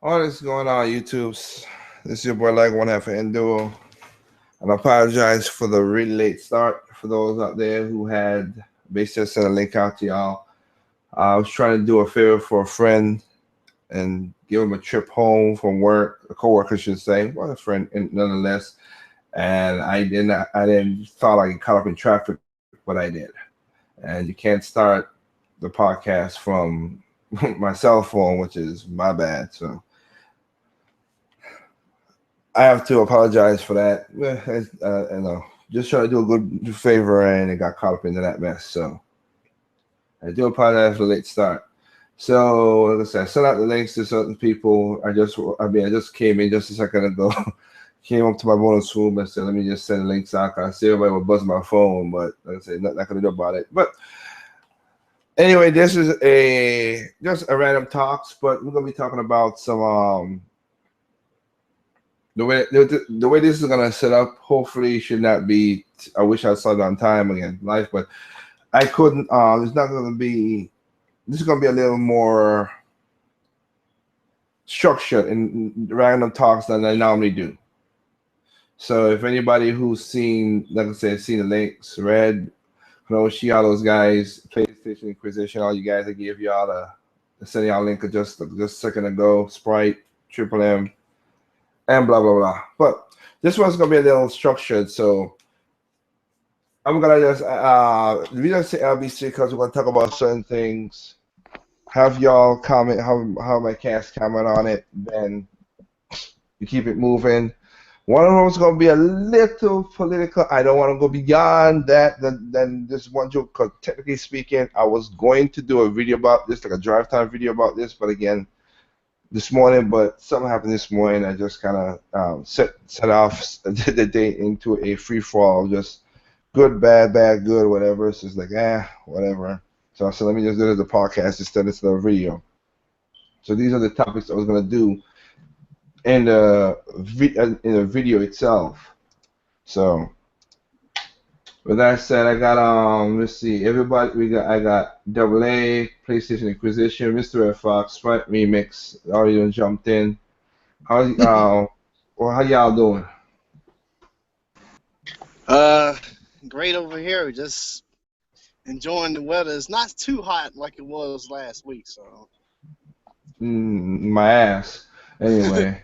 What is going on, YouTubes? This is your boy Like One Half of Enduro. And I apologize for the really late start for those out there who had basically sent a link out to y'all. I was trying to do a favor for a friend and give him a trip home from work, a coworker should say, well, a friend nonetheless. And I didn't thought I get caught up in traffic, but I did. And you can't start the podcast from my cell phone, which is my bad. So I have to apologize for that. Just trying to do a good favor, and it got caught up into that mess. So I do apologize for the late start. So, like I said, I sent out the links to certain people. I just came in just a second ago. Came up to my bonus room and said, "Let me just send the links out." I see everybody will buzz my phone, but like I said, nothing I can do about it. But anyway, this is just a random talks, but we're gonna be talking about some the way this is gonna set up, hopefully should not be. I wish I saw it on time again, life, but I couldn't. It's not gonna be. This is gonna be a little more structured in random talks than I normally do. So if anybody who's seen, like I said, seen the links, read, Kanoshi, all those guys, PlayStation Inquisition, all you guys, I gave y'all the send y'all link just a second ago, Sprite, Triple M, and blah blah blah. But this one's gonna be a little structured, so I'm gonna just we don't say LBC because we're gonna talk about certain things. Have y'all comment how my cast comment on it, then you keep it moving. One of them is gonna be a little political. I don't want to go beyond that than this one joke. Because technically speaking, I was going to do a video about this, like a drive time video about this, but again, this morning, but something happened this morning. I just kind of set off the day into a free fall, just good, bad, bad, good, whatever. So it's like, whatever. So I said, let me just do it as a podcast instead of a video. So these are the topics I was gonna do in the video itself. So with that said, I got let's see, everybody I got Double A, PlayStation Inquisition, Mr. F Fox, Sprite Remix, already done jumped in. How y'all doing? Uh, Great over here. Just enjoying the weather. It's not too hot like it was last week, so. My ass. Anyway,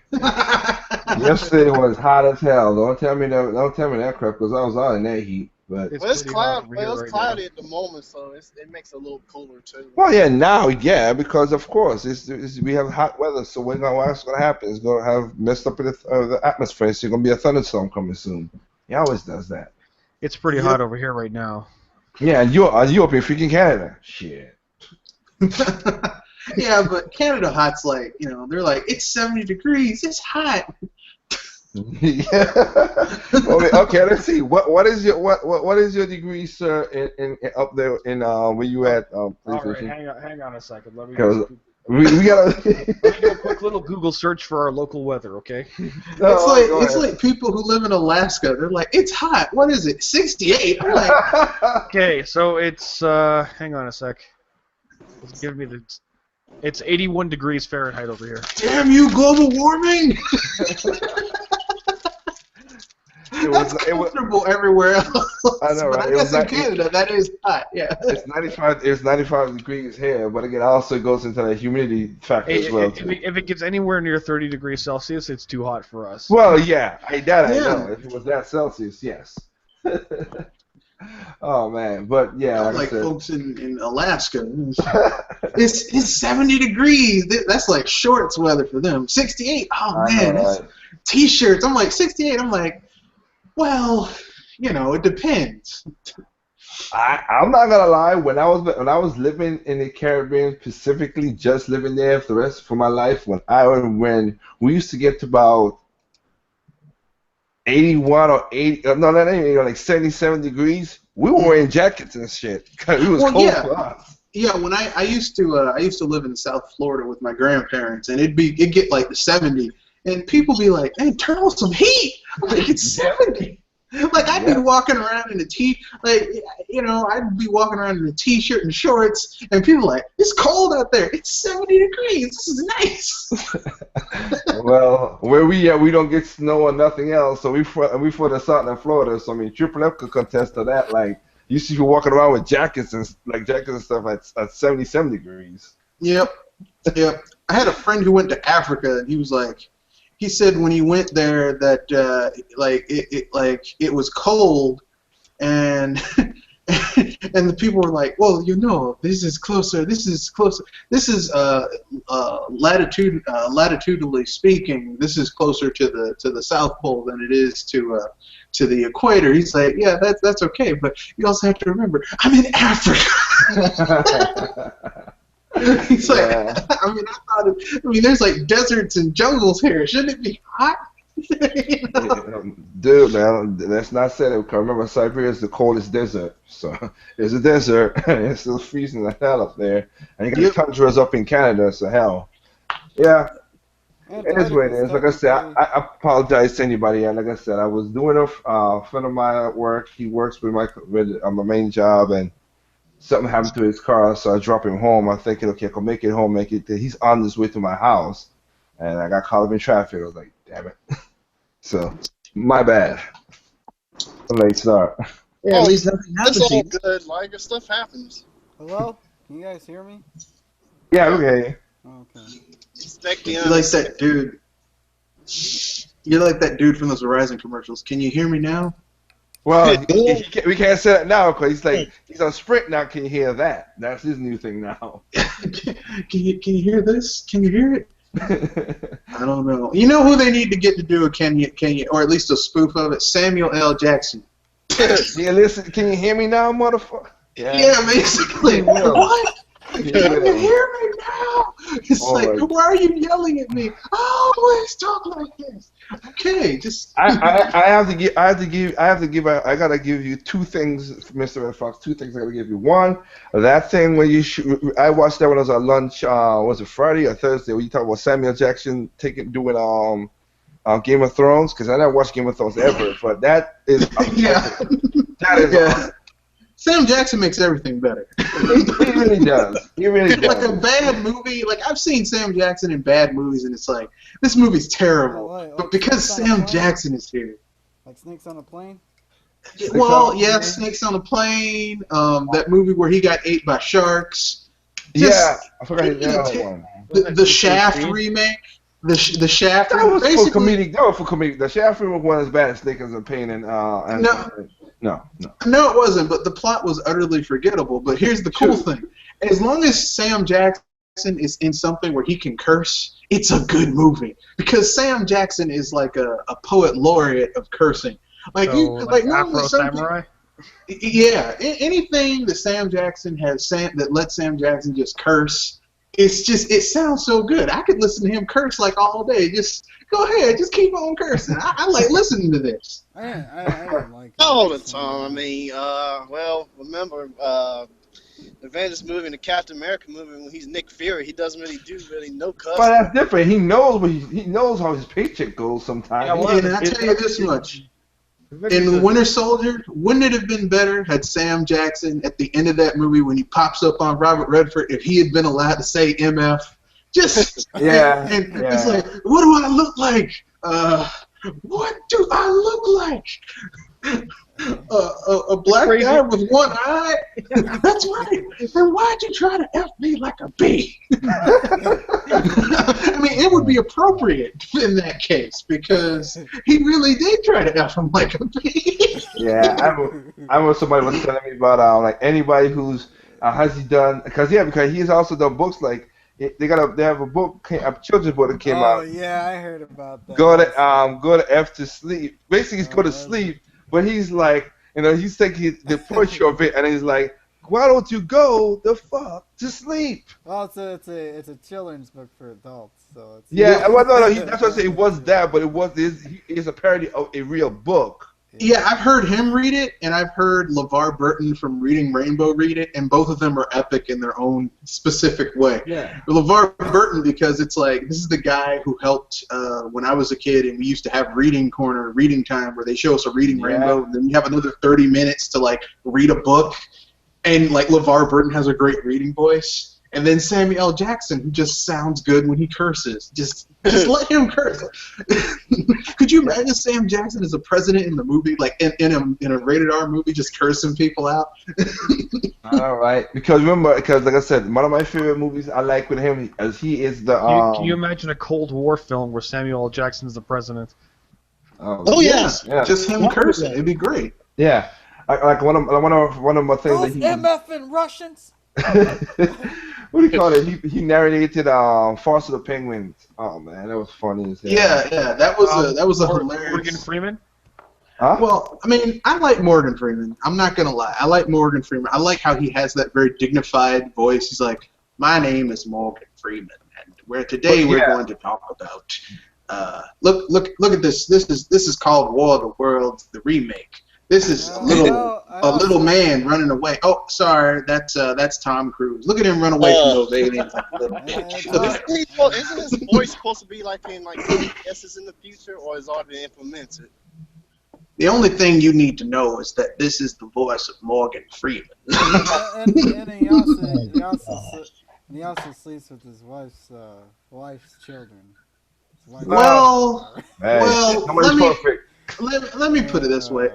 yesterday was hot as hell. Don't tell me that crap because I was out in that heat. But Well, it's cloudy. Well, it's cloudy at the moment, so it makes it a little cooler too. well, yeah, now, yeah, because of course we have hot weather, so what's gonna happen? It's gonna have messed up the atmosphere. So it's gonna be a thunderstorm coming soon. He always does that. It's pretty hot over here right now. Yeah, and you up in freaking Canada? Shit. Yeah, but Canada hot's like, they're like, it's 70 degrees, it's hot. Yeah. Okay, let's see. What is your degree, sir, in up there in where you at? All right, hang on a second. Let me we gotta. let me do a quick little Google search for our local weather, okay? It's like people who live in Alaska. They're like, it's hot. What is it? 68. I'm like, Okay, so it's hang on a sec. It's giving me it's 81 degrees Fahrenheit over here. damn you, global warming. That's comfortable everywhere else. I know, right? But I guess in Canada, that is hot. Yeah. It's 95. It's 95 degrees here, but again, also goes into the humidity factor as well. If it gets anywhere near 30 degrees Celsius, it's too hot for us. Well, yeah, I know. If it was that Celsius, yes. Oh man, but yeah, like folks in Alaska, it's 70 degrees. That's like shorts weather for them. 68. Oh man, right. T-shirts. I'm like 68. I'm like, well, it depends. I'm not gonna lie. When I was living in the Caribbean, specifically just living there for the rest of my life, when we used to get to about 81 or 80, no, not even like 77 degrees, we were wearing jackets and shit. It was cold for us. Yeah, when I used to live in South Florida with my grandparents, and it'd get like the 70, and people be like, "Hey, turn on some heat." I'm like, it's 70. Like I'd be walking around in I'd be walking around in a t-shirt and shorts, and people are like, it's cold out there. It's 70 degrees. This is nice. Well, where we at, we don't get snow or nothing else, so we for the south in Florida. So I mean, Triple F could contest to that. Like you see people walking around with jackets and stuff at 77 degrees. Yep. I had a friend who went to Africa, and he was like, he said when he went there that it was cold, and and the people were like, well, this is closer. This is latitudinally speaking, this is closer to the South Pole than it is to the equator. He's like, yeah, that's okay, but you also have to remember, I'm in Africa. He's like, there's like deserts and jungles here. Shouldn't it be hot? Dude, man, let's not say that. Because remember, Siberia is the coldest desert. So it's a desert. It's still freezing the hell up there. And you got the tundras up in Canada, so hell. Yeah. It is what it is. Like I said, I apologize to anybody. And like I said, I was doing a friend of mine at work. He works with my main job, and something happened to his car, so I dropped him home. I'm thinking, okay, I can make it home, he's on his way to my house, and I got caught up in traffic. I was like, damn it. So, my bad. A late start. Yeah, at least nothing happened It's to all you. good. Like, if stuff happens. Hello? Can you guys hear me? Yeah, okay. Okay. Expect the You're like that dude. You're like that dude from those Verizon commercials. Can you hear me now? Well, we can't say that now because he's on Sprint now. Can you hear that? That's his new thing now. Can you hear this? Can you hear it? I don't know. You know who they need to get to do a can you, or at least a spoof of it? Samuel L. Jackson. Yeah, listen. Can you hear me now, motherfucker? Yeah, basically. What? Can you hear me now? It's why are you yelling at me? Always talk like this. Okay, just. I gotta give you two things, Mr. Red Fox. Two things I gotta give you. One, that thing when I watched that when I was at lunch. Was it Friday or Thursday? When you talk about Samuel Jackson doing Game of Thrones, because I never watched Game of Thrones ever, but that is that is. Sam Jackson makes everything better. He really does. He really does. Like a bad movie, like I've seen Sam Jackson in bad movies, and it's like this movie's terrible, but because Sam Jackson is here. Like Snakes on a Plane? Well, yeah, Snakes on a Plane. That movie where he got ate by sharks. Yeah, I forgot the other one. The Shaft remake. The Shaft. That was for comedic. The Shaft remake wasn't as bad as Snakes on a Plane and No, it wasn't, but the plot was utterly forgettable. But here's the cool thing. As long as Sam Jackson is in something where he can curse, it's a good movie. Because Sam Jackson is like a poet laureate of cursing. Like Afro Samurai? Yeah, anything that Sam Jackson that lets Sam Jackson just curse, it sounds so good. I could listen to him curse like all day. Just go ahead, just keep on cursing. I like listening to this. I don't like it. all the time. I mean, remember the Avengers movie and the Captain America movie when he's Nick Fury, he doesn't really do no cussing. But that's different. He knows how his paycheck goes sometimes. Yeah, and I tell you this much. In Winter Soldier, wouldn't it have been better had Sam Jackson at the end of that movie when he pops up on Robert Redford if he had been allowed to say MF? Just it's like, what do I look like? What do I look like? A black guy with one eye? That's right. Then why'd you try to F me like a bee? I mean, it would be appropriate in that case because he really did try to F him like a bee. Yeah, I remember somebody was telling me about like anybody who's has he done because he's also done books like they have a book, a children's book that came out. Oh yeah, I heard about that. Go to F to sleep. Basically, he's go to sleep, but he's like, he's taking the portrait of it, and he's like, why don't you go the fuck to sleep? Well, it's a children's book for adults, so it's yeah. Well, no, that's what I say. It was that, but it's a parody of a real book. Yeah, I've heard him read it, and I've heard LeVar Burton from Reading Rainbow read it, and both of them are epic in their own specific way. Yeah. LeVar Burton, because it's like, this is the guy who helped when I was a kid, and we used to have reading corner, reading time, where they show us a Reading Rainbow, and then you have another 30 minutes to, like, read a book, and, like, LeVar Burton has a great reading voice. And then Samuel L. Jackson, who just sounds good when he curses. Just let him curse. Could you imagine Sam Jackson as a president in the movie, like in a rated R movie, just cursing people out? All right, because like I said, one of my favorite movies I like with him, as he is the. Can you imagine a Cold War film where Samuel L. Jackson's the president? Oh yes, yeah. Just him cursing. It'd be great. Yeah, like one of my things Those that he. MF Russians. What do you call it? He narrated Force of the Penguins. Oh man, that was funny as hell. Yeah, that was a hilarious. Morgan Freeman. Huh? Well, I mean, I like Morgan Freeman. I'm not gonna lie. I like Morgan Freeman. I like how he has that very dignified voice. He's like, "My name is Morgan Freeman, and we're going to talk about look at this. This is called War of the Worlds, the remake. This is a little man running away. Oh, sorry, that's Tom Cruise. Look at him run away from those aliens like a little bitch. Well, isn't his voice supposed to be like in like guesses in the future, or is already implemented? The only thing you need to know is that this is the voice of Morgan Freeman. and he also sleeps with his wife's children. Well, perfect. let me put it this way.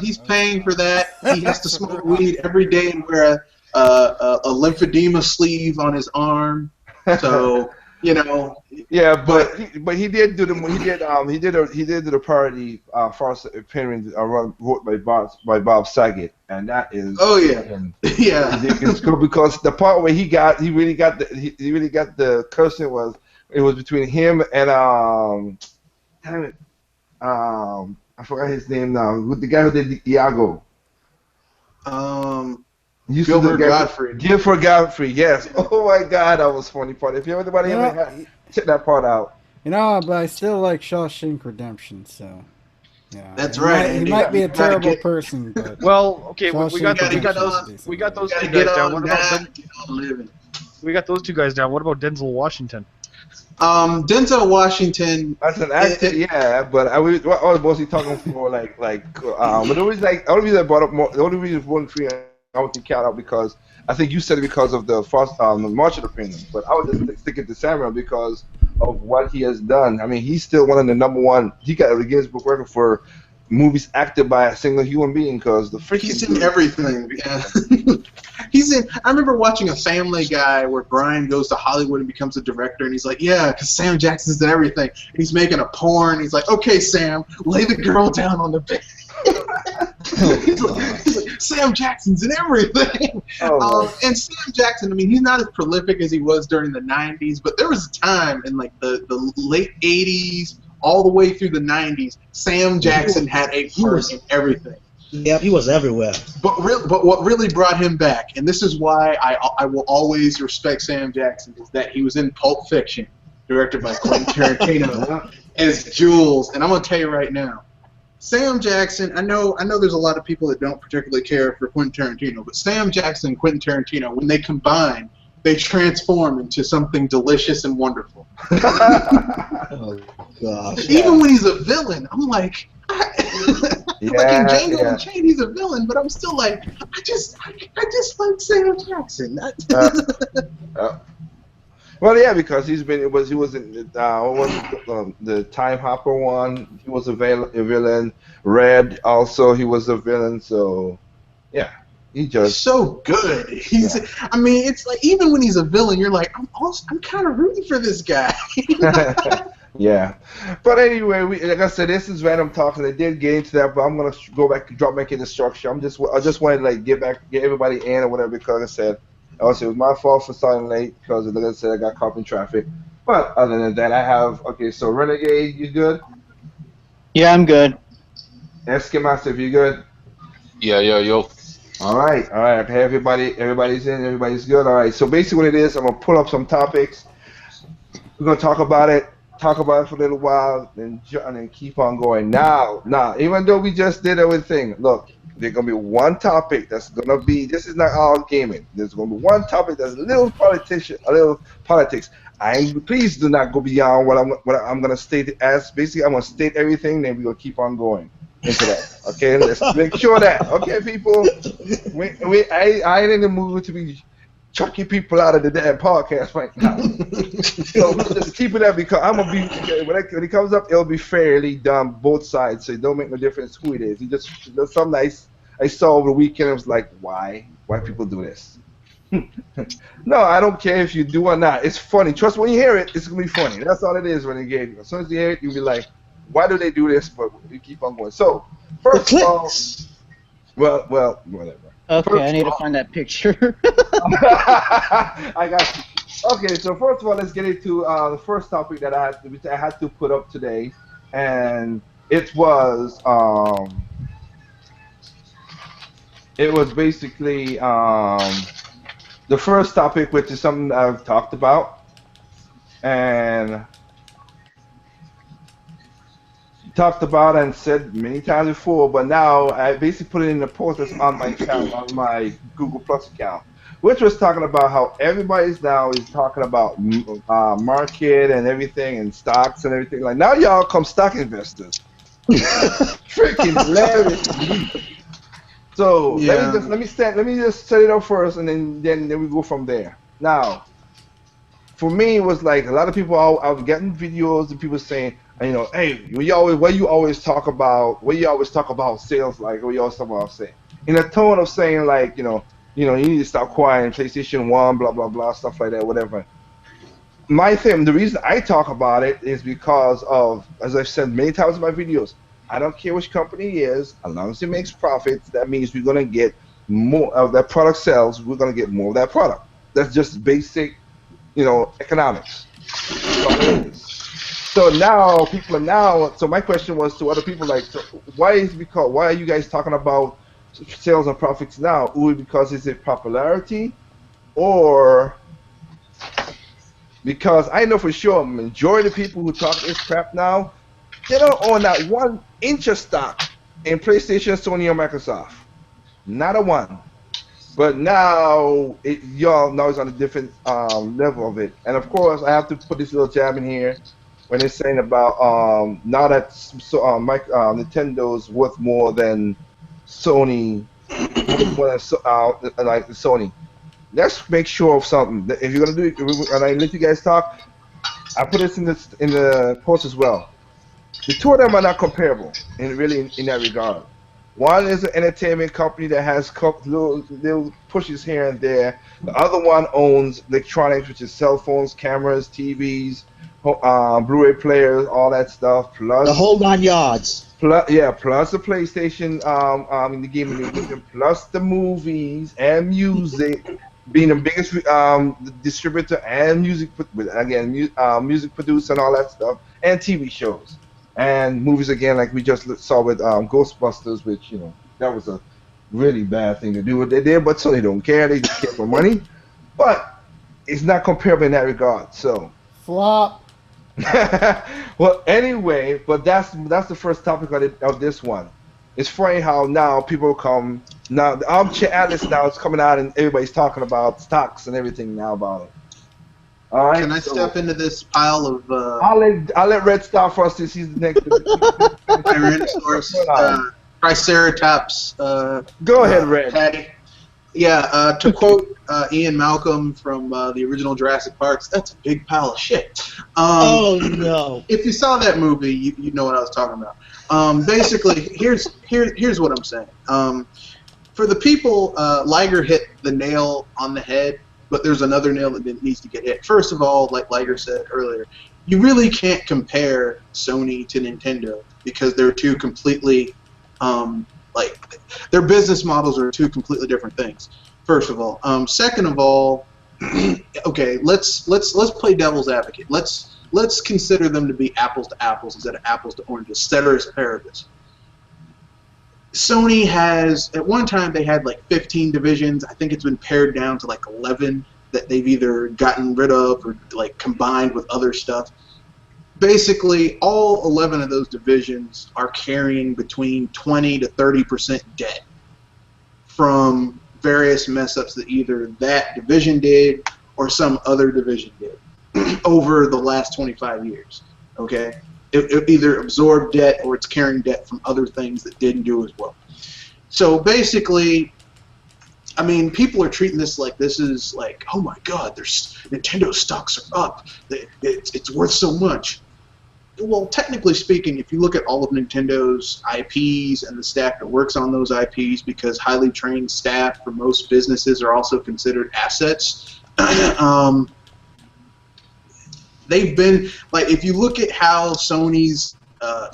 He's paying for that. He has to smoke weed every day and wear a lymphedema sleeve on his arm. So, you know. Yeah, but he did do the parody Force of the Penguins wrote by Bob Saget, and that is yeah. It's cool because the part where he really got the cursing was between him and damn it. I forgot his name now. The guy who did Iago. Gilbert Gottfried. Gilbert Gottfried, yes. Oh my God, that was funny part. If anybody ever check that part out. You know, but I still like Shawshank Redemption, so. Yeah. That's right. He might be a terrible person, but. Well, okay, we got those two guys down. What about we got those two guys down? What about Denzel Washington? Denzel Washington. That's an actor, but I was mostly talking for but it was like the only reason I brought up the only reason one free I want to count out because I think you said it because of the first March of the Penguins, but I was just sticking to Samuel because of what he has done. I mean, he's still one of the number one. He got a Guinness Book record for movies acted by a single human being because the freaking. He's in everything. Yeah. He's in. I remember watching a Family Guy where Brian goes to Hollywood and becomes a director, and he's like, "Yeah, because Sam Jackson's in everything." And he's making a porn. He's like, "Okay, Sam, lay the girl down on the bed." he's like, Sam Jackson's in everything. And Sam Jackson, I mean, he's not as prolific as he was during the '90s, but there was a time in like the late '80s, all the way through the '90s, Sam Jackson had a part in everything. Yep, he was everywhere. But what really brought him back, and this is why I will always respect Sam Jackson, is that he was in Pulp Fiction, directed by Quentin Tarantino, as Jules. And I'm gonna tell you right now, Sam Jackson. I know there's a lot of people that don't particularly care for Quentin Tarantino, but Sam Jackson and Quentin Tarantino, when they combine, they transform into something delicious and wonderful. Oh gosh! Even when he's a villain, I'm like. Like in Django Unchained, he's a villain, but I'm still like, I just like Sam Jackson. Well, yeah, because he was in the Time Hopper one. He was a villain. Red also, he was a villain. So, yeah, he just so good. I mean, it's like even when he's a villain, you're like, I'm kind of rooting for this guy. Yeah, but anyway, like I said, this is random talk, and I did get into that, but I'm gonna go back and drop back in the structure. I just wanted to like get everybody in or whatever because I said, also it was my fault for starting late because like I said, I got caught in traffic. But other than that, I have so Renegade, you good? Yeah, I'm good. Eskin Master, you good? Yeah, yo. All right. Okay, everybody's in, everybody's good. All right. So basically, what it is, I'm gonna pull up some topics. We're gonna talk about it. talk about it for a little while, and then keep on going. Now, even though we just did everything, look, there's gonna be one topic that's gonna be. This is not all gaming. There's gonna be one topic that's a little politics. Please do not go beyond what I'm gonna state as. Basically, I'm gonna state everything, then we're gonna keep on going into that. Okay, let's make sure that. Okay, people, I ain't in the mood to be chucking people out of the damn podcast right now. So we'll just keep it up because I'm gonna be when it comes up, it'll be fairly done both sides, so it don't make no difference who it is. You just there's something I saw over the weekend. I was like, why people do this? No, I don't care if you do or not. It's funny. Trust me, when you hear it, it's gonna be funny. That's all it is when you get it. As soon as you hear it, you'll be like, why do they do this? But you keep on going. So first of all, well, whatever. Okay, first I need to find that picture. I got you. Okay, so first of all, let's get into the first topic that I had to put up today, and it was basically the first topic, which is something I've talked about, and said many times before, but now I basically put it in the post that's on my account, on my Google Plus account, which was talking about how everybody's now is talking about market and everything and stocks and everything. Like now, y'all come stock investors. Freaking hilarious. So Yeah. let me just set it up first, and then we go from there. Now, for me, it was like a lot of people. I was getting videos and people saying, you know, hey, you always talk about sales, like what you always talk about saying, in a tone of saying like, you know, you need to stop quiet, PlayStation 1, blah blah blah, stuff like that, whatever. My thing, the reason I talk about it is because of, as I've said many times in my videos, I don't care which company it is, as long as it makes profits, that means we're gonna get more of that product sells. We're gonna get more of that product. That's just basic, economics. So now so my question was to other people, like, so why are you guys talking about sales and profits now? Because is it popularity, or because I know for sure majority of people who talk this crap now, they don't own that 1 inch of stock in PlayStation, Sony, or Microsoft. Not a one. But now now it's on a different level of it. And of course, I have to put this little jab in here when they're saying about now that Nintendo's worth more than Sony, like Sony. Let's make sure of something. If you're gonna do it, and I let you guys talk, I put this in the post as well. The two of them are not comparable in that regard. One is an entertainment company that has little pushes here and there. The other one owns electronics, which is cell phones, cameras, TVs, Blu-ray players, all that stuff. Plus the whole 9 yards. Plus the PlayStation, in the gaming division, plus the movies and music, being the biggest distributor and music producer and all that stuff, and TV shows. And movies again, like we just saw with Ghostbusters, which that was a really bad thing to do what they did, but so they don't care. They just care for money. But it's not comparable in that regard. So flop. Well, anyway, but that's the first topic of this one. It's funny how now people come now. The Armchair Atlas now is coming out, and everybody's talking about stocks and everything now about it. All right, can I step into this pile of? I'll let Red start first since he's the next. Triceratops. Go ahead, Red. Patty. Yeah, to quote Ian Malcolm from the original Jurassic Parks, that's a big pile of shit. Oh no! If you saw that movie, you know what I was talking about. Basically, here's what I'm saying. For the people, Liger hit the nail on the head. But there's another nail that needs to get hit. First of all, like Liger said earlier, you really can't compare Sony to Nintendo because they're two completely, their business models are two completely different things. First of all, second of all, okay, let's play devil's advocate. Let's consider them to be apples to apples instead of apples to oranges, ceteris paribus. Sony has, at one time, they had like 15 divisions. I think it's been pared down to like 11 that they've either gotten rid of or like combined with other stuff. basically all 11 of those divisions are carrying between 20 to 30% debt from various mess ups that either that division did or some other division did over the last 25 years. Okay, it either absorbed debt or it's carrying debt from other things that didn't do as well. So basically, I mean, people are treating this like this is like, oh my God, there's Nintendo stocks are up. It's worth so much. Well, technically speaking, if you look at all of Nintendo's IPs and the staff that works on those IPs, because highly trained staff for most businesses are also considered assets, they've been, like, if you look at how Sony's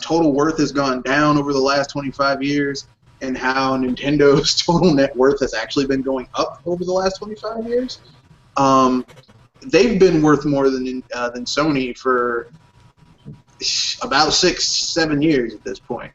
total worth has gone down over the last 25 years and how Nintendo's total net worth has actually been going up over the last 25 years, they've been worth more than Sony for about 6-7 years at this point.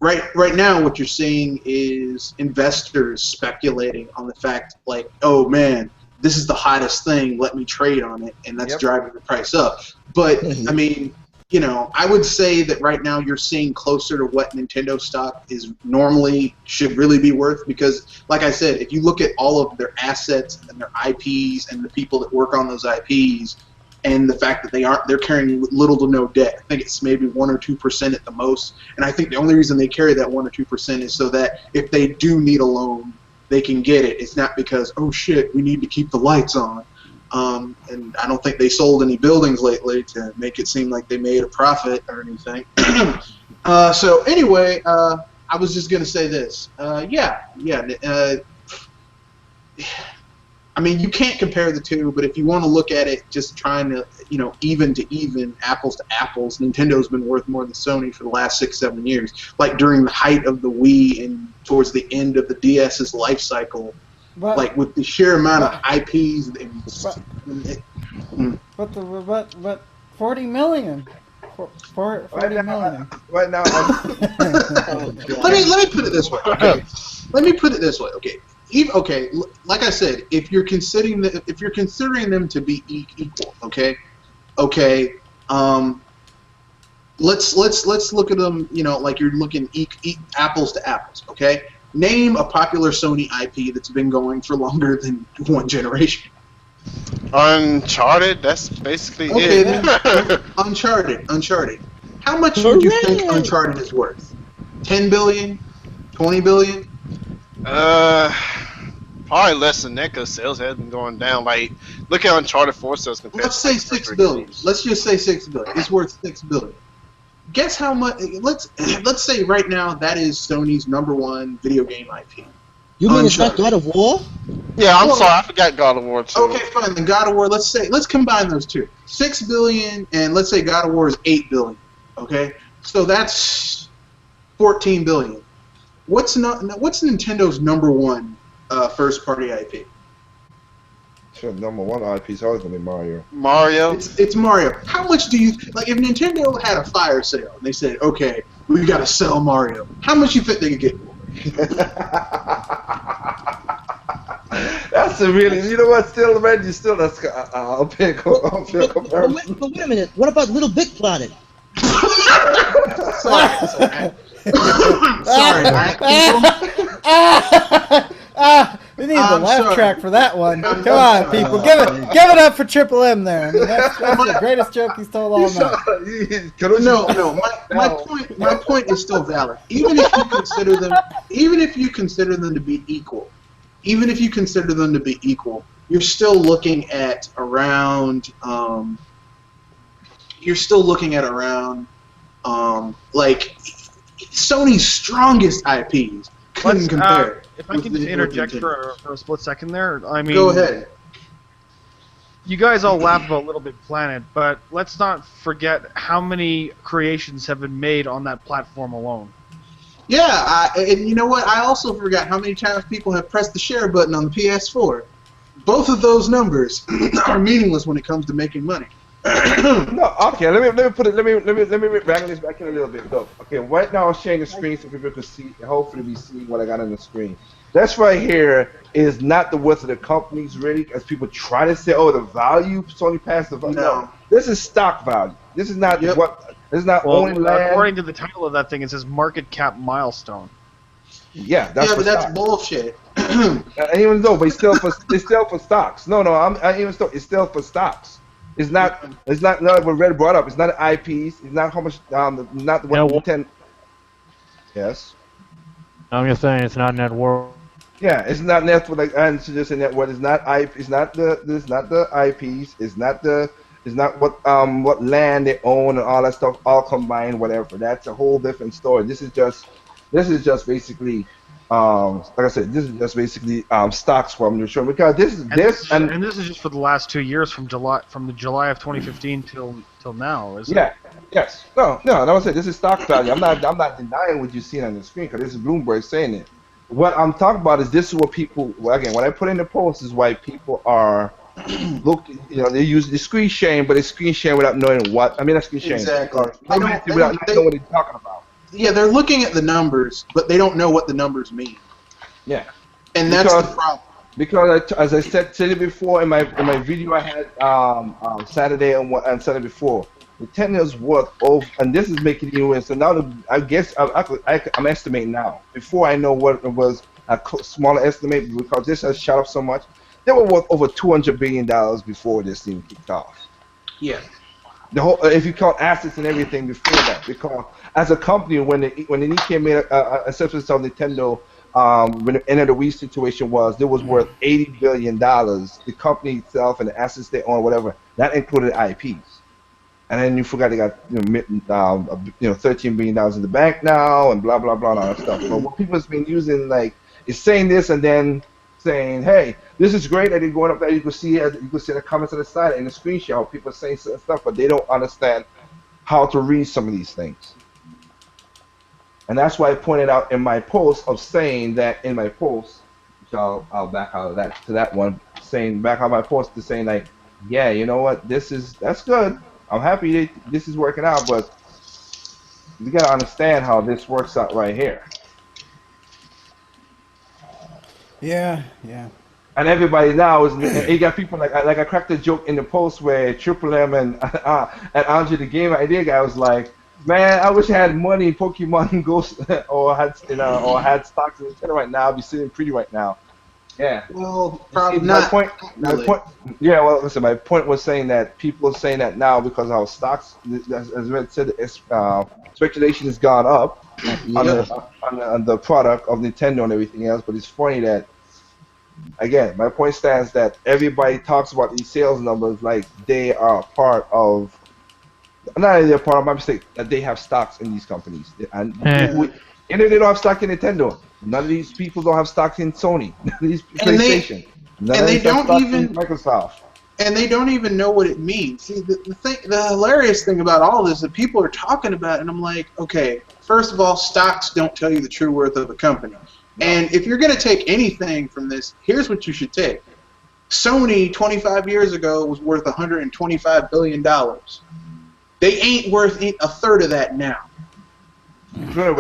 Right now, what you're seeing is investors speculating on the fact, like, oh man, this is the hottest thing, let me trade on it, and that's driving the price up. But I mean, you know, I would say that right now you're seeing closer to what Nintendo stock is normally should really be worth, because, like I said, if you look at all of their assets and their IPs and the people that work on those IPs, and the fact that they're carrying little to no debt. I think it's maybe 1 or 2% at the most, and I think the only reason they carry that 1 or 2% is so that if they do need a loan, they can get it. It's not because, oh shit, we need to keep the lights on. And I don't think they sold any buildings lately to make it seem like they made a profit or anything. So anyway, I was just gonna say this. I mean, you can't compare the two, but if you want to look at it just trying to, you know, even to even, apples to apples, Nintendo's been worth more than Sony for the last 6-7 years. Like during the height of the Wii and towards the end of the DS's life cycle, like with the sheer amount of IPs. But 40 million. 40 million. Right now. Let me put it this way. Okay. Let me put it this way. Okay. Okay, like I said, if you're considering them to be equal, let's look at them, you know, like you're looking apples to apples, okay? Name a popular Sony IP that's been going for longer than one generation. Uncharted. That's basically it. Then, Uncharted. How much would you think Uncharted is worth? 10 billion? 20 billion? Probably less than that because sales have been going down. Like, look at Uncharted 4 sales compared. Let's say 6 billion. Let's just say 6 billion. It's worth 6 billion. Guess how much? Let's say right now that is Sony's #1 video game IP. You mean it's not God of War? Yeah, I'm sorry, I forgot God of War too. Okay, fine. Then God of War. Let's combine those two. 6 billion, and let's say God of War is 8 billion. Okay, so that's 14 billion. What's Nintendo's #1 first-party IP? Sure, #1 IP is always gonna be Mario. Mario. It's Mario. How much do you like? If Nintendo had a fire sale and they said, "Okay, we gotta sell Mario," how much you think they could get for it? That's a really, you know what? Still, Reggie, still that's I'll pick comparison. But wait a minute. What about Little Big Planet? Sorry. We need the laugh track for that one. Come on, people, give it up for Triple M there. I mean, that's the greatest joke he's told all night. No. My point is still valid. Even if you consider them to be equal, you're still looking at around. Like Sony's strongest IPs couldn't compare. If I can just interject for a split second there, I mean, go ahead. You guys all laugh about Little Big Planet, but let's not forget how many creations have been made on that platform alone. Yeah, and you know what? I also forgot how many times people have pressed the share button on the PS4. Both of those numbers are meaningless when it comes to making money. No, okay. Let me wrangle this back in a little bit. Look, okay. Right now I'm sharing the screen so people can see. Hopefully, be seeing what I got on the screen. That's right here is not the worth of the companies really, as people try to say, oh, the value Sony passed the value. No, this is stock value. This is not what. This is not Well, only land. according to the title of that thing, it says market cap milestone. Yeah, that's but that's stocks. bullshit. And even though, but it's still for stocks. No, it's still for stocks. It's not what Red brought up. It's not IPs. It's not how much. Not what Nintendo. Yes. I'm just saying it's not net worth. Yeah, it's not net. Like and just in that word, it's not IP. It's not the IPs. It's not what land they own and all that stuff all combined. Whatever. That's a whole different story. This is just basically. Like I said, this is just basically stocks from the show because this is just for the last 2 years from the July of 2015 till now, isn't it? Yeah. Yes. No. I would say this is stock value. I'm not denying what you see on the screen because this is Bloomberg saying it. What I'm talking about is this is what people again. What I put in the post is why people are looking. They use the screen sharing, but it's screen sharing without knowing what. I mean, that's screen sharing. Exactly. Without knowing what they're talking about. Yeah, they're looking at the numbers, but they don't know what the numbers mean. Yeah. And that's the problem. Because as I said before in my video I had Saturday and Saturday before, Nintendo's worth of, and this is making it even. So now I guess I'm estimating now. Before I know what it was a smaller estimate because this has shot up so much. They were worth over $200 billion before this thing kicked off. Yeah. The whole, if you count assets and everything before that, because as a company, when the Nikkei made a substance of Nintendo, when the end of the Wii situation was, there was worth $80 billion. The company itself and the assets they own, whatever, that included IPs. And then you forgot they got $13 billion in the bank now, and blah blah blah and all that stuff. But what people's been using is saying this and then saying, hey, this is great, and then going up there, you can see the comments on the side and the screenshot, people saying certain stuff, but they don't understand how to read some of these things. And that's why I pointed out in my post of saying that in my post, which I'll back out of that to that one, saying back on my post to saying like, yeah, you know what, that's good. I'm happy that this is working out, but you gotta understand how this works out right here. Yeah. And everybody now is. You got people like I cracked a joke in the post where Triple M and Andre the Game Idea guy was like, man, I wish I had money in Pokemon Ghost or had stocks in Nintendo right now. I'd be sitting pretty right now. Yeah. Well, probably not. My point. Yeah. Well, listen. My point was saying that people are saying that now because our stocks, as Red said, speculation has gone up on the product of Nintendo and everything else. But it's funny that, again, my point stands that everybody talks about these sales numbers like they are part of. Not that they're part of my mistake, that they have stocks in these companies. And if they don't have stock in Nintendo, none of these people don't have stock in Sony, none of these PlayStation, none of these have stock in Microsoft. And they don't even know what it means. See, the hilarious thing about all this is that people are talking about it, and I'm like, okay, first of all, stocks don't tell you the true worth of a company. And if you're going to take anything from this, here's what you should take. Sony 25 years ago was worth $125 billion. They ain't worth a third of that now. Included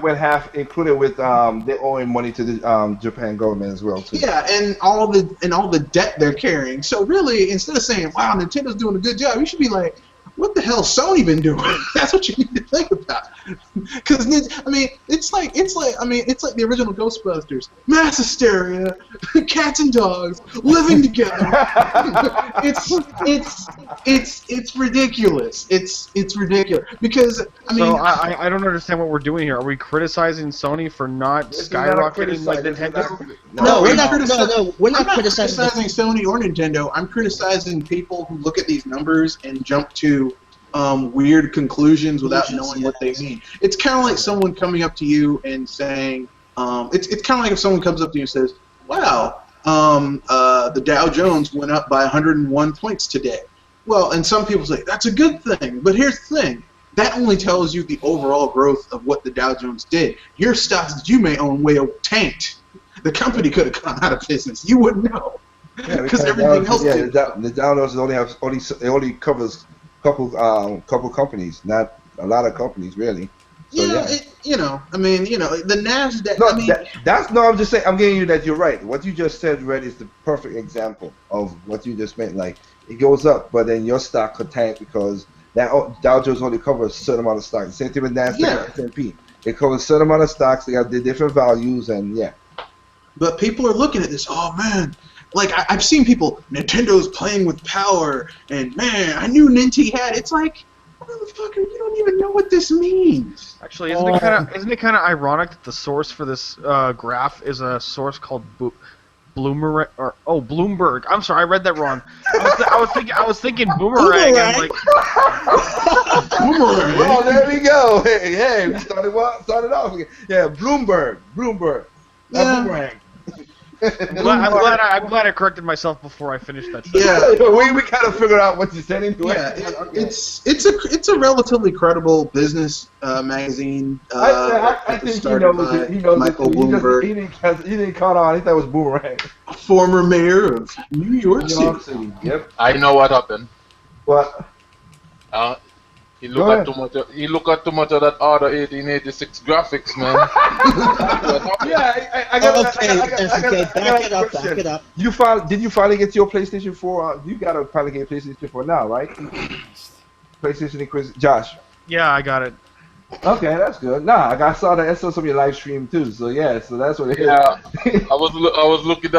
with they're owing money to the Japan government as well too. Yeah, and all the debt they're carrying. So really, instead of saying, "Wow, Nintendo's doing a good job," you should be like, "What the hell's Sony been doing?" That's what you need to think about. Because it's like the original Ghostbusters, mass hysteria, cats and dogs living together. It's ridiculous. It's ridiculous because So I don't understand what we're doing here. Are we criticizing Sony for not skyrocketing like Nintendo? No, we're not criticizing Sony or Nintendo. I'm criticizing people who look at these numbers and jump to weird conclusions without knowing what they mean. It's kind of like someone coming up to you and saying, it's kind of like if someone comes up to you and says, wow, the Dow Jones went up by 101 points today. Well, and some people say, that's a good thing. But here's the thing. That only tells you the overall growth of what the Dow Jones did. Your stocks that you may own way tanked. The company could have gone out of business. You wouldn't know. Because everything else did. The Dow Jones only covers couple companies, not a lot of companies, really. So, the Nasdaq. No, I'm just saying. I'm getting you that you're right. What you just said, Red, is the perfect example of what you just meant. Like it goes up, but then your stock could tank because that Dow Jones only covers a certain amount of stocks. Same thing with NASDAQ Yeah. and S&P. It covers a certain amount of stocks. They have the different values, and yeah. But people are looking at this. Oh man, like I've seen people. Nintendo's playing with power, and man, I knew Ninty had. It's like, motherfucker, you don't even know what this means. Actually, isn't it kind of ironic that the source for this graph is a source called Bloomberg? I'm sorry, I read that wrong. I was thinking boomerang. I'm like, Boomerang. Well, there we go. Hey, we started off again. Yeah, Bloomberg. Yeah. Boomerang. I'm glad I corrected myself before I finished that sentence. Yeah. we kind of figured out what you said anyway. Yeah, it's a relatively credible business magazine. I think started by he knows Michael it. Bloomberg, He didn't caught on. He thought it was Boomerang. former mayor of New York City. Yep. I know what happened. What? He looked at too much of that Order 1886 graphics, man. Yeah, I got Back it up. Did you finally get your PlayStation 4? You got to finally get PlayStation 4 now, right? PlayStation Inquisition. Josh. Yeah, I got it. Okay, that's good. Nah, I saw some of your live stream too. So yeah, so that's what it is. Yeah, I was looking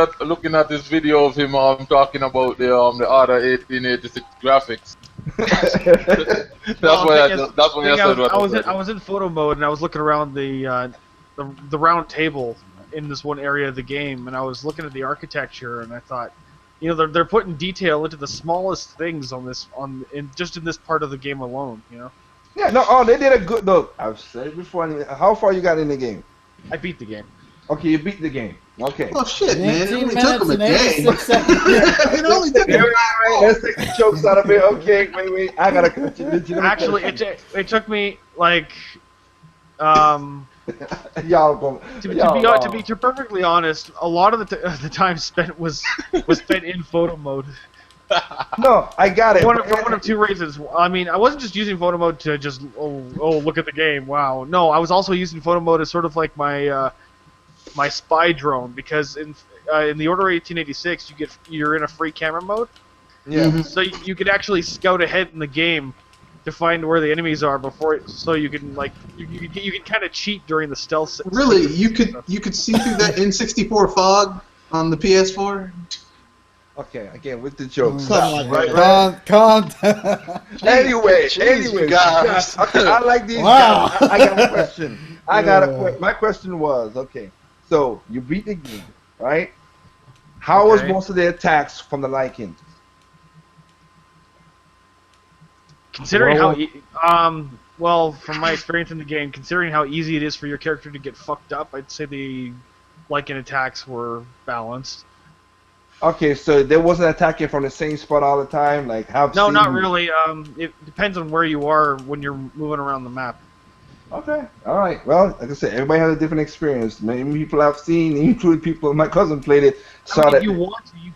at this video of him talking about the Order 1886 graphics. That's why I said what I was in photo mode and I was looking around the round table in this one area of the game, and I was looking at the architecture, and I thought, you know, they're putting detail into the smallest things just in this part of the game alone, you know. Yeah, no, they did a good look. I've said it before. How far you got in the game? I beat the game. Okay, you beat the game. Okay. Oh shit, man! It 18 only took him a minutes day. and 86 seconds. It only took him. Let's take the jokes out of it. Okay, wait. I gotta cut you. Actually, it took me like y'all to be perfectly honest, a lot of the time spent was spent in photo mode. No, I got it. For one of two reasons. I mean, I wasn't just using photo mode to just look at the game. Wow. No, I was also using photo mode as sort of like my my spy drone, because in the Order 1886 you're in a free camera mode. Yeah. So you could actually scout ahead in the game to find where the enemies are so you can like you can kind of cheat during the stealth. Really, you could see through that N64 fog on the PS4. Okay, again with the jokes. Come on, right? Calm. Anyway, guys. okay, I like these Wow. guys. I got a question. My question was, okay, so you beat the game, right? How was most of the attacks from the Lycans? Considering well, from my experience in the game, considering how easy it is for your character to get fucked up, I'd say the Lycan attacks were balanced. Okay, so there wasn't attacking from the same spot all the time, like No, not really. It depends on where you are when you're moving around the map. Okay, all right. Well, like I said, everybody has a different experience. Many people I've seen, including people my cousin played it, saw that. If you want to, you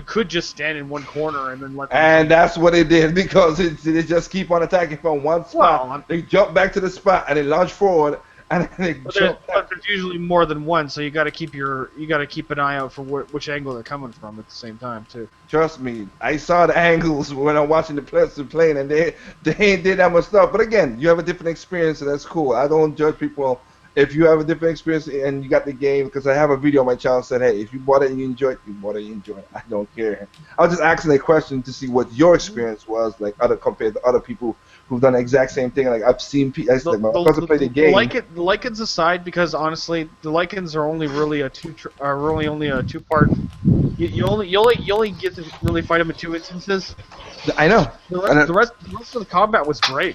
could just stand in one corner and then let them. And that's what it did, because they just keep on attacking from one spot. Well, they jump back to the spot and they launch forward, and then they jump back. But there's usually more than one, so you got to keep an eye out for which angle they're coming from at the same time too. Trust me, I saw the angles when I'm watching the players playing, and they ain't did that much stuff. But again, you have a different experience, and that's cool. I don't judge people if you have a different experience and you got the game, because I have a video on my channel said, hey, if you bought it and you enjoyed it, you bought it and you enjoyed it. I don't care. I was just asking a question to see what your experience was, like compared to other people who've done the exact same thing. Like I've seen people, my cousin played the game. The Lycans aside, because honestly, the Lycans are only really a two-part. You only get to really fight them in two instances. I know. The rest of the combat was great.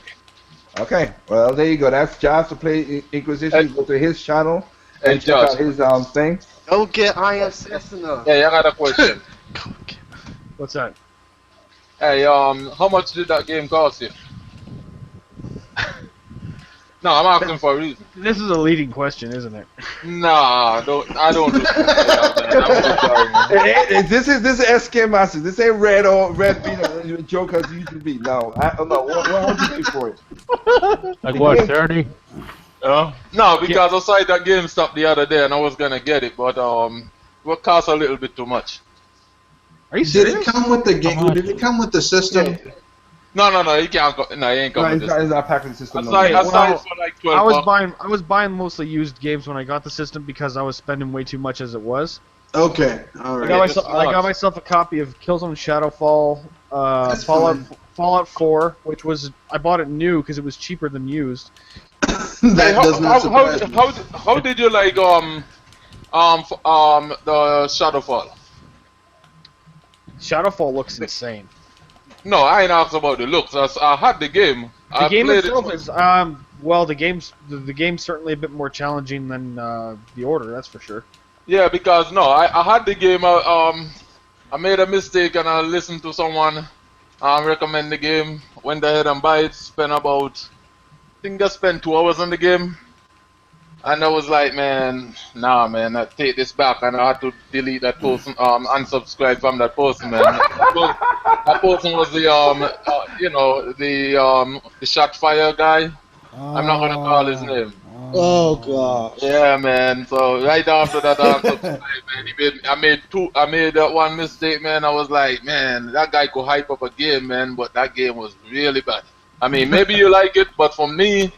Okay, well there you go. That's Josh to play Inquisition. Go to his channel and check out his thing. Go get ISS enough. Hey, I got a question. What's that? Hey, how much did that game cost you? No, I'm asking for a reason. This is a leading question, isn't it? Nah, I don't do that. This is SK Masters. This ain't red bean joke as it used to be. No, what would you do for it? Like what, 30? No, because I saw that GameStop the other day and I was gonna get it, but it cost a little bit too much. Are you serious? Did it come with the game? Did it come with the system? No, he can't. No, he ain't coming. It's not packing the system. Aside for like 12 I was buying mostly used games when I got the system because I was spending way too much as it was. Okay, all right. I got myself a copy of Killzone Shadowfall, Fallout 4, which was I bought it new because it was cheaper than used. How did you like the Shadowfall? Shadowfall looks insane. No, I ain't asked about the looks. I had the game. The game itself is well, the game's certainly a bit more challenging than the Order, that's for sure. Yeah, because no, I had the game. I made a mistake and I listened to someone recommend the game. Went ahead and buy it. Spent about, I think I spent 2 hours on the game. And I was like, man, nah, man, I take this back, and I had to delete that person, unsubscribe from that person, man. That person was the, the shot fire guy. I'm not gonna call his name. Oh god. Yeah, man. So right after that, unsubscribe, man, I made that one mistake, man. I was like, man, that guy could hype up a game, man, but that game was really bad. I mean, maybe you like it, but for me,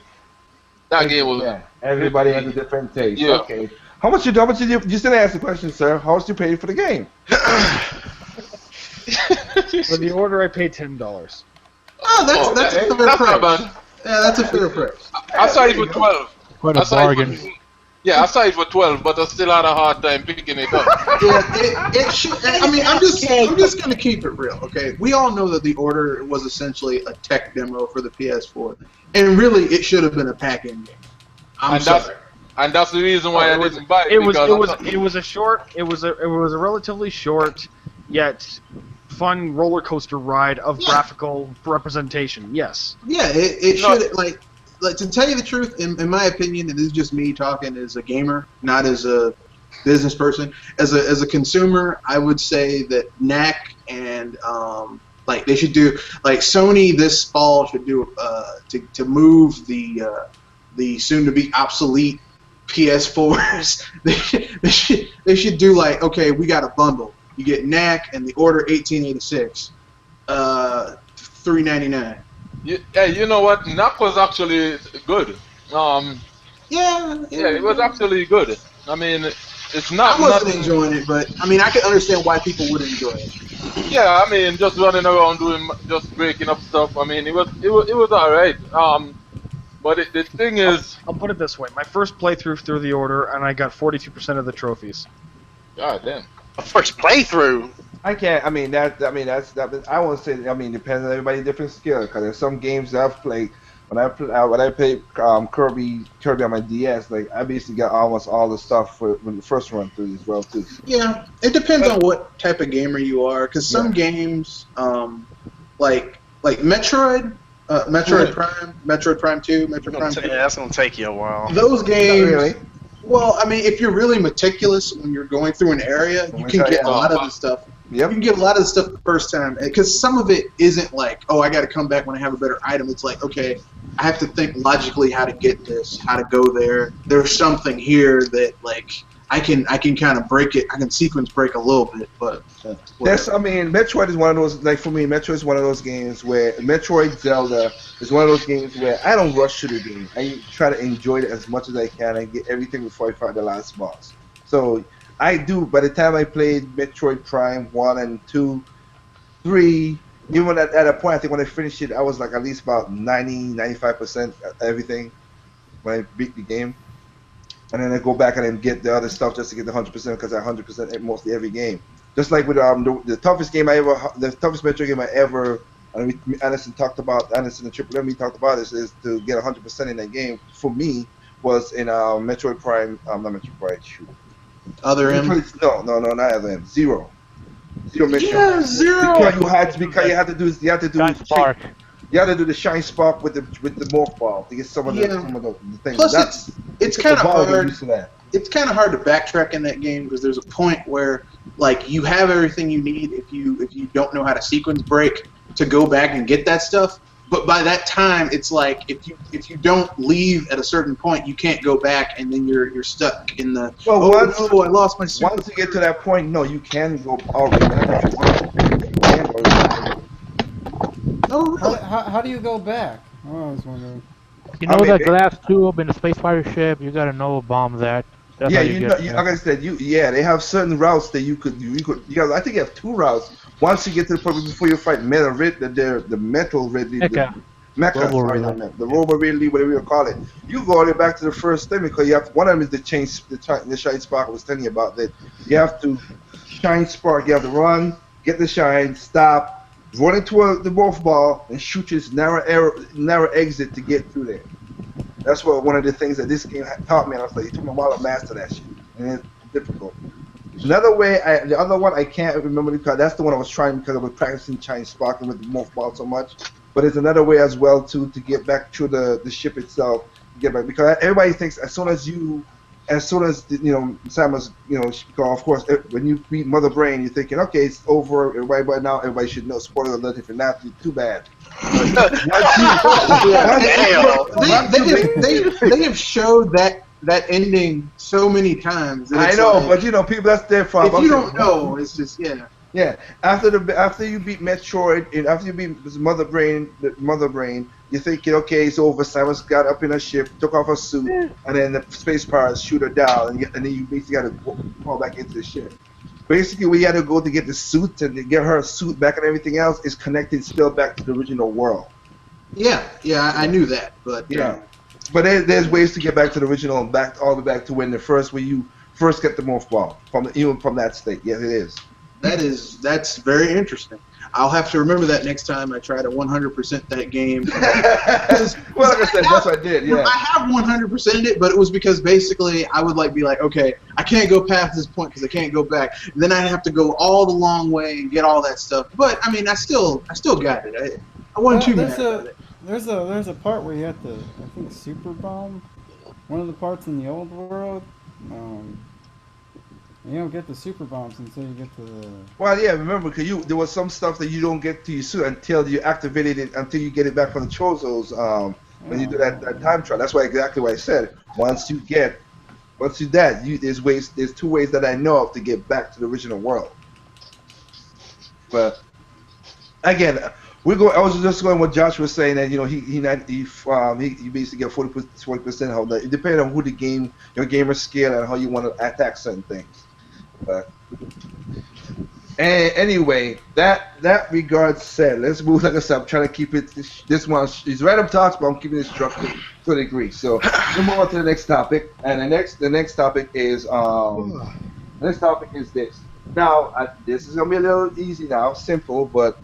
that game was. Yeah. Everybody has a different taste. Yeah. Okay. How much did you just didn't ask the question, sir? How much you paid for the game? For the Order, I paid $10. Oh, that's a fair price. Not bad. Yeah, that's a fair price. I saw it for 12. Quite a bargain. I saw it for 12, but I still had a hard time picking it up. Yeah, it should. I mean, I'm just gonna keep it real, okay? We all know that the Order was essentially a tech demo for the PS4, and really, it should have been a pack-in game. I'm sorry. And that's the reason why I didn't buy it. It was a relatively short yet fun roller coaster ride of graphical representation. Yes. Yeah, it should like to tell you the truth, in my opinion, and this is just me talking as a gamer, not as a business person. As a consumer, I would say that NAC and like they should do like Sony this fall should do to move the soon-to-be obsolete PS4s. they should do like, okay, we got a bundle. You get NAC and the Order 1886, $399. Hey, you know what? NAC was actually good. Yeah, it was actually good. I mean, it's not. I wasn't enjoying it, but I mean, I can understand why people would enjoy it. Yeah, I mean, just running around just breaking up stuff. I mean, it was all right. But the thing is, I'll put it this way: my first playthrough through the Order, and I got 42% of the trophies. God damn! A first playthrough. I can't. I mean that. I won't say. I mean, it depends on everybody's different skill. Because there's some games that I've played. When I played Kirby on my DS, like I basically got almost all the stuff for the first run through as well too. Yeah, it depends on what type of gamer you are. Because some games, like Metroid. Metroid Prime, Metroid Prime 2, Metroid Prime 2. Yeah, that's gonna take you a while. Those games. Really? Well, I mean, if you're really meticulous when you're going through an area, you can get a lot of the stuff. Yep. You can get a lot of the stuff the first time, because some of it isn't like, oh, I got to come back when I have a better item. It's like, okay, I have to think logically how to get this, how to go there. There's something here that like I can kind of break it. I can sequence break a little bit, but that's. I mean, Metroid is one of those. Like for me, Metroid is one of those games where Metroid Zelda is one of those games where I don't rush to the game. I try to enjoy it as much as I can and get everything before I find the last boss. So I do. By the time I played Metroid Prime 1 and 2, 3, even at a point, I think when I finished it, I was like at least about 90-95% everything when I beat the game. And then I go back and then get the other stuff just to get the 100% because I 100% mostly every game. Just like with the toughest game the toughest Metroid game I ever, and Anderson and Triple M talked about this, is to get 100% in that game. For me, was in Metroid Prime, not Metroid Prime, shoot. Other M? No, not Other M. Zero Mission. Yeah, Zero. Because you had to do You have to do the shine spark with the morph ball to get some of the things. Plus, it's kind of hard. It's kind of hard to backtrack in that game because there's a point where, like, you have everything you need if you don't know how to sequence break to go back and get that stuff. But by that time, it's like if you don't leave at a certain point, you can't go back, and then you're stuck in the. Well, I lost my. Once you get to that point, no, you can go already. No, really. How do you go back? Oh, I was wondering. You know that glass tube in the space fighter ship? You gotta know bomb that. That's Yeah, how you get like I said, they have certain routes that you could. I think you have 2 routes. Once you get to the point before you fight Metal Ridley, the Metal Ridley, the Robo Ridley, whatever you call it. You go all the way back to the first thing because you have one of them is the shine spark I was telling you about. That you have to shine spark. You have to run, get the shine, stop, run into the wolf ball, and shoot this narrow exit to get through there. That's what one of the things that this game taught me. And I was like, it took me a while to master that shit, and it's difficult. Another way, the other one I can't remember because that's the one I was trying because I was practicing Chinese sparking with the morph ball so much. But there's another way as well too to get back to the ship itself. Get back because everybody thinks as soon as Samus, of course when you beat Mother Brain, you're thinking okay it's over. Everybody by now everybody should know. Spoiler alert if you're not, too bad. They have showed that ending so many times. I know, but people that's their problem. If you don't know, it's just Yeah, after you beat Metroid and after you beat Mother Brain, you're thinking, okay, it's over. Samus got up in her ship, took off her suit, and then the space pirates shoot her down, and then you basically got to fall back into the ship. Basically, we had to go to get the suit and to get her suit back and everything else is connected still back to the original world. Yeah, I knew that, but yeah. But there's ways to get back to the original and all the way back to when you first get the morph ball even from that state. Yes, it is. That's very interesting. I'll have to remember that next time I try to 100% that game. Well, like I said, that's what I did. Yeah, I have 100%ed it, but it was because basically I would be like, okay, I can't go past this point because I can't go back. And then I'd have to go all the long way and get all that stuff. But I mean, I still got it. I wasn't too mad about it. There's a part where you have to, I think, super bomb one of the parts in the old world. You don't get the super bombs until you get to the... Well, yeah, remember, because there was some stuff that you don't get to your suit until you activate it, until you get it back from the Chozos when you do that time trial. That's exactly what I said. Once you do that, there's 2 ways that I know of to get back to the original world. But, again, I was just going what Josh was saying that he basically get 40% hold. It depends on your gamer skill and how you want to attack certain things. But anyway, that regard said, let's move. Like I said, I'm trying to keep it. This one is random talks, but I'm keeping it structured to a degree. So we'll move on to the next topic, and the next topic is this. Now this is gonna be a little easy now, simple, but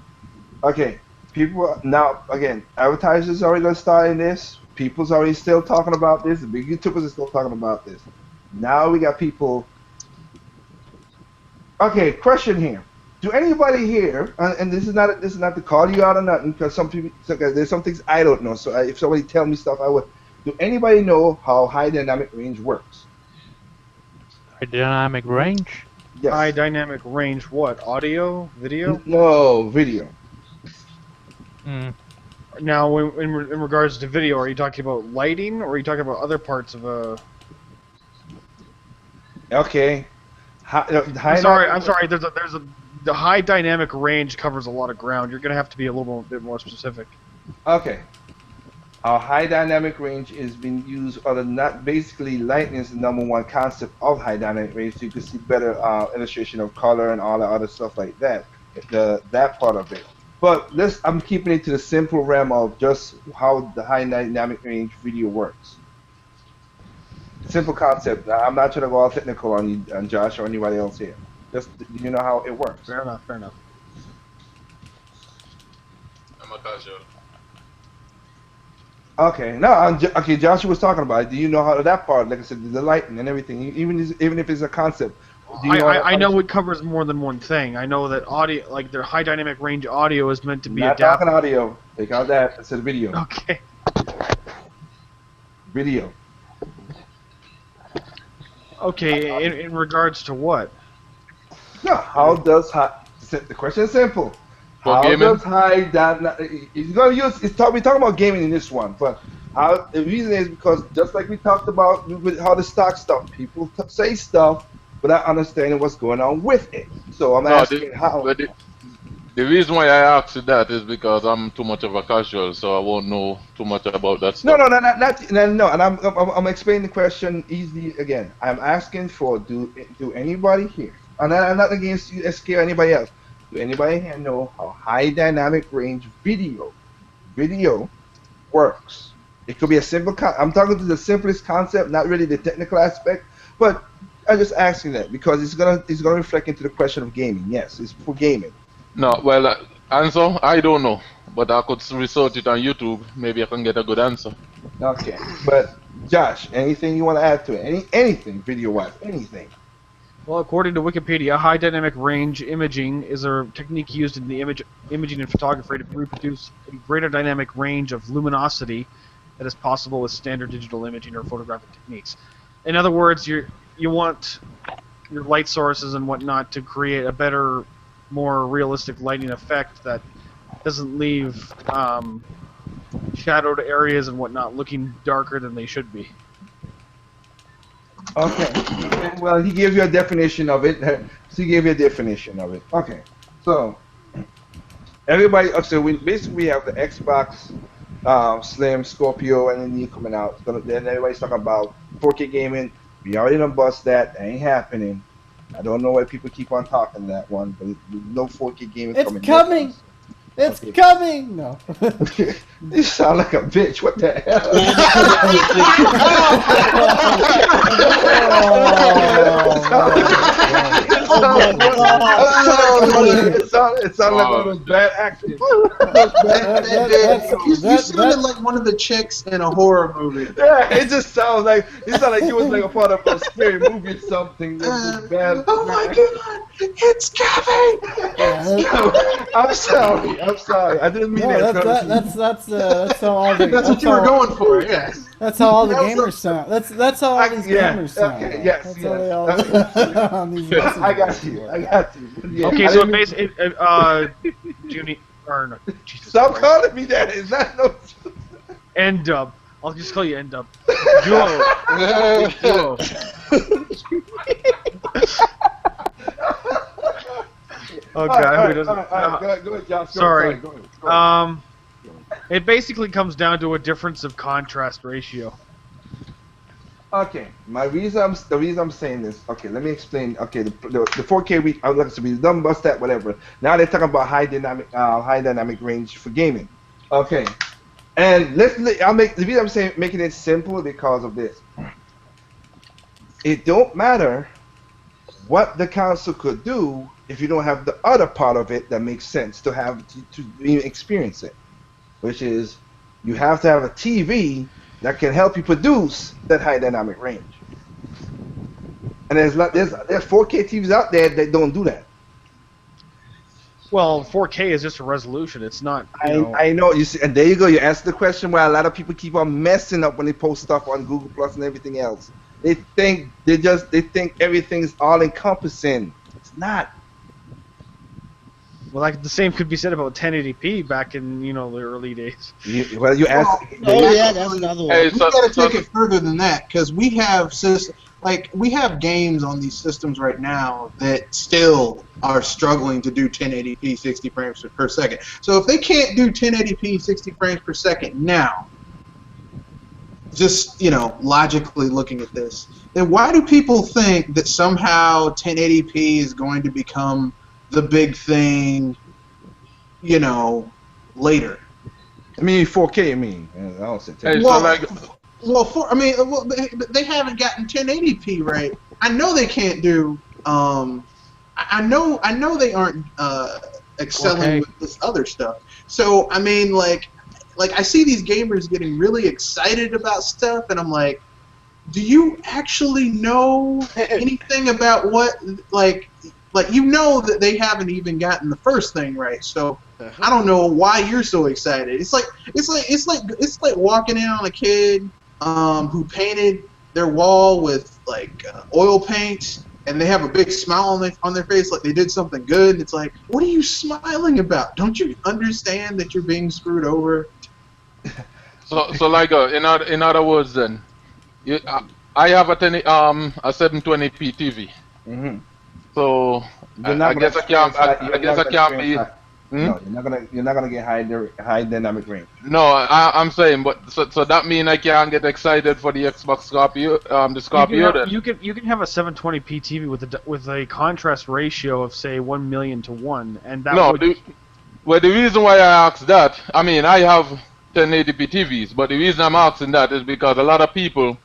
okay. People now again, advertisers already gonna start in this. People's already still talking about this. The big YouTubers are still talking about this. Now we got people. Okay, question here. Do anybody here, and this is not to call you out or nothing, because there's some things I don't know. So if somebody tell me stuff, I would. Do anybody know how high dynamic range works? High dynamic range? Yes. High dynamic range. What? Audio? Video? No, video. Now, in regards to video, are you talking about lighting, or are you talking about other parts of a? Okay. I'm sorry. The high dynamic range covers a lot of ground. You're gonna have to be a little bit more specific. Okay. Our high dynamic range is being used, basically lighting is the #1 concept of high dynamic range. So you can see better illustration of color and all the other stuff like that. That part of it. But I'm keeping it to the simple realm of just how the high dynamic range video works. Simple concept. I'm not trying to go all technical on you, on Josh or anybody else here. Just you know how it works. Fair enough. Fair enough. I'm a casual. Okay. Now, okay. Joshua was talking about it. Do you know how that part? Like I said, the lighting and everything. Even if it's a concept. I know it covers more than one thing. I know that audio, like their high dynamic range audio, is meant to be adapted. Not talking audio. Take out that. I said video. Okay. Video. Okay, in regards to what? No, how does the question is simple. How does high dynamic? We're talking about gaming in this one, but the reason is because just like we talked about with how the stock stuff, people say stuff without understanding what's going on with it. So I'm asking how. The reason why I asked you that is because I'm too much of a casual, so I won't know too much about that stuff. No, no. And I'm explaining the question easily again. I'm asking for do anybody here, and I'm not against you, SK or anybody else. Do anybody here know how high dynamic range video works? It could be a simple. I'm talking to the simplest concept, not really the technical aspect, but I'm just asking that because it's gonna reflect into the question of gaming. Yes, it's for gaming. No, well, answer, I don't know, but I could research it on YouTube. Maybe I can get a good answer. Okay, but Josh, anything you want to add to it? Anything video-wise, anything? Well, according to Wikipedia, high dynamic range imaging is a technique used in the imaging and photography to reproduce a greater dynamic range of luminosity that is possible with standard digital imaging or photographic techniques. In other words, you want your light sources and whatnot to create a better, more realistic lighting effect that doesn't leave shadowed areas and whatnot looking darker than they should be. Okay. Well, he gave you a definition of it. So he gave you a definition of it. Okay. So everybody. So we basically have the Xbox Slim, Scorpio, and then coming out. So then everybody's talking about 4K gaming. We already done bust that. That ain't happening. I don't know why people keep on talking that one, but no 4K gaming coming. It's coming. It's coming. No. You sound like a bitch. What the hell? It sounded like one of those bad actors. You sounded like one of the chicks in a horror movie. Yeah, it just sounds like he was like a part of a scary movie or something. Bad. Oh my god, it's coming! I'm sorry. I didn't mean that. That's how all the. That's what you were going for. Yeah. That's how all the gamers sound. That's how all these gamers sound. Okay, yes. That's how they all on these messages. I got you. Yeah, okay, so basically, Junie, or no, Jesus Stop Christ. calling me that. It's not no. N-Dub. I'll just call you N-Dub. Duo. Duo. Oh God, who doesn't? Go ahead, Josh. Sorry. Go ahead. It basically comes down to a difference of contrast ratio. Okay, the reason I'm saying this. Okay, let me explain. Okay, the 4K we done bust that whatever. Now they're talking about high dynamic range for gaming. Okay, and the reason I'm saying making it simple because of this. It don't matter what the console could do if you don't have the other part of it that makes sense to have to even experience it, which is you have to have a TV that can help you produce that high dynamic range. And there's 4K TVs out there that don't do that. Well, 4K is just a resolution. It's not. I know. You see, and there you go. You answer the question why a lot of people keep on messing up when they post stuff on Google Plus and everything else. They think everything's all encompassing. It's not. Well, like the same could be said about 1080p back in the early days. You asked. That's another one. Hey, We gotta take it further than that because we have games on these systems right now that still are struggling to do 1080p 60 frames per second. So if they can't do 1080p 60 frames per second now, just logically looking at this, then why do people think that somehow 1080p is going to become the big thing, later? I mean 4K. I mean, I don't say 10. They haven't gotten 1080p right. I know they can't do. I know they aren't excelling with this other stuff. So I mean, like I see these gamers getting really excited about stuff, and I'm like, do you actually know anything about what like that they haven't even gotten the first thing right? So I don't know why you're so excited. It's like walking in on a kid who painted their wall with oil paint, and they have a big smile on their face like they did something good. It's like, what are you smiling about? Don't you understand that you're being screwed over? So in other words, then, I have a 720p TV. Mm-hmm. So I guess I can't be. No, you're not gonna get high dynamic range. No, I'm saying, but so that mean I can't get excited for the Xbox Scorpio, the Scorpio. Then You can have a 720p TV with a contrast ratio of say 1,000,000 to 1, and that would. The reason why I asked that, I mean, I have 1080p TVs, but the reason I'm asking that is because a lot of people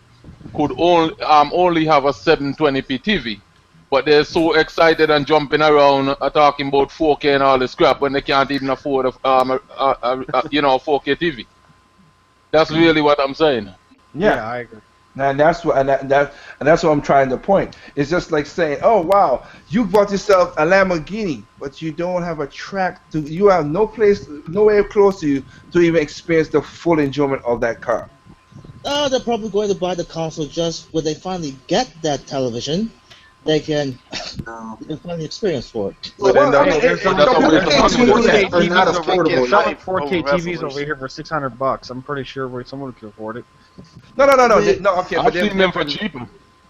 could only have a 720p TV. But they're so excited and jumping around talking about 4K and all this crap when they can't even afford a 4K TV. That's really what I'm saying. Yeah, I agree. And that's what I'm trying to point. It's just like saying, oh wow, you bought yourself a Lamborghini, but you don't have a track you have nowhere close to you to even experience the full enjoyment of that car. They're probably going to buy the console just when they finally get that television. They can find the experience for it. Well, It's not affordable. 4K TVs over here for $600. I'm pretty sure someone could afford it. No. Okay, I've seen them for cheaper.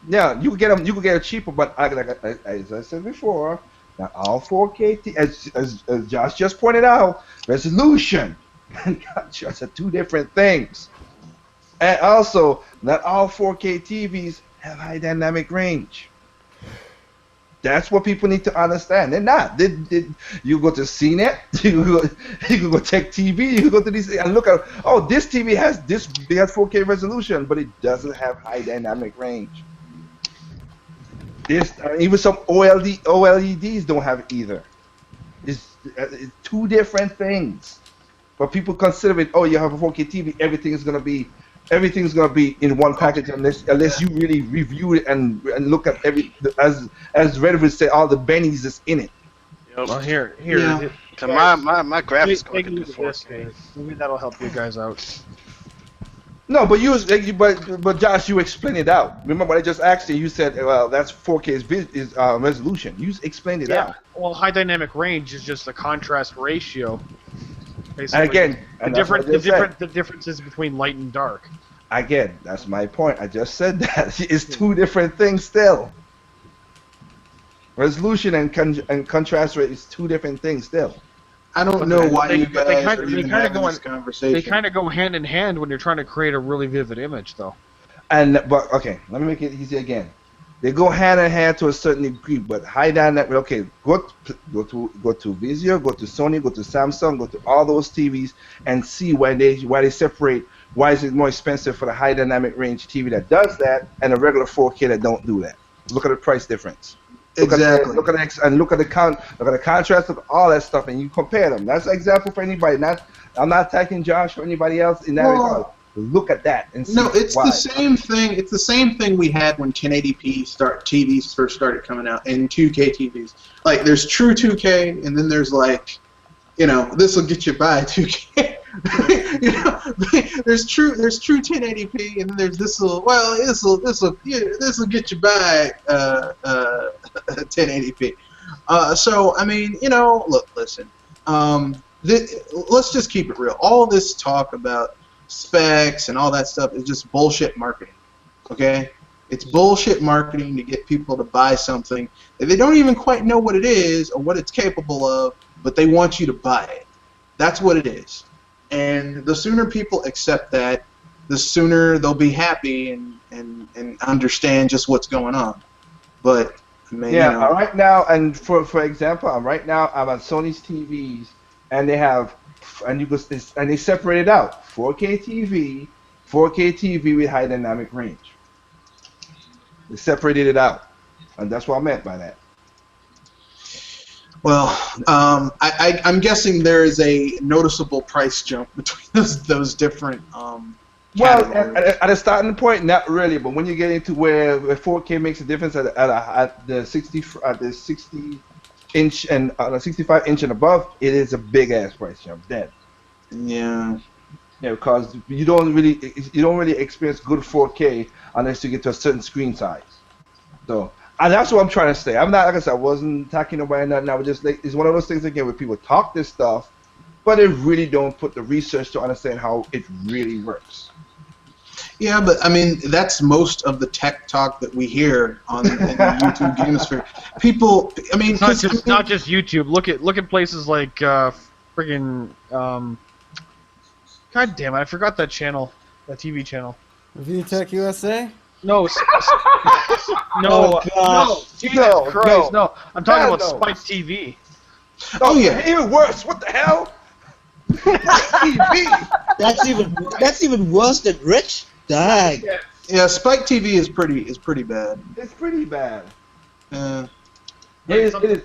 Yeah, you could get them. You could get it cheaper, but as I said before, not all 4K. As Josh just pointed out, resolution and contrast are two different things. And also, not all 4K TVs have high dynamic range. That's what people need to understand. They're not. You go to CNET, you can go Tech TV, you can go to these and look at. Oh, this TV has 4K resolution, but it doesn't have high dynamic range. Even some OLEDs don't have either. It's two different things. But people consider it. Oh, you have a 4K TV, everything's gonna be in one package unless you really review it and look at as Red would say, all the bennies that's in it. Well, here. Yeah. My graphics card can do this 4K. Maybe that'll help you guys out. No, but but Josh, you explained it out. Remember what I just asked you? You said, well, that's 4K is resolution. You explained it out. Well, high dynamic range is just a contrast ratio. And again, the differences between light and dark. Again, that's my point. I just said that it's two different things still. Resolution and contrast rate is two different things still. I don't know why you guys are even having this conversation. They kind of go hand in hand when you're trying to create a really vivid image, though. But okay, let me make it easy again. They go hand in hand to a certain degree, but high dynamic. Okay, go to Vizio, go to Sony, go to Samsung, go to all those TVs and see why they separate. Why is it more expensive for the high dynamic range TV that does that and a regular 4K that don't do that? Look at the price difference. Exactly. Look at the contrast, look at all that stuff, and you compare them. That's an example for anybody. I'm not attacking Josh or anybody else in that regard. Look at that and see. No, it's why. The same thing. It's the same thing we had when 1080p TVs first started coming out and 2K TVs. Like there's true 2K, and then there's like, this will get you by 2K. There's true 1080p, and then there's this will get you by 1080p. So I mean, look, listen. Let's just keep it real. All this talk about specs and all that stuff is just bullshit marketing. Okay? It's bullshit marketing to get people to buy something that they don't even quite know what it is or what it's capable of, but they want you to buy it. That's what it is. And the sooner people accept that, the sooner they'll be happy and understand just what's going on. But I mean, right now, and for example, right now I'm on Sony's TVs, and they have. And they separate it out: 4K TV with high dynamic range. They separated it out, and that's what I meant by that. Well, I'm guessing there is a noticeable price jump between those different. Well, at a starting point, not really, but when you get into where 4K makes a difference at the 60 inch and 65 inch and above, it is a big ass price jump. Dead. Yeah. Yeah, because you don't really experience good 4K unless you get to a certain screen size. So, and that's what I'm trying to say. I'm not, like I said, I wasn't attacking nobody. Nothing. I was just like, it's one of those things again where people talk this stuff, but they really don't put the research to understand how it really works. Yeah, but I mean, that's most of the tech talk that we hear on the YouTube Gamesphere. People, I mean, it's not just YouTube. Look at places like friggin' God damn it! I forgot that channel, that TV channel. Review Tech USA. No, Oh, no, Jesus Christ, no! I'm talking about Spike TV. Oh yeah. Even worse. What the hell? TV. That's even worse than Rich. Dang. Yeah, Spike TV is pretty bad. It's pretty bad. Yeah. It's Something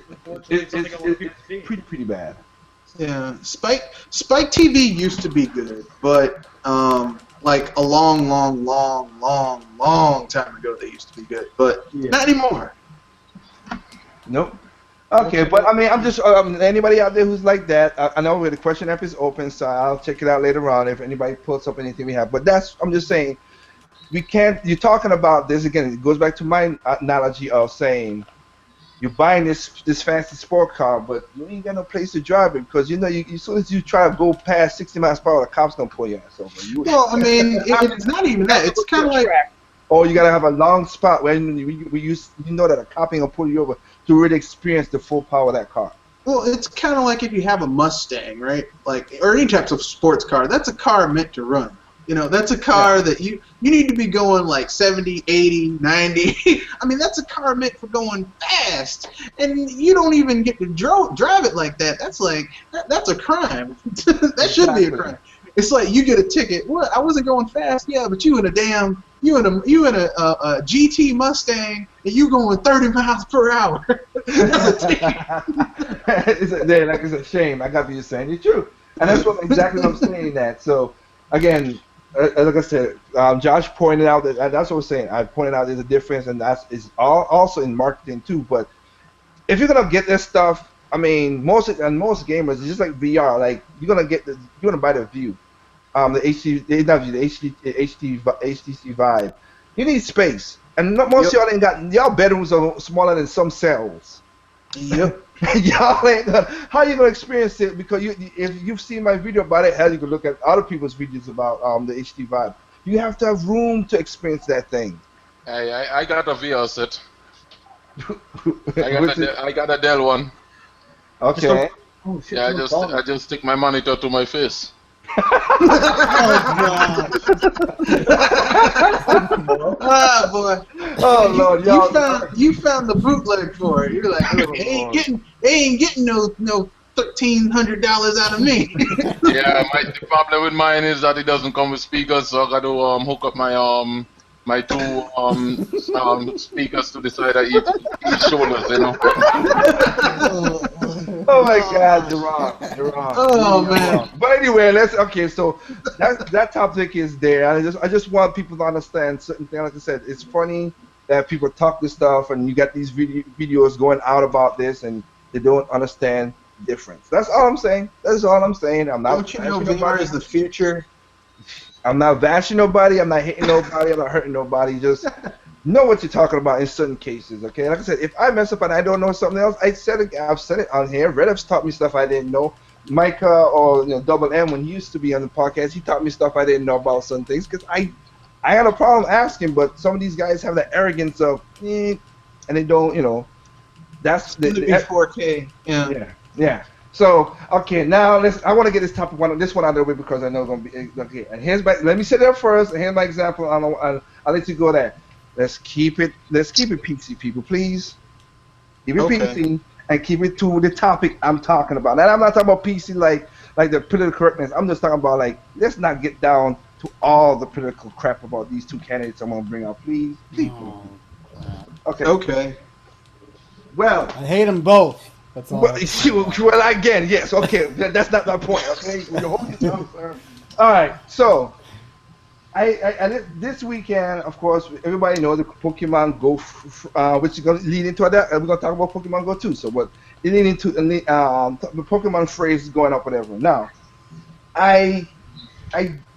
pretty bad. Yeah, Spike TV used to be good, but like a long time ago they used to be good, but not anymore. Nope. Okay, but I mean, I'm just anybody out there who's like that. I know the question app is open, so I'll check it out later on if anybody pulls up anything we have. But I'm just saying, we can't. You're talking about this again. It goes back to my analogy of saying, you're buying this fancy sport car, but you ain't got no place to drive it because you know as soon as you try to go past 60 miles per hour, the cops gonna pull your ass over. Well, I mean, it's not even that. It's kind of like. Or you gotta have a long spot where you know that a cop ain't gonna pull you over to really experience the full power of that car. Well, it's kind of like if you have a Mustang, right? Like, or any types of sports car. That's a car meant to run. You know, that's a car that you need to be going like 70, 80, 90. I mean, that's a car meant for going fast. And you don't even get to drive it like that. That's like, that's a crime. That should be a crime. It's like you get a ticket. What? I wasn't going fast. Yeah, but you in a GT Mustang and you going 30 miles per hour. That's a ticket. It's a shame. I got what you're saying. It's true, and that's exactly what I'm saying. That so again, like I said, Josh pointed out that's what we're saying. I pointed out there's a difference, and is also in marketing too. But if you're gonna get this stuff, I mean, most gamers, it's just like VR. Like you're gonna buy the View, the HTC Vive. You need space, and most y'all ain't got y'all bedrooms are smaller than some cells. Yep. Y'all ain't how you gonna experience it because if you've seen my video about it, hell, you can look at other people's videos about the HTC Vive. You have to have room to experience that thing. I got a VR set. I got a Dell one. Okay. Oh, shit, Yeah, I just stick my monitor to my face. Ah, boy. Oh Lord, y'all. You found the bootleg for it. You're like, they ain't getting no $1,300 out of me. Yeah, the problem with mine is that it doesn't come with speakers, so I got to hook up my two speakers to the side of each shoulders, you know. Oh my God, you're wrong. Oh man. But anyway, so that topic is there. I just want people to understand certain things. Like I said, it's funny that people talk this stuff, and you got these videos going out about this, and they don't understand the difference. That's all I'm saying. That's all I'm saying. I'm not. Don't you know VR is the future? I'm not bashing nobody. I'm not hitting nobody. I'm not hurting nobody. Just know what you're talking about in certain cases, okay? Like I said, if I mess up and I don't know something else, I've said it on here. Red F's taught me stuff I didn't know. Micah or Double M, when he used to be on the podcast, he taught me stuff I didn't know about certain things because I had a problem asking, but some of these guys have the arrogance of, and they don't, that's the 4K. Yeah. So okay, now I want to get this one out of the way because I know it's gonna be okay. And let me set it up first. And here's my example. I'll let you go there. Let's keep it PC, people, please. Keep it PC and keep it to the topic I'm talking about. And I'm not talking about PC like the political correctness. I'm just talking about let's not get down to all the political crap about these two candidates I'm gonna bring up, please. Okay. Well, I hate them both. That's all. Well, again, yes. Okay, that's not my point. Okay, all right. So, I this weekend, of course, everybody knows the Pokemon Go, which is going to lead into that. We're going to talk about Pokemon Go too. So, what it lead into the Pokemon phrase is going up, whatever. Now,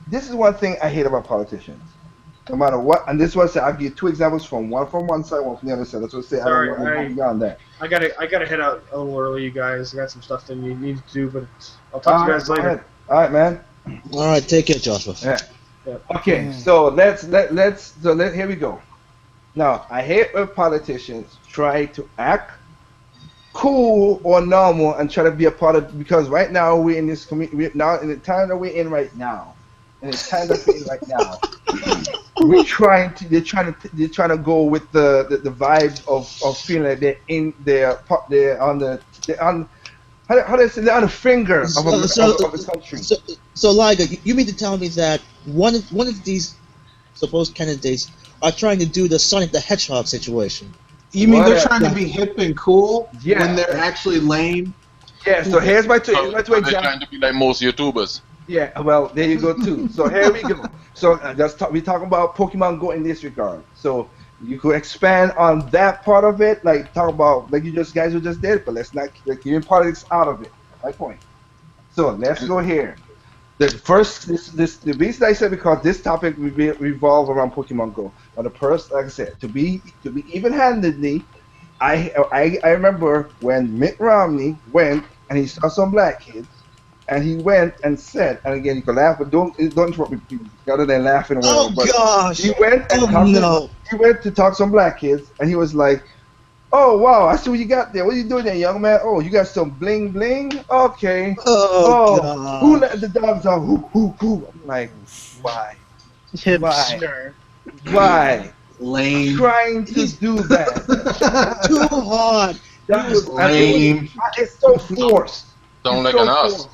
this is one thing I hate about politicians. No matter what, and this was I'll give you two examples one from one side, one from the other side. That's what I say. Sorry, I don't want to go beyond that. I gotta head out a little early, you guys. I got some stuff that you need to do, but I'll talk to you guys later. All right, man. All right, take care, Joshua. Yeah. Okay, so let's here we go. Now, I hate when politicians try to act cool or normal and try to be a part of, because right now we're in this community, now in the time that we're in right now, and the time that we're in right now, they're trying to go with the vibes of feeling like they're on how do I say, they're on the finger of the country. So Liger, you mean to tell me that one of these supposed candidates are trying to do the Sonic the Hedgehog situation? You mean they're trying to be hip and cool when they're actually lame? Yeah, so here's my two examples. They're trying to be like most YouTubers. Yeah, well, there you go too. So here we go. So we talking about Pokemon Go in this regard. So you could expand on that part of it, like talk about like guys who just did, but let's not keep politics out of it. My point. So let's go here. The reason I said because this topic revolves around Pokemon Go. But the first, like I said, to be even-handedly, I remember when Mitt Romney went and he saw some black kids, and he went and said, and again you can laugh, but don't interrupt me, please, other than laughing. Oh gosh! He went and he went to talk to some black kids, and he was like, "Oh wow, I see what you got there. What are you doing there, young man? Oh, you got some bling bling? Okay. God. Who let the dogs out? Who? I'm like, why? Why? Why? Lame. Trying to do that. Too hard. That was lame. It's so forced. Sound like an ass.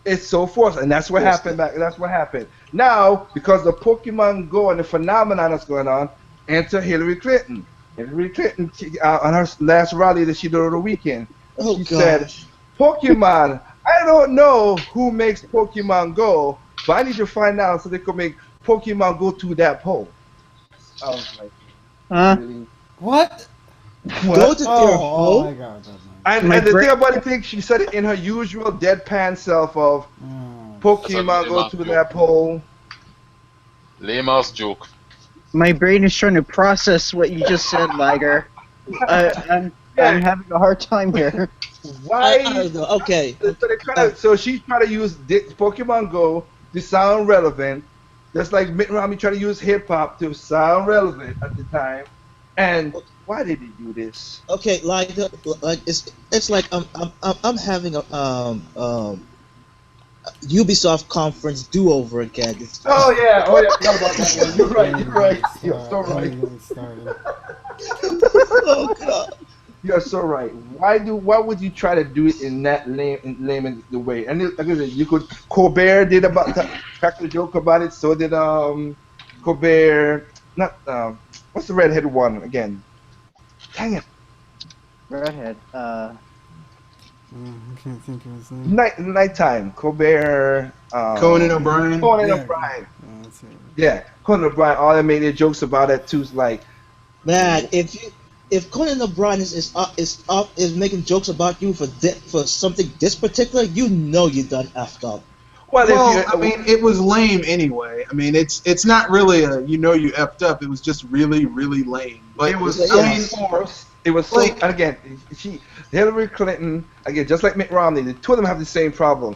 It's so forced, and that's what happened back. That's what happened. Now, because the Pokemon Go and the phenomenon that's going on, enter Hillary Clinton. Hillary Clinton, on her last rally that she did over the weekend, she said, Pokemon, I don't know who makes Pokemon Go, but I need to find out so they could make Pokemon Go to that poll. I was like, really? What? Go to their Oh my home? God. And the thing about it, she said it in her usual deadpan self of Pokemon Go to that poll. Lame ass joke. My brain is trying to process what you just said, Liger. I'm having a hard time here. Why? Okay. So she's trying to use Pokemon Go to sound relevant, just like Mitt Romney tried to use hip hop to sound relevant at the time. And why did he do this? Okay, like it's like I'm having a Ubisoft conference do-over again. Oh yeah, forgot about that one. You're right. You're so right. Oh God. You're so right. Why would you try to do it in that lame the way? And like I said, you could. Colbert did cracked a joke about it. So did Colbert. Not what's the redheaded one again? Dang it. Redhead. I can't think of his name. Nighttime. Colbert. Conan O'Brien. O'Brien. Yeah, Conan O'Brien. All they made their jokes about it too. Like, man, if Conan O'Brien is making jokes about you for something this particular, you know you done effed up. Well, I mean, it was lame anyway. I mean, it's not really you effed up. It was just really, really lame. But it was forced. It was so, and again, Hillary Clinton, again, just like Mitt Romney, the two of them have the same problem.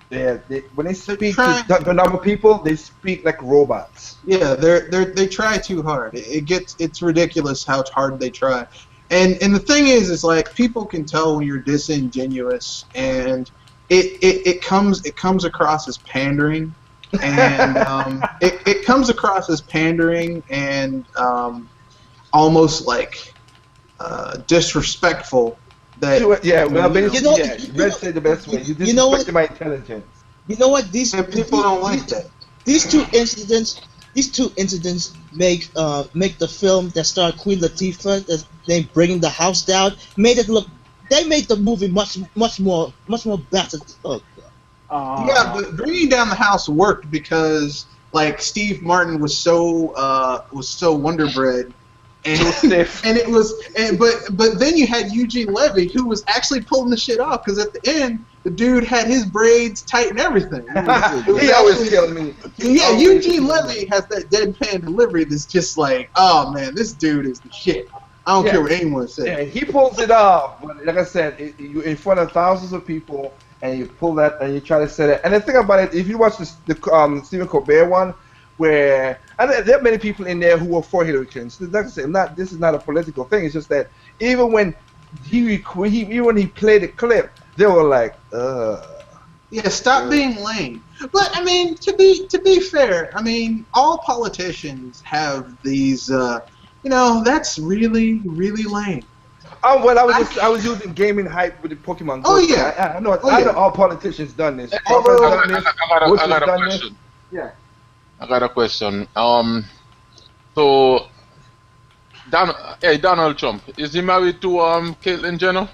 When they speak to the normal people, they speak like robots. Yeah, they try too hard. It's ridiculous how hard they try. And the thing is like people can tell when you're disingenuous, and it comes across as pandering, and it comes across as pandering and almost like disrespectful. That Red said the best way. You disrespected my intelligence. You know what? These people don't like that. These two incidents make the film that starred Queen Latifah, that they bringing the house down, made it look. They made the movie much more better. Oh, God. Yeah, but bringing down the house worked because like Steve Martin was so wonderbread. But then you had Eugene Levy, who was actually pulling the shit off, because at the end the dude had his braids tight and everything. He always killed me. Yeah, Eugene Levy has that deadpan delivery that's just like, oh man, this dude is the shit. I don't care what anyone says. Yeah, he pulls it off. But like I said, you in front of thousands of people, and you pull that, and you try to say it. And the thing about it, if you watch the Stephen Colbert one, where there are many people in there who are for Hillary Clinton. So like I said, this is not a political thing. It's just that even when when he played the clip, they were like, Yeah, stop being lame. But I mean, to be fair, I mean, all politicians have these. That's really lame. Oh well, I was using gaming hype with the Pokemon Go. Oh yeah, I know all politicians done this. I got a question. Yeah. I got a question. So Donald Trump, is he married to Caitlyn Jenner?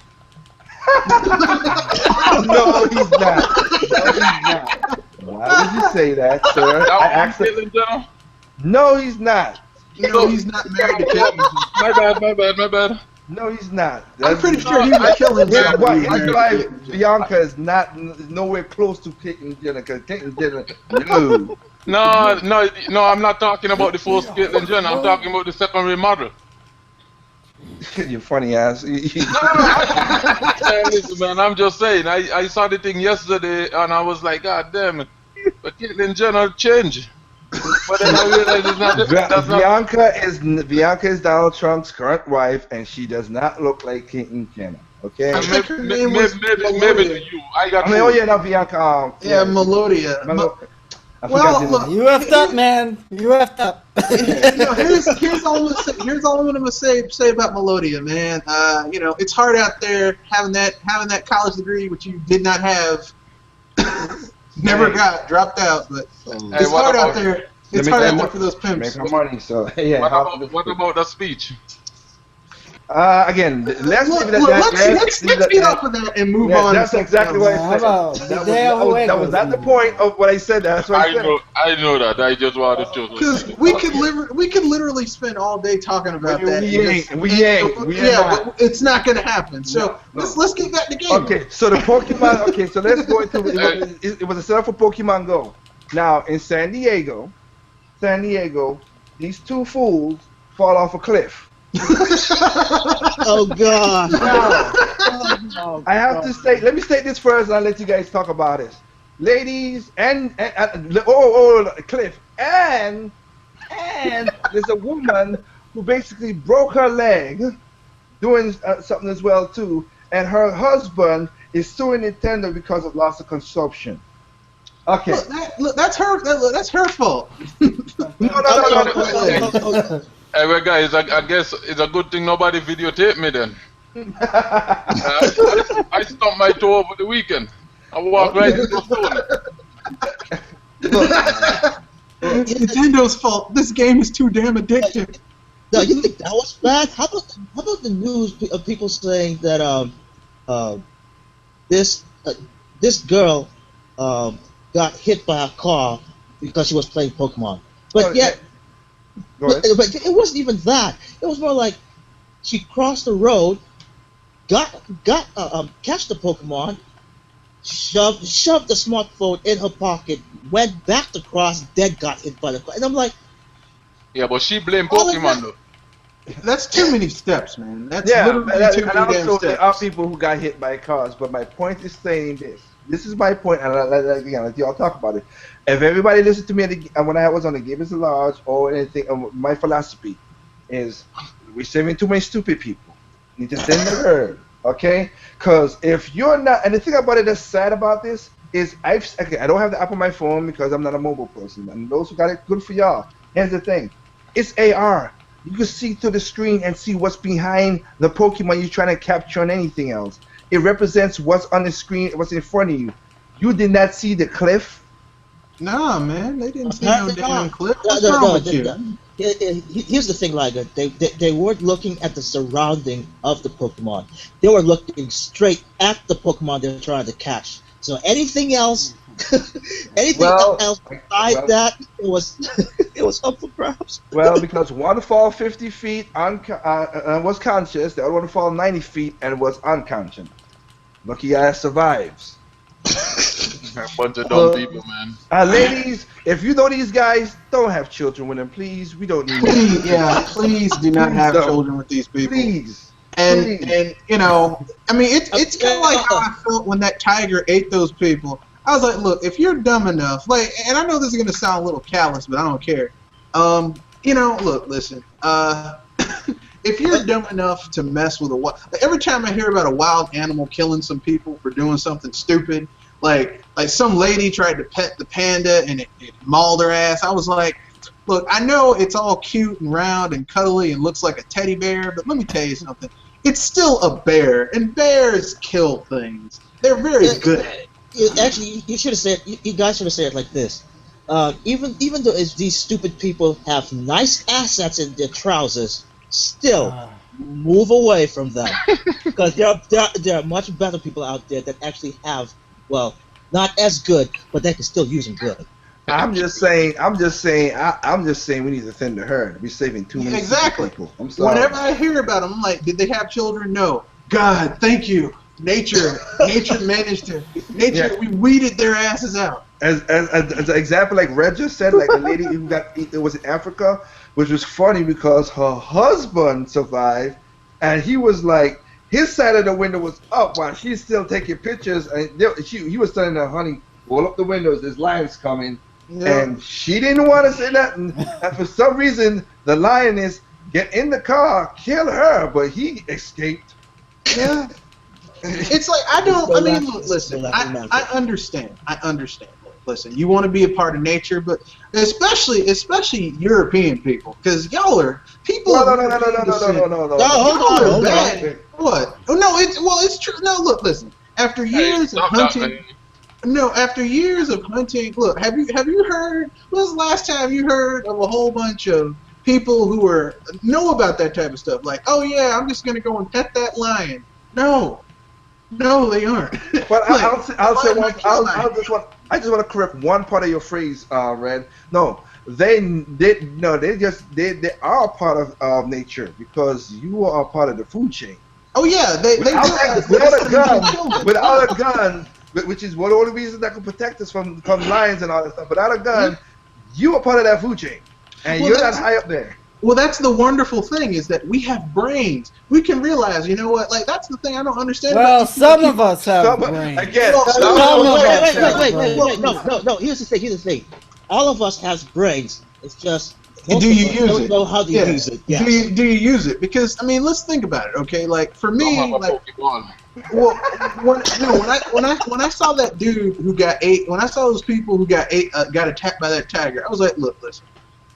No, he's not. Why would you say that, sir? I asked Caitlyn Jenner? No, he's not. No, he's not married to Caitlyn. My bad. No, he's not. I'm pretty sure he would kill himself. His wife, Bianca, is nowhere close to Caitlyn Jenner, because Caitlyn Jenner, No, I'm not talking about the first Caitlyn Jenner. I'm talking about the secondary model. You funny ass. Listen, man, I'm just saying. I saw the thing yesterday, and I was like, God damn it. But Caitlyn Jenner changed. But then I realized it's not. Bianca is Donald Trump's current wife, and she does not look like Caitlyn Jenner. Okay. Maybe to you. Not Bianca. Melodia. Well, you effed up, man. You effed up. Here's all I'm gonna say about Melodia, man. It's hard out there having that college degree, which you did not have. Never got, dropped out, but it's hard out there. It's hard out there for those pimps. Make money, so yeah. What about the speech? Again, let's get off of that and move on. That's exactly what I said. That was not the point of what I said. That's what I said. I know that. I just wanted to. Because we could literally spend all day talking about that. We ain't. But it's not gonna happen. So let's get back to the game. Okay, so the Pokemon. Okay, so let's go into it. It was a setup for Pokemon Go. Now in San Diego, these two fools fall off a cliff. Oh God! I have to say. Let me state this first, and I'll let you guys talk about it. Ladies, Cliff, and there's a woman who basically broke her leg, doing something as well too, and her husband is suing Nintendo because of loss of consumption. Okay. Look, that's her fault. No. Hey, well, guys, I guess it's a good thing nobody videotaped me then. I stumped my toe over the weekend. I walked right into the phone. It's Nintendo's fault. This game is too damn addictive. No, you think that was bad? How about the news of people saying that this girl got hit by a car because she was playing Pokemon, but yet. But it wasn't even that. It was more like she crossed the road, catched the Pokemon, shoved the smartphone in her pocket, went back to cross, then got hit by the car. And I'm like, yeah, but she blamed Pokemon though. That's too many steps, man. That's literally too many damn steps. There are people who got hit by cars, but my point is saying this. This is my point, and I'll let y'all talk about it. If everybody listened to me when I was on the Gamers at Large or anything, my philosophy is we're saving too many stupid people. You just send the herd, okay? Because if you're not, and the thing about it that's sad about this is I don't have the app on my phone because I'm not a mobile person. And those who got it, good for y'all. Here's the thing, it's AR. You can see through the screen and see what's behind the Pokemon you're trying to capture on anything else. It represents what's on the screen, what's in front of you. You did not see the cliff. Nah, man, they didn't see no damn cliff. What's wrong with you? Here's the thing, Liger. They weren't looking at the surrounding of the Pokemon. They were looking straight at the Pokemon they were trying to catch. So anything else, else besides that, it was up for grabs. Well, because one fall 50 feet was conscious, the other one fall 90 feet and was unconscious. Lucky ass survives. A bunch of dumb people, man. Ladies, if you know these guys, don't have children with them, please. We don't need them. Please do not have children with these people. Please. And you know, I mean, it's kind of like how I felt when that tiger ate those people. I was like, look, if you're dumb enough, like, and I know this is gonna sound a little callous, but I don't care. You know, look, listen. if you're dumb enough to mess with every time I hear about a wild animal killing some people for doing something stupid, like some lady tried to pet the panda and it mauled her ass. I was like, look, I know it's all cute and round and cuddly and looks like a teddy bear, but let me tell you something. It's still a bear, and bears kill things. They're very good at it. Actually, you should have said. You guys should have said it like this. Even though these stupid people have nice assets in their trousers, still move away from them, because there are much better people out there that actually have, well, not as good, but they can still use them good. I'm just saying we need to thin the herd. We're saving too many people. I'm sorry. Whenever I hear about them, I'm like, did they have children? No. God, thank you. Nature managed to. We weeded their asses out. As an example, like Red just said, like the lady who it was in Africa, which was funny because her husband survived, and he was like, his side of the window was up while she's still taking pictures, and he was telling her, honey, roll up the windows, there's lions coming. Yeah. And she didn't want to say nothing, and for some reason, the lioness get in the car, kill her, but he escaped. Yeah. It's like, I mean, look, listen, I understand. Listen, you want to be a part of nature, but especially European people, because y'all are people. No. Hold on. What? Oh, no, it's true. No, look, listen. After years of hunting. After years of hunting, look, have you heard, when was the last time you heard of a whole bunch of people who know about that type of stuff? Like, oh yeah, I'm just going to go and pet that lion. No, they aren't. But I just want to correct one part of your phrase, Red. No, they are a part of nature, because you are a part of the food chain. Oh yeah, without a gun, which is one of the reasons that could protect us from lions and all that stuff. Without a gun, you are part of that food chain, and you're not high up there. Well, that's the wonderful thing, is that we have brains. We can realize, you know what? Like, that's the thing I don't understand. Well, some of us have brains. Again, wait. No. Here's the thing. All of us has brains. It's just do you use it? Don't know how to use it. Yes. Do you use it? Because I mean, let's think about it. Okay, like for me, like, well, when I saw that dude who got when I saw those people who got attacked by that tiger, I was like, look, listen.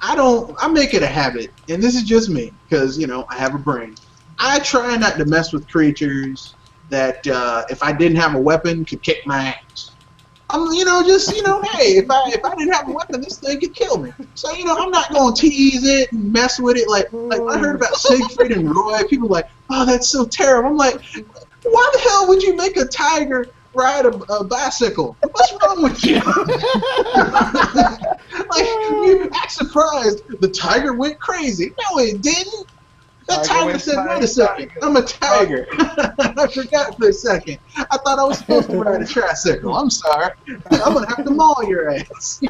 I make it a habit, and this is just me, because, I have a brain. I try not to mess with creatures that, if I didn't have a weapon, could kick my ass. I'm, hey, if I didn't have a weapon, this thing could kill me. So, I'm not going to tease it and mess with it. Like when I heard about Siegfried and Roy, people were like, oh, that's so terrible. I'm like, why the hell would you make a tiger ride a bicycle? What's wrong with you? Like, you act surprised the tiger went crazy. No, it didn't. That tiger said, wait a second, I'm a tiger. I forgot for a second. I thought I was supposed to ride a tricycle. I'm sorry. I'm going to have to maul your ass.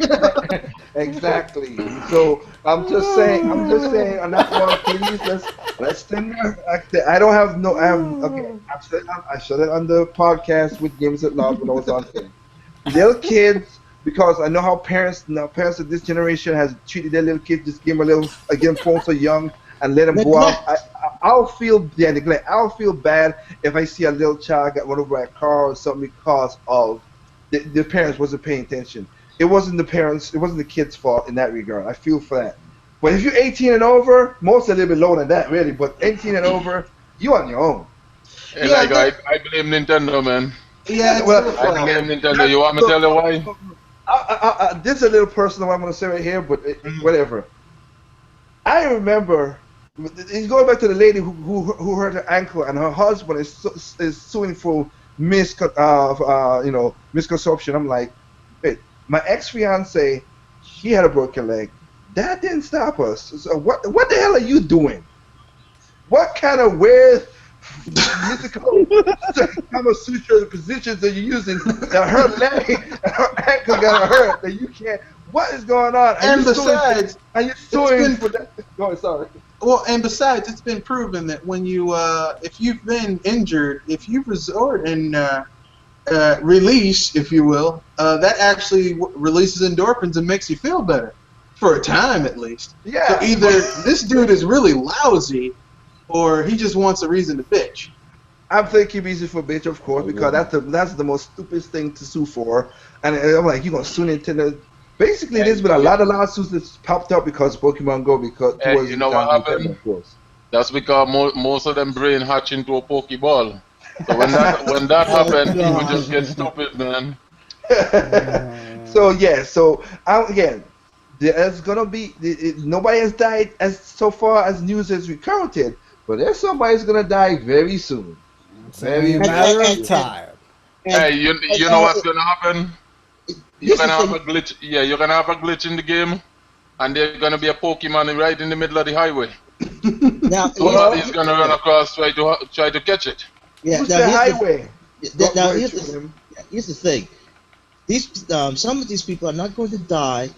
Exactly. So I'm just saying, on that one, please, let's thin I don't have no, I said it on the podcast with Games at Love when I was on there. Little kids, because I know how parents of this generation has treated their little kids, just give them phones so young and let them go out. I'll feel neglect. I'll feel bad if I see a little child get run over by a car or something because of the parents wasn't paying attention. It wasn't the parents, it wasn't the kids' fault in that regard. I feel for that. But if you're 18 and over, most a little bit lower than that, really. But 18 and over, you on your own. I blame Nintendo, man. Yeah, I blame Nintendo. You want me to tell you why? This is a little personal what I'm going to say right here, but whatever. I remember, going back to the lady who hurt her ankle, and her husband is suing for misconception. I'm like, wait, my ex-fiance, she had a broken leg. That didn't stop us. So what the hell are you doing? What kind of weird mystical Kama Sutra positions are you using that her leg and her ankle got hurt that you can't? What is going on? And besides, sorry. Well, and besides, it's been proven that when you, if you've been injured, if you resort and release, if you will, that actually releases endorphins and makes you feel better, for a time at least. Yeah. So either this dude is really lousy, or he just wants a reason to bitch? I'm thinking reason for bitch, of course, because that's the most stupidest thing to sue for. And I'm like, you're gonna sue Nintendo. Basically, there's been a lot of lawsuits that's popped up because Pokemon Go, because and you know what happened? Nintendo, of course. That's because most of them brain hatch into a Pokeball. So when that happened, people just get stupid, man. So yeah, so again, there's gonna be nobody has died as so far as news has recounted, but there's somebody's gonna die very soon. Very matter of time. Hey, you know what's gonna happen? You're gonna have a glitch. Yeah, you're gonna have a glitch in the game, and there's gonna be a Pokemon right in the middle of the highway. Now, somebody's gonna run across, try to catch it. Yeah, who's the highway? Now here's the thing. These some of these people are not going to die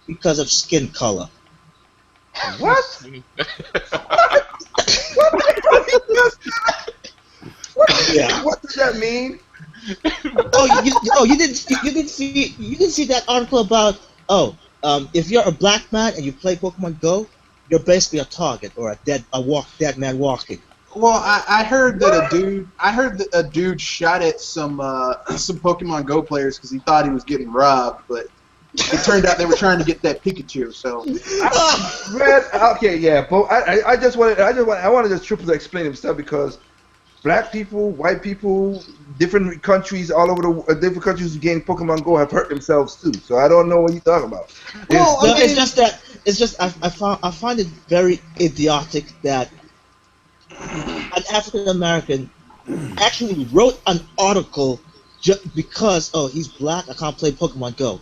because of skin color. What? Yeah. What does that mean? You didn't see that article about if you're a black man and you play Pokemon Go, you're basically a target or a dead man walking. Well, I heard that a dude shot at some Pokemon Go players because he thought he was getting robbed, but it turned out they were trying to get that Pikachu. So, okay, yeah, but I want to just triple explain himself because black people, white people, different countries all over different countries who game Pokemon Go have hurt themselves too. So I don't know what you're talking about. Well, it's just I find it very idiotic that an African American actually wrote an article just because he's black, I can't play Pokemon Go.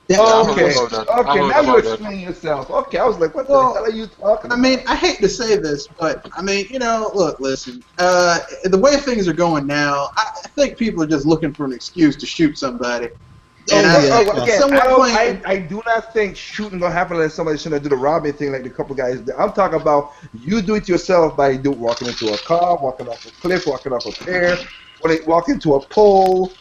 Okay, now you explain yourself. Okay, I was like, what the hell are you talking about? I mean, I hate to say this, but I mean, look, listen. The way things are going now, I think people are just looking for an excuse to shoot somebody. And I do not think shooting gonna happen unless somebody's trying to do the robbing thing like the couple guys did. I'm talking about you do it yourself by walking into a car, walking off a cliff, walking off a pier, walking into a pole,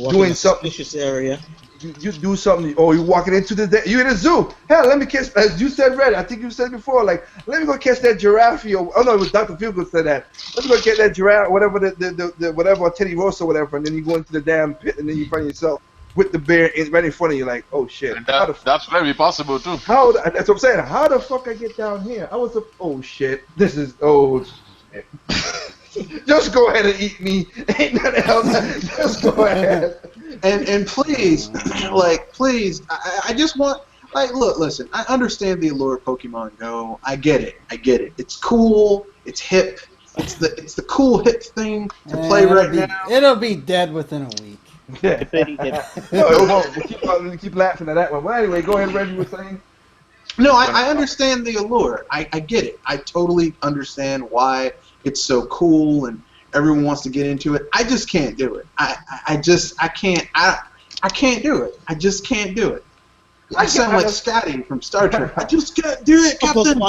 doing something. Suspicious area. You do something, or you walking into you in a zoo. Hell, let me catch, as you said, Red, I think you said before, like, let me go catch that giraffe. No, it was Dr. Feelgood said that. Let me go get that giraffe, whatever, whatever, Teddy Rosa, whatever, and then you go into the damn pit, and then you find yourself with the bear right in front of you, like, oh shit. That's very possible, too. That's what I'm saying. How the fuck I get down here? Oh shit. This is, shit. Just go ahead and eat me. Ain't nothing else. Just go ahead. And please, please, I just want, look, listen, I understand the allure of Pokemon Go. I get it. It's cool. It's hip. It's the cool hip thing to play right now. It'll be dead within a week. Yeah. No, it won't. We keep laughing at that one. Well, anyway, go ahead, Red, you were saying? No, I understand the allure. I get it. I totally understand why it's so cool and everyone wants to get into it. I just can't do it. I can't do it. I just can't do it. I sound like Scotty from Star Trek. I just can't do it, Captain.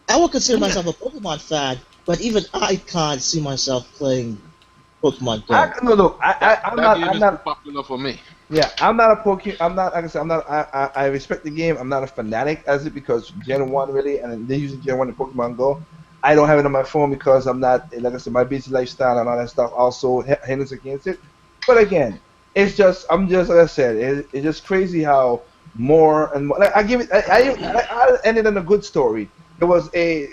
I would consider myself a Pokemon fan, but even I can't see myself playing Pokemon Go. I'm not popular for me. Yeah, I'm not a Pokemon. I'm not. Like I said, I respect the game. I'm not a fanatic as it because Gen 1 really, and they're using Gen 1 in Pokemon Go. I don't have it on my phone because I'm not, like I said, my busy lifestyle and all that stuff also hinders against it. But again, like I said, it's just crazy how more and more. Like I give it. I ended on a good story. Was in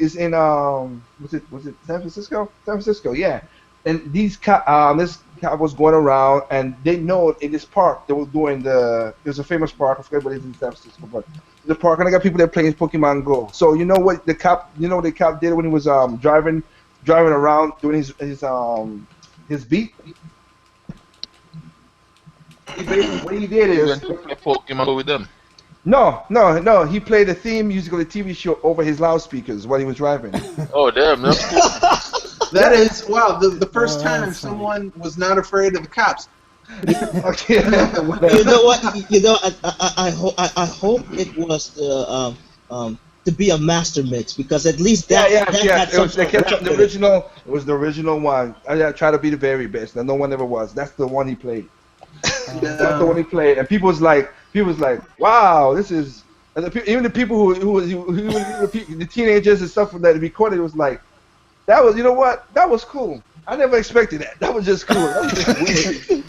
was it San Francisco? San Francisco, yeah. And this cat was going around, and they know in this park they were doing there's a famous park. I forget what it is in San Francisco, but the park, and I got people that playing Pokemon Go. So you know what the cop did when he was driving around doing his beat. What he did is went to play Pokemon Go with them. No. He played the theme music of the TV show over his loudspeakers while he was driving. Oh damn, that's cool. That is the first time someone was not afraid of the cops. Okay. You know what? I hope it was to be a master mix because at least that had the original. It was the original one. I try to be the very best. And no one ever was. That's the one he played. That's the one he played, and people was like, wow, this is And even the people who the teenagers and stuff that recorded, it was like, that was, you know what? That was cool. I never expected that. That was just cool. That was just weird.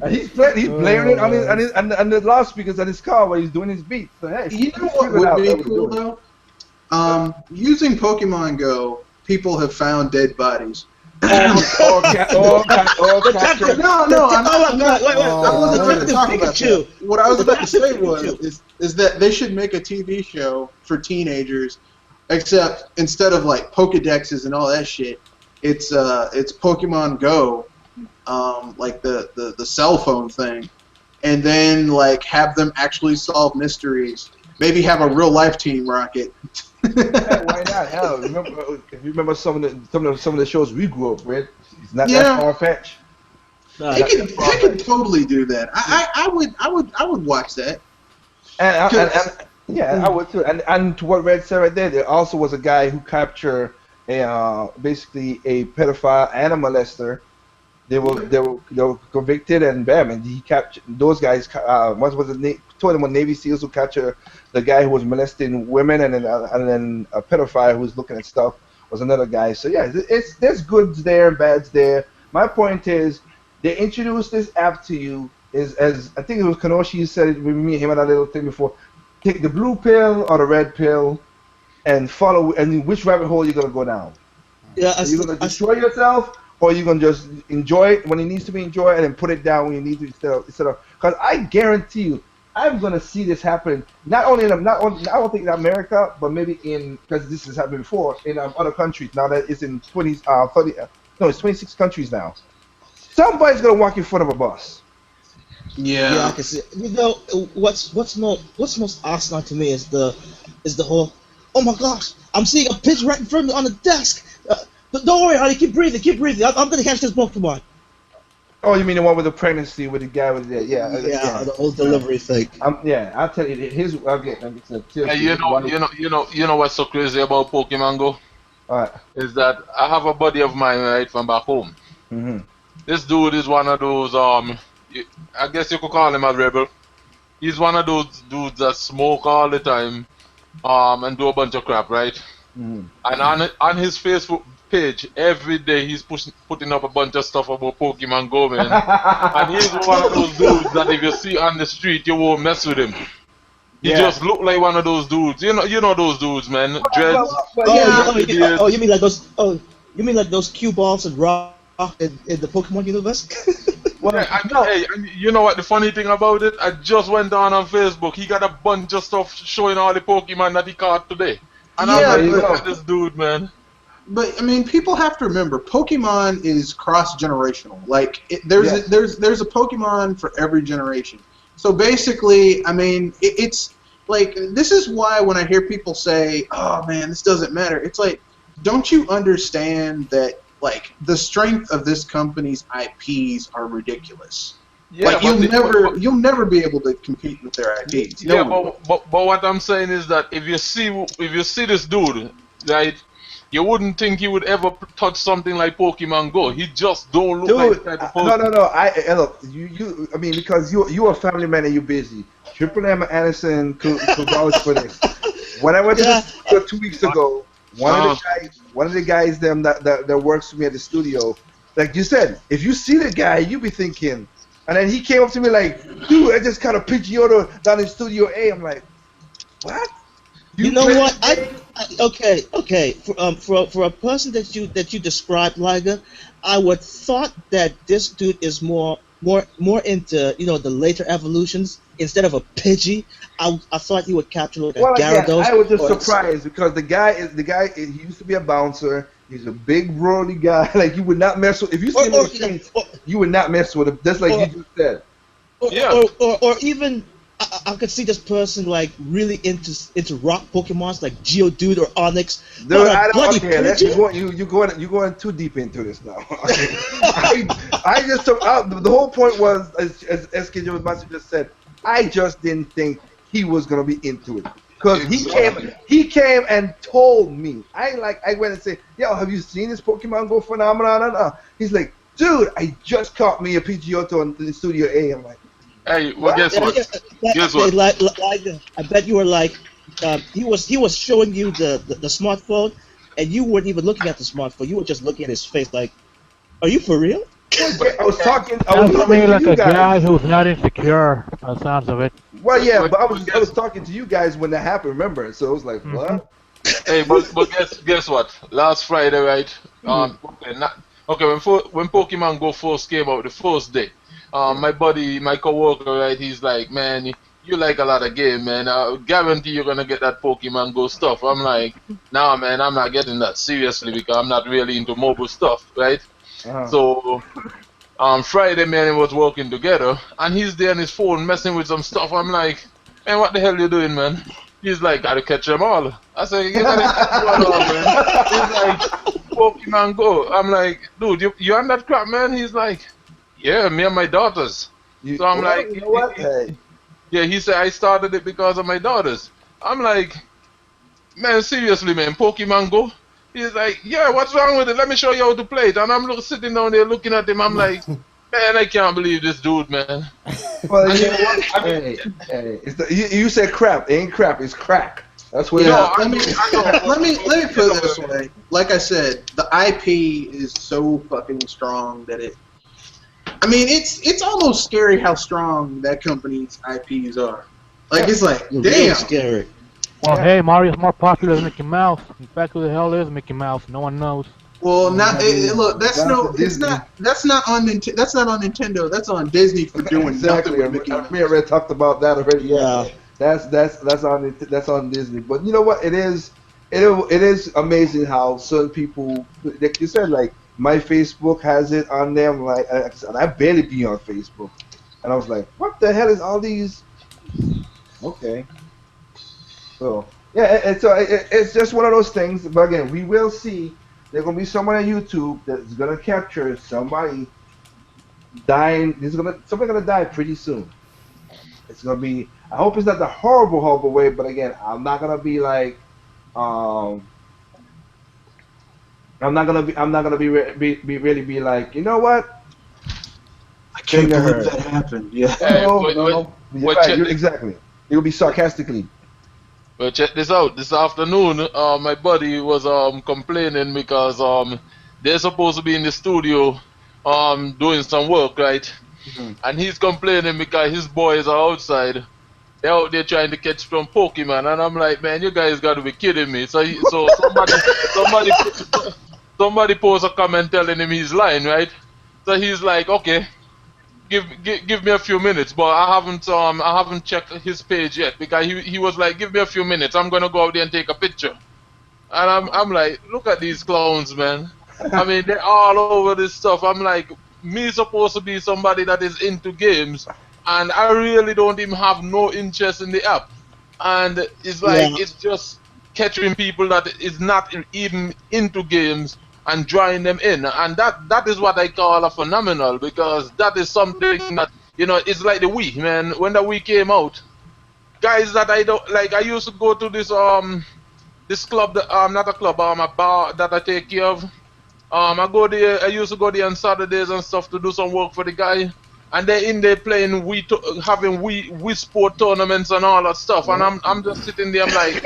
And he's blaring it on the loudspeakers of his car while he's doing his beats. So, hey, you know what would be cool though? Using Pokemon Go, people have found dead bodies. No, I wasn't going to talk about that. What I was about to say is that they should make a TV show for teenagers, except instead of like Pokedexes and all that shit, it's Pokemon Go, like the cell phone thing, and then like have them actually solve mysteries. Maybe have a real life Team Rocket. Yeah, why not? Hell, if you remember some of the shows we grew up with, it's not that far fetched. They can totally do that. I would watch that. I would too. And to what Red said right there also was a guy who captured basically a pedophile and a molester. They were convicted, and bam, and he captured those guys. Once was two of them were Navy SEALs who captured the guy who was molesting women, and then a pedophile who was looking at stuff was another guy. So yeah, there's goods there and bads there. My point is, they introduced this app to you as I think it was Kanoshi said it with me and him had a little thing before. Take the blue pill or the red pill, and follow. And which rabbit hole you're gonna go down? Yeah, are you gonna destroy yourself? Or you can just enjoy it when it needs to be enjoyed, and then put it down when you need to instead of. Because I guarantee you, I'm gonna see this happen. Not only I don't think in America, but maybe because this has happened before in other countries. Now that it's in it's 26 countries now. Somebody's gonna walk in front of a bus. Yeah, I can see it. You know what's most awesome to me is the whole. Oh my gosh! I'm seeing a pitch right in front of me on the desk. But don't worry, honey. Keep breathing. I'm gonna catch this Pokemon. Oh, you mean the one with the pregnancy with the guy with the the old delivery thing. I'll tell you. You know what's so crazy about Pokemon Go? Is that I have a buddy of mine right from back home. Mm-hmm. This dude is one of those I guess you could call him a rebel. He's one of those dudes that smoke all the time, and do a bunch of crap, right? Mm-hmm. And on his Facebook page, every day he's putting up a bunch of stuff about Pokemon Go, man. And he's one of those dudes that if you see on the street, you won't mess with him. He just look like one of those dudes. You know those dudes, man. Dreads. You mean like those? Oh, you mean like those cue balls and rock in the Pokemon universe? Hey, you know what the funny thing about it? I just went on Facebook. He got a bunch of stuff showing all the Pokemon that he caught today. And I'm like, look at this dude, man. But I mean, people have to remember, Pokemon is cross-generational. Like, there's a Pokemon for every generation. So basically, I mean, it's like, this is why when I hear people say, "Oh man, this doesn't matter," it's like, don't you understand that like the strength of this company's IPs are ridiculous? Yeah, like you'll never be able to compete with their IPs. But what I'm saying is that if you see this dude, right? You wouldn't think he would ever touch something like Pokemon Go. He just don't look like the type of person. No. Look, you. I mean, because you're a family man and you're busy. Triple M and Anderson could vouch for this. When I went to the studio 2 weeks ago, one of the guys that works for me at the studio, like you said, if you see the guy, you be thinking. And then he came up to me like, "Dude, I just caught a Pidgeotto down in Studio A." I'm like, "What?" You know what? Okay. For a person that you described, Liger, I would thought that this dude is more into the later evolutions instead of a Pidgey. I thought he would capture like a Gyarados. I was just surprised because the guy he used to be a bouncer. He's a big rolly guy. Like you would not mess with if you see him in the streets, you would not mess with him. Just like you just said. Or even. I could see this person like really into rock Pokemons like Geodude or Onyx. Dude, you're going too deep into this now. I just the whole point was as SK Master just said. I just didn't think he was gonna be into it because he came and told me. I went and said, "Yo, have you seen this Pokemon Go phenomenon?" He's like, "Dude, I just caught me a Pidgeotto in the Studio A." I'm like, Hey, well, guess what? Guess what? Like, I bet you were like, he was showing you the smartphone, and you weren't even looking at the smartphone. You were just looking at his face, like, are you for real? I was talking. I Sounds was to me talking like to you a guy guys. who's not insecure. By the sounds of it. Well, yeah, but I was talking to you guys when that happened. Remember? So it was like, what? Hey, but guess what? Last Friday, right? When Pokemon Go first came out, the first day, my buddy, my coworker, right? He's like, man, you like a lot of game, man. I guarantee you're gonna get that Pokemon Go stuff. I'm like, nah, man, I'm not getting that seriously because I'm not really into mobile stuff, right? So, Friday, man, we was working together, and he's there on his phone messing with some stuff. I'm like, man, what the hell you doing, man? He's like, gotta catch them all. I said, you gotta catch them all, man. He's like, Pokemon Go. I'm like, dude, you on that crap, man? He's like, yeah, me and my daughters. So I'm like, you know what? Yeah, he said, I started it because of my daughters. I'm like, man, seriously, man, Pokemon Go? He's like, yeah, what's wrong with it? Let me show you how to play it. And I'm sitting down there looking at him. I'm like, man, I can't believe this dude, man. Well, you know what? Hey, you said crap. It ain't crap. It's crack. That's what. Yeah. Let me put it this way. Like I said, the IP is so fucking strong that it. I mean, it's almost scary how strong that company's IPs are. Like it's like, damn. Really scary. Well, hey, Mario's more popular than Mickey Mouse. In fact, who the hell is Mickey Mouse? No one knows. Well, look, that's not on Nintendo. That's on Disney for doing exactly. nothing with Mickey Mouse. We already talked about that already. Yeah. That's on Disney. But you know what? It is amazing how certain people, like you said, like my Facebook has it on them. Like, and I barely be on Facebook, and I was like, what the hell is all these? Okay. So yeah, it's just one of those things. But again, we will see. There's gonna be someone on YouTube that's gonna capture somebody dying. Somebody's gonna die pretty soon. It's gonna be. I hope it's not the horrible way. But again, I'm not gonna be like, I'm not gonna be really like, you know what? I can't believe that happened. Yeah. No. Exactly. It will be sarcastically. Well, check this out. This afternoon, my buddy was complaining because they're supposed to be in the studio doing some work, right? Mm-hmm. And he's complaining because his boys are outside. They're out there trying to catch some Pokemon, and I'm like, man, you guys got to be kidding me. So somebody posted a comment telling him he's lying, right? So he's like, okay. Give me a few minutes, but I haven't checked his page yet because he was like, give me a few minutes, I'm gonna go out there and take a picture. And I'm like, look at these clowns, man. I mean, they're all over this stuff. I'm like, me supposed to be somebody that is into games, and I really don't even have no interest in the app. And it's like, it's just catching people that is not even into games and drawing them in, and that is what I call a phenomenal, because that is something that, you know, it's like the Wii, man. When the Wii came out, guys that I don't like, I used to go to this club, that, not a club, a bar that I take care of. I used to go there on Saturdays and stuff to do some work for the guy, and they're in there playing having Wii sport tournaments and all that stuff, and I'm just sitting there, I'm like,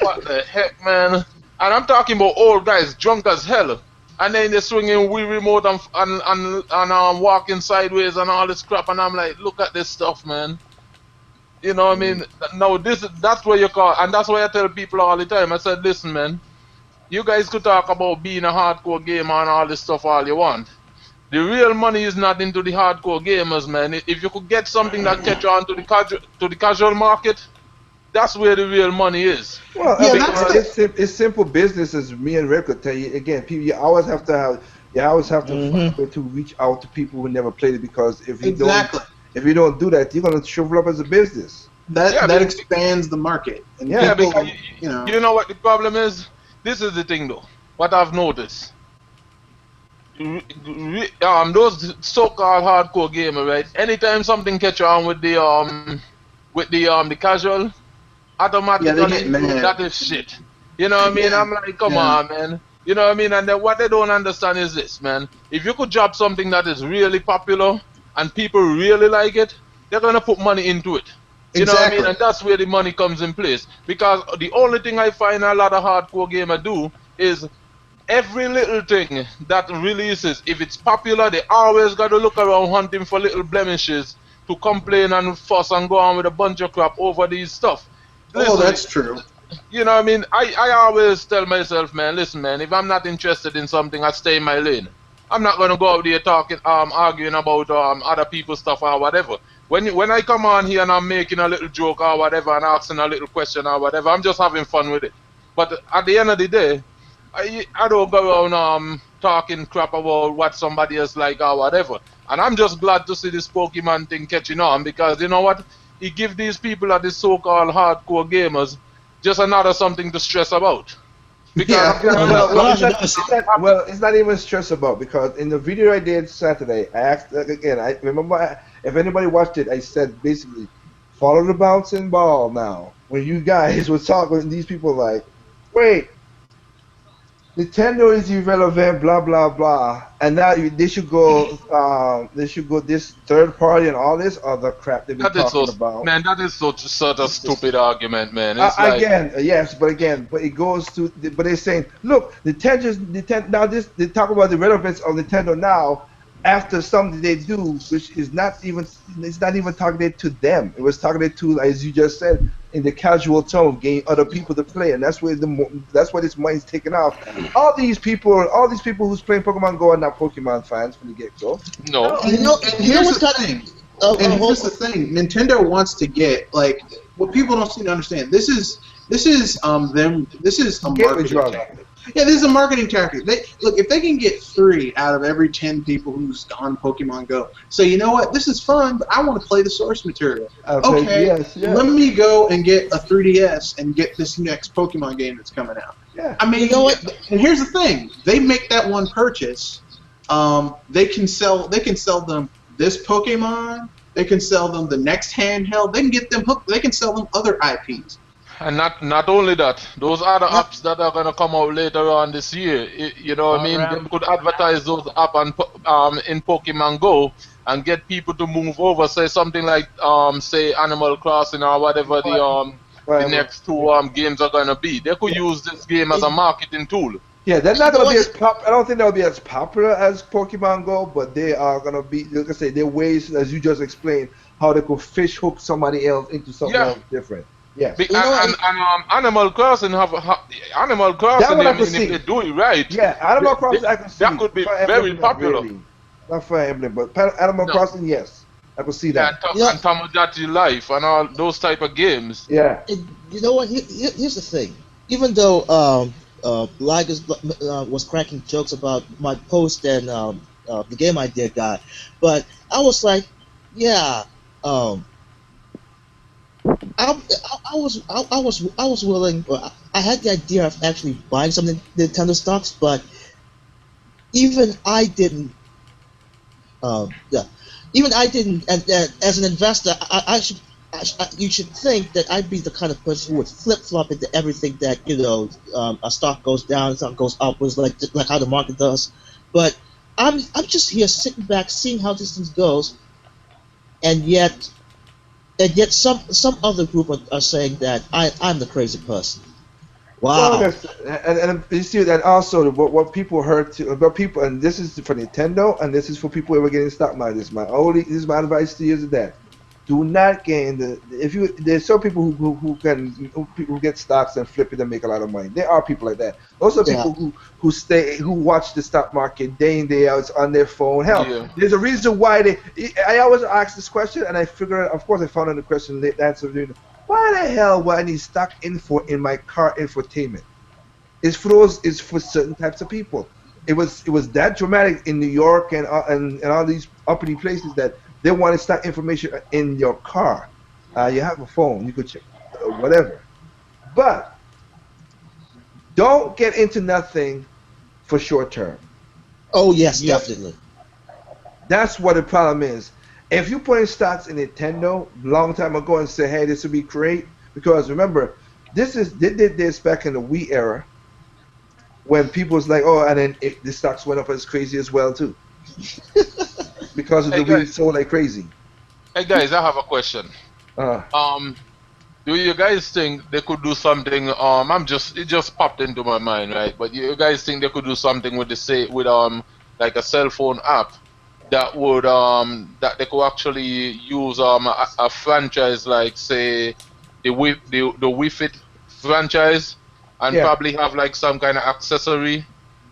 what the heck, man? And I'm talking about old guys, drunk as hell, and then they're swinging Wii remote and walking sideways and all this crap, and I'm like, look at this stuff, man. You know what I mean? No, that's what you call, and that's why I tell people all the time. I said, listen, man, you guys could talk about being a hardcore gamer and all this stuff all you want. The real money is not into the hardcore gamers, man. If you could get something that catch on to the casual market, that's where the real money is. Well, it's simple business, as me and Rick could tell you. Again, people, you always have to find a way to reach out to people who never played it, because if you don't do that, you're gonna shrivel up as a business. That expands the market. And people, because you know what the problem is? This is the thing, though. What I've noticed, those so-called hardcore gamers, right? Anytime something catch on with the casual, automatically that is shit. You know what I mean? I'm like, come on, man. You know what I mean? And then what they don't understand is this, man. If you could drop something that is really popular and people really like it, they're gonna put money into it. You know what I mean? And that's where the money comes in place. Because the only thing I find a lot of hardcore gamers do is every little thing that releases, if it's popular, they always got to look around hunting for little blemishes to complain and fuss and go on with a bunch of crap over these stuff. Listen, that's true. You know what I mean? I always tell myself, man, listen, man, if I'm not interested in something, I stay in my lane. I'm not going to go out there talking, arguing about other people's stuff or whatever. When I come on here and I'm making a little joke or whatever and asking a little question or whatever, I'm just having fun with it. But at the end of the day, I don't go around talking crap about what somebody else like or whatever. And I'm just glad to see this Pokemon thing catching on, because you know what? It gives these people that the so-called hardcore gamers just another something to stress about. Because well, it's not even stress about, because in the video I did Saturday, I asked again. I remember, if anybody watched it, I said basically, follow the bouncing ball now. When you guys were talking, these people like, wait, Nintendo is irrelevant, blah blah blah, and now they should go this third party and all this other crap they've been talking about. Man, that is such a stupid argument, man. It's again, yes, but it goes to, but they're saying, look, Nintendo now they talk about the relevance of Nintendo now after something they do, which is not even targeted to them. It was targeted to, as you just said, in the casual tone, getting other people to play, and that's where this money's taken off. All these people who's playing Pokemon Go are not Pokemon fans from the get-go. No. And here's the thing. Here's the thing. Nintendo wants to get, like, what people don't seem to understand. This is a marketing tactic. Yeah, this is a marketing tactic. Look, if they can get 3 out of every 10 people who's on Pokemon Go, so you know what, this is fun, but I want to play the source material. Okay, yes. Let me go and get a 3DS and get this next Pokemon game that's coming out. Yeah. I mean, you know what? And here's the thing: they make that one purchase. They can sell them this Pokemon. They can sell them the next handheld. They can get them hooked. They can sell them other IPs. And not only that, those other apps that are gonna come out later on this year, you know what I mean? They could advertise those apps in Pokemon Go and get people to move over. Say something like say Animal Crossing or whatever the next 2 games are gonna be. They could use this game as a marketing tool. Yeah, they're not gonna be as I don't think they'll be as popular as Pokemon Go, but they are gonna be. Like I say, there are ways, as you just explained, how they could fish hook somebody else into something else different. Yes. And Animal Crossing Animal Crossing, I mean, if they do it right, yeah, Animal Crossing, I can see that could be very popular. Really. Not Fire Emblem, but Animal Crossing, yes, I could see that. And Tomodachi Life and all those type of games. Yeah. You know what? Here's the thing. Even though Liger was cracking jokes about my post and the Game Idea guy, but I was like, yeah. I was willing. I had the idea of actually buying some Nintendo stocks, but even I didn't. Even I didn't. And as an investor, you should think that I'd be the kind of person who would flip flop into everything that a stock goes down, stock goes upwards, like how the market does. But I'm just here sitting back, seeing how this thing goes, and yet some other group are saying that I'm the crazy person. Wow. Well, and you see that also what people heard about people, and this is for Nintendo, and this is for people who are getting stock market. This is my advice to you is that do not gain there's some people who get stocks and flip it and make a lot of money. There are people like that. Those are people who watch the stock market day in day out on their phone. Hell, there's a reason why I always ask this question, and I figure out, of course I found out the question, the answer. Why the hell would I need stock info in my car infotainment? It's for certain types of people. It was that dramatic in New York and all these uppity places that they wanted stock information in your car. You have a phone, you could check whatever. But don't get into nothing for short term. Oh yes, definitely. That's what the problem is. If you put in stocks in Nintendo long time ago and say, hey, this would be great, because remember, they did this back in the Wii era when people was like, oh, and then the stocks went up as crazy as well too. Because of the Wii sold like crazy. Hey guys, I have a question. Do you guys think they could do something? It just popped into my mind, right? But you guys think they could do something with like a cell phone app that would that they could actually use a franchise like say the Wii Fit franchise and probably have like some kind of accessory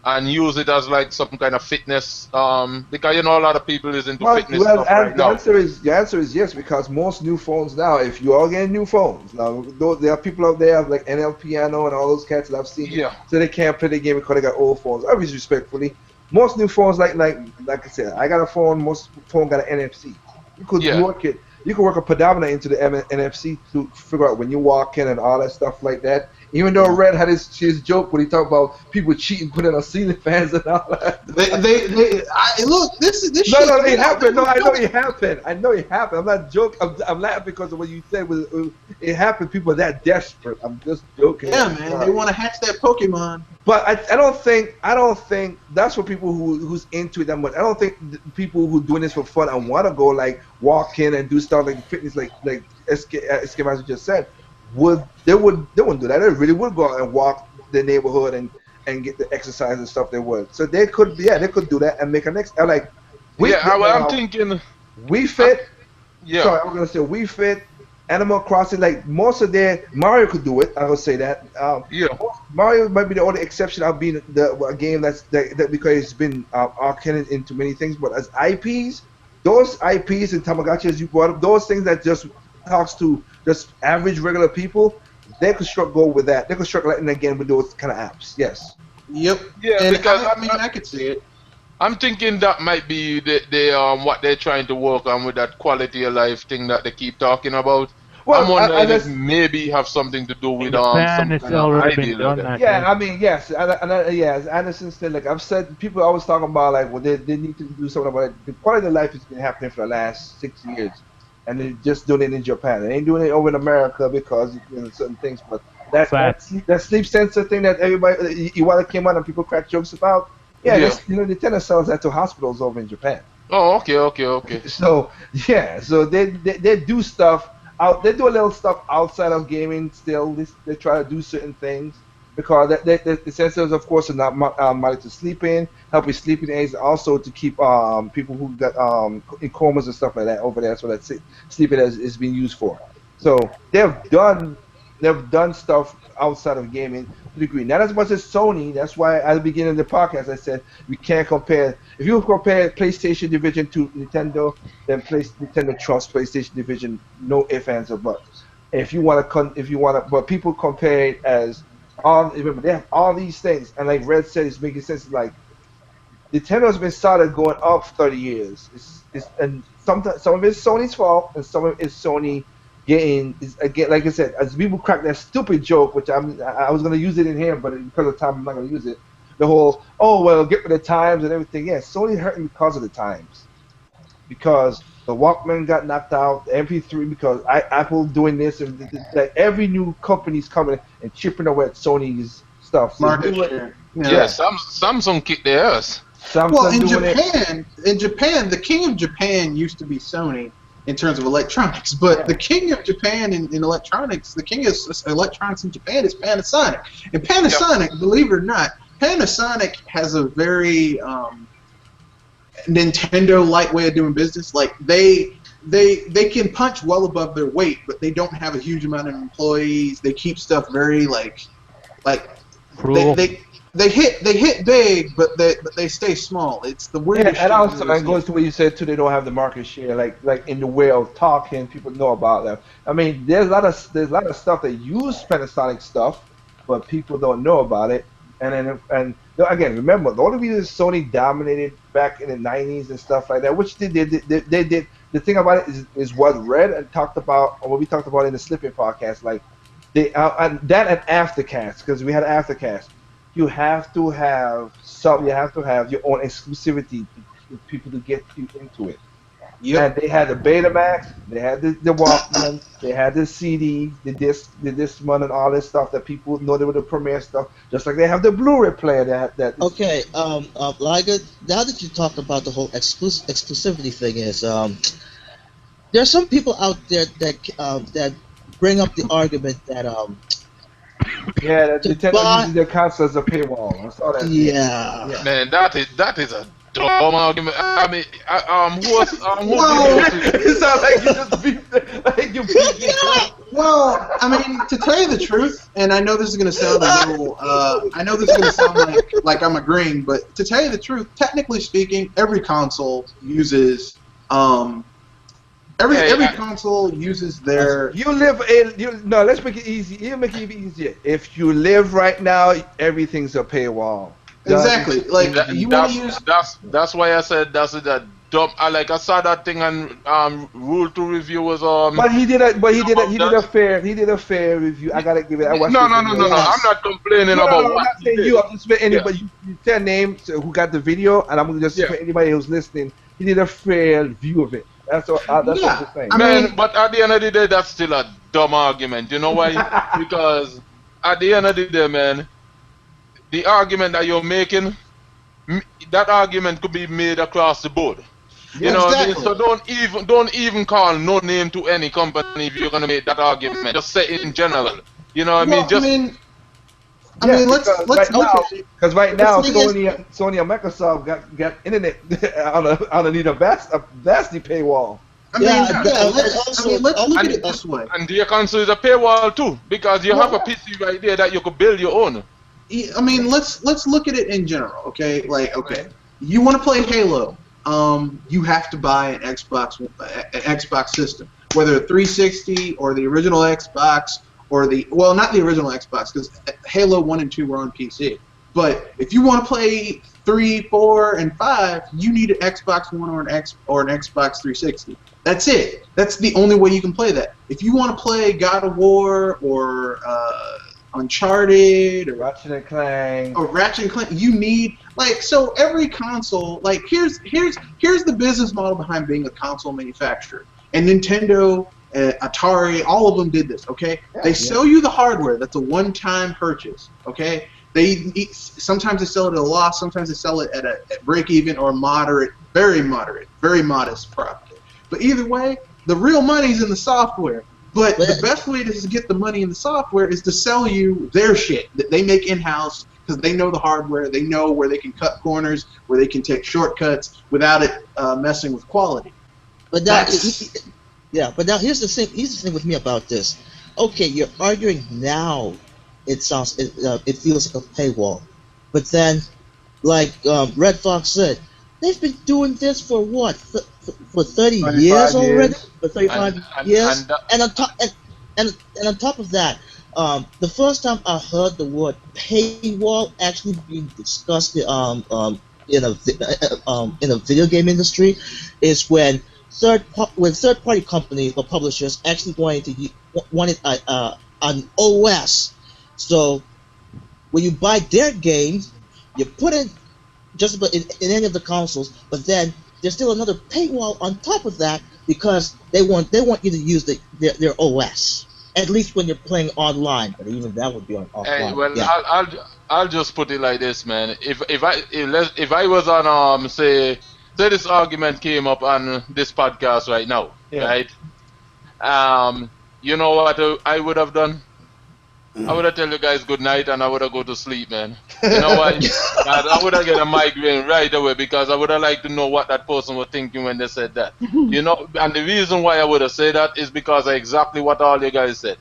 and use it as like some kind of fitness because you know a lot of people is into fitness stuff right now. The answer is yes, because most new phones now, if you are getting new phones now, there are people out there like NL Piano and all those cats that I've seen, so they can't play the game because they got old phones. Obviously, respectfully, most new phones like I said, I got a phone. Most phone got an NFC. You could work it. You can work a pedometer into the NFC to figure out when you walk in and all that stuff like that. Even though Red had his joke when he talked about people cheating, putting on ceiling fans and all that. Look, this No, it happened. No, I know it happened. I'm not joking. I'm laughing because of what you said. It happened. People are that desperate. I'm just joking. Yeah, man. They want to hatch that Pokemon. But I don't think that's what people who's into it that much. I don't think people who doing this for fun and want to go like walk in and do stuff like fitness like SK Master just said. They wouldn't do that. They really would go out and walk the neighborhood and get the exercise and stuff. They would. So they could do that and make a next like. I'm thinking Wii Fit. Sorry, I'm gonna say Wii Fit, Animal Crossing. Like most of Mario could do it. I would say that. Mario might be the only exception of being a game that because it's been arcane into many things. But as IPs, those IPs and Tamagotchi as you brought up, those things that just talks to just average regular people, they could go with that. They could struggle Lightning again with those kind of apps. Yes. Yep. Yeah, and because I could see it. I'm thinking that might be the what they're trying to work on with that quality of life thing that they keep talking about. Well, I'm wondering if maybe have something to do with some kind of idea like that. Yeah, I mean, yes, as Anderson said, like I've said, people always talking about like, well, they need to do something about it. The quality of life has been happening for the last 6 years. And they're just doing it in Japan. They ain't doing it over in America because certain things. But that sleep sensor thing that everybody Iwata came out and people crack jokes about. Nintendo sells that to hospitals over in Japan. Oh, okay. So they do stuff out. They do a little stuff outside of gaming. Still, they try to do certain things because the sensors, of course, are not mounted to sleep in, help with sleeping aids, also to keep people who got in comas and stuff like that over there. So that sleeping aids is being used for. So they've done stuff outside of gaming to a degree. Not as much as Sony. That's why at the beginning of the podcast I said we can't compare. If you compare PlayStation division to Nintendo, then Nintendo trusts PlayStation division. No ifs, ands, or buts. If you want to, but people compare it as. Remember, they have all these things, and like Red said, it's making sense. Like Nintendo's been started going up 30 years. And some of it's Sony's fault, and some of it's Sony getting. Again, like I said, as people crack that stupid joke, which I was gonna use it in here, but because of time, I'm not gonna use it. The whole get with the times and everything. Yeah, Sony hurting because of the times, because the Walkman got knocked out, the MP3 because Apple doing this, and like every new company's coming and chipping away at Sony's stuff. So Samsung kicked their ass. In Japan, the king of Japan used to be Sony in terms of electronics, but the king of Japan in electronics, the king of electronics in Japan is Panasonic. And Panasonic, believe it or not, Panasonic has a very Nintendo-like way of doing business. Like they can punch well above their weight, but they don't have a huge amount of employees. They keep stuff very like they hit big, but they stay small. It's the weirdest. Yeah, and also it goes to what you said too. They don't have the market share, like in the way of talking. People know about them. I mean, there's a lot of stuff that use Panasonic stuff, but people don't know about it. And again, remember, the only reason Sony dominated back in the 90s and stuff like that, which they did. The thing about it is what Red and talked about, or what we talked about in the Slipping podcast, like that and Aftercast, because we had Aftercast. You have to have your own exclusivity for people to get you into it. Yep. And they had the Betamax, they had the Walkman, they had the CD, the Discman, and all this stuff that people know they were the premier stuff. Just like they have the Blu-ray player that. Okay, Liger, now that you talked about the whole exclusivity thing, is there are some people out there that bring up the argument that Yeah, that to Nintendo buy- uses their console as a paywall. I saw that. yeah. Man, that is a dumb argument. I mean, who Well, It sounds like you just beat like you beat Well, I mean, to tell you the truth, and I know this is gonna sound a little, I know this is gonna sound like I'm agreeing, but to tell you the truth, technically speaking, every console uses, every console uses their. No, let's make it easy. You make it even easier. If you live right now, everything's a paywall. Exactly. Like you want to use. That's why I said that's a dumb. I saw that thing on Rule 2 review was But he did a fair review. I gotta give it. I watched No. the I'm video. not complaining about I'm what not he saying did. you. I'm just saying anybody. You tell names who got the video, and I'm gonna just for anybody who's listening. He did a fair view of it. That's what I'm saying. Man, but at the end of the day, that's still a dumb argument. You know why? Because at the end of the day, man, the argument that you're making, that argument could be made across the board. You know what I mean? So don't even call no name to any company if you're gonna make that argument. Just say it in general. You know what I mean? Just let's look at it. Because right now, Let's Sony and Microsoft got internet underneath a vastly paywall. Let's look at it this way. And your console is a paywall too, because you have a PC right there that you could build your own. I mean, let's look at it in general, okay? Like, okay, you want to play Halo, you have to buy an Xbox system, whether 360 or the original Xbox or not the original Xbox, because Halo 1 and 2 were on PC. But if you want to play 3, 4, and 5, you need an Xbox One or an Xbox 360. That's it. That's the only way you can play that. If you want to play God of War or Uncharted or Ratchet and Clank, you need so every console. Like here's the business model behind being a console manufacturer. And Nintendo, Atari, all of them did this. Okay, they sell you the hardware. That's a one-time purchase. Okay, sometimes they sell it at a loss. Sometimes they sell it at break even or very modest profit. But either way, the real money's in the software. But the best way to get the money in the software is to sell you their shit that they make in-house because they know the hardware, they know where they can cut corners, where they can take shortcuts without it messing with quality. But now, but now here's the thing. Here's the thing with me about this. Okay, you're arguing now. It feels like a paywall, but then, like Red Fox said, they've been doing this for what? For 30 years already? For 35 years? And on top of that, the first time I heard the word paywall actually being discussed in a video game industry is when third-party companies or publishers actually wanted an OS. So when you buy their games, you put it just about in any of the consoles, but then there's still another paywall on top of that because they want you to use their OS, at least when you're playing online. But even that would be on offline. Hey, well, I'll just put it like this, man. If I was on say this argument came up on this podcast right now, right? You know what I would have done? I would have tell you guys good night and I would have go to sleep, man. You know why? I would have get a migraine right away because I would have liked to know what that person was thinking when they said that. You know, and the reason why I would have said that is because of exactly what all you guys said.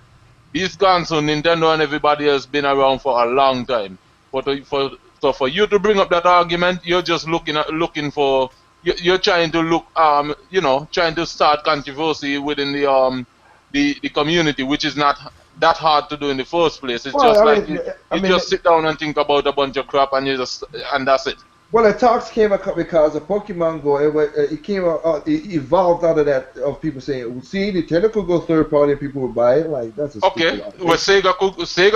These consoles, Nintendo and everybody else been around for a long time. So for you to bring up that argument, you're just looking for, you're trying to look, trying to start controversy within the community, which is not that hard to do in the first place. It's you just sit down and think about a bunch of crap and and that's it. Well, the talks came up because of Pokemon Go. It evolved out of that of people saying, "See, Nintendo could go third party and people would buy it." Like that's a okay. Well, Sega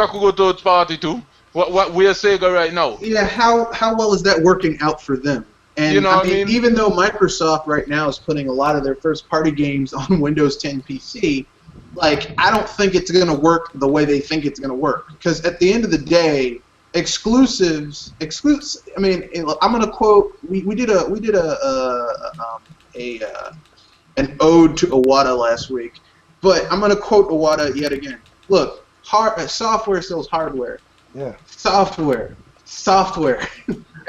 could go third party too. Where's Sega right now? Yeah, how well is that working out for them? And you know I mean, even though Microsoft right now is putting a lot of their first party games on Windows 10 PC. Like, I don't think it's going to work the way they think it's going to work. Because at the end of the day, exclusives. I mean, I'm going to quote. We did a an ode to Iwata last week. But I'm going to quote Iwata yet again. Look, software sells hardware. Yeah. Software.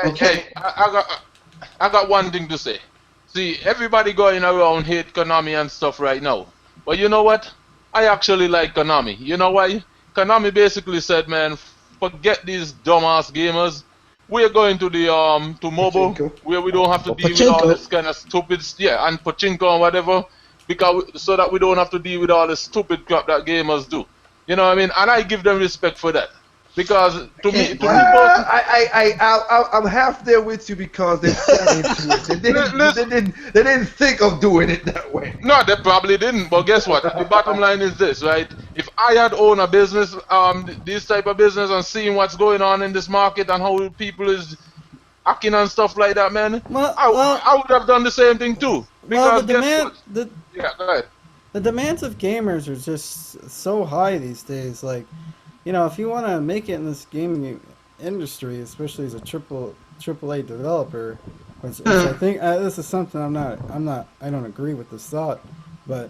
Okay, I got one thing to say. See, everybody going around hate Konami and stuff right now. But you know what? I actually like Konami. You know why? Konami basically said, man, forget these dumbass gamers. We're going to the to mobile where we don't have to deal with all this kind of stupid and pachinko and whatever, because so that we don't have to deal with all the stupid crap that gamers do. You know what I mean? And I give them respect for that. Because to me, I'm half there with you because they fell into it. They didn't think of doing it that way. No, they probably didn't. But guess what? The bottom line is this, right? If I had owned a business, this type of business, and seeing what's going on in this market and how people is acting and stuff like that, man, I would have done the same thing too. Because yeah, go ahead. The demands of gamers are just so high these days. Like, you know, if you want to make it in this gaming industry, especially as a AAA developer, which I think this is something I don't agree with this thought, but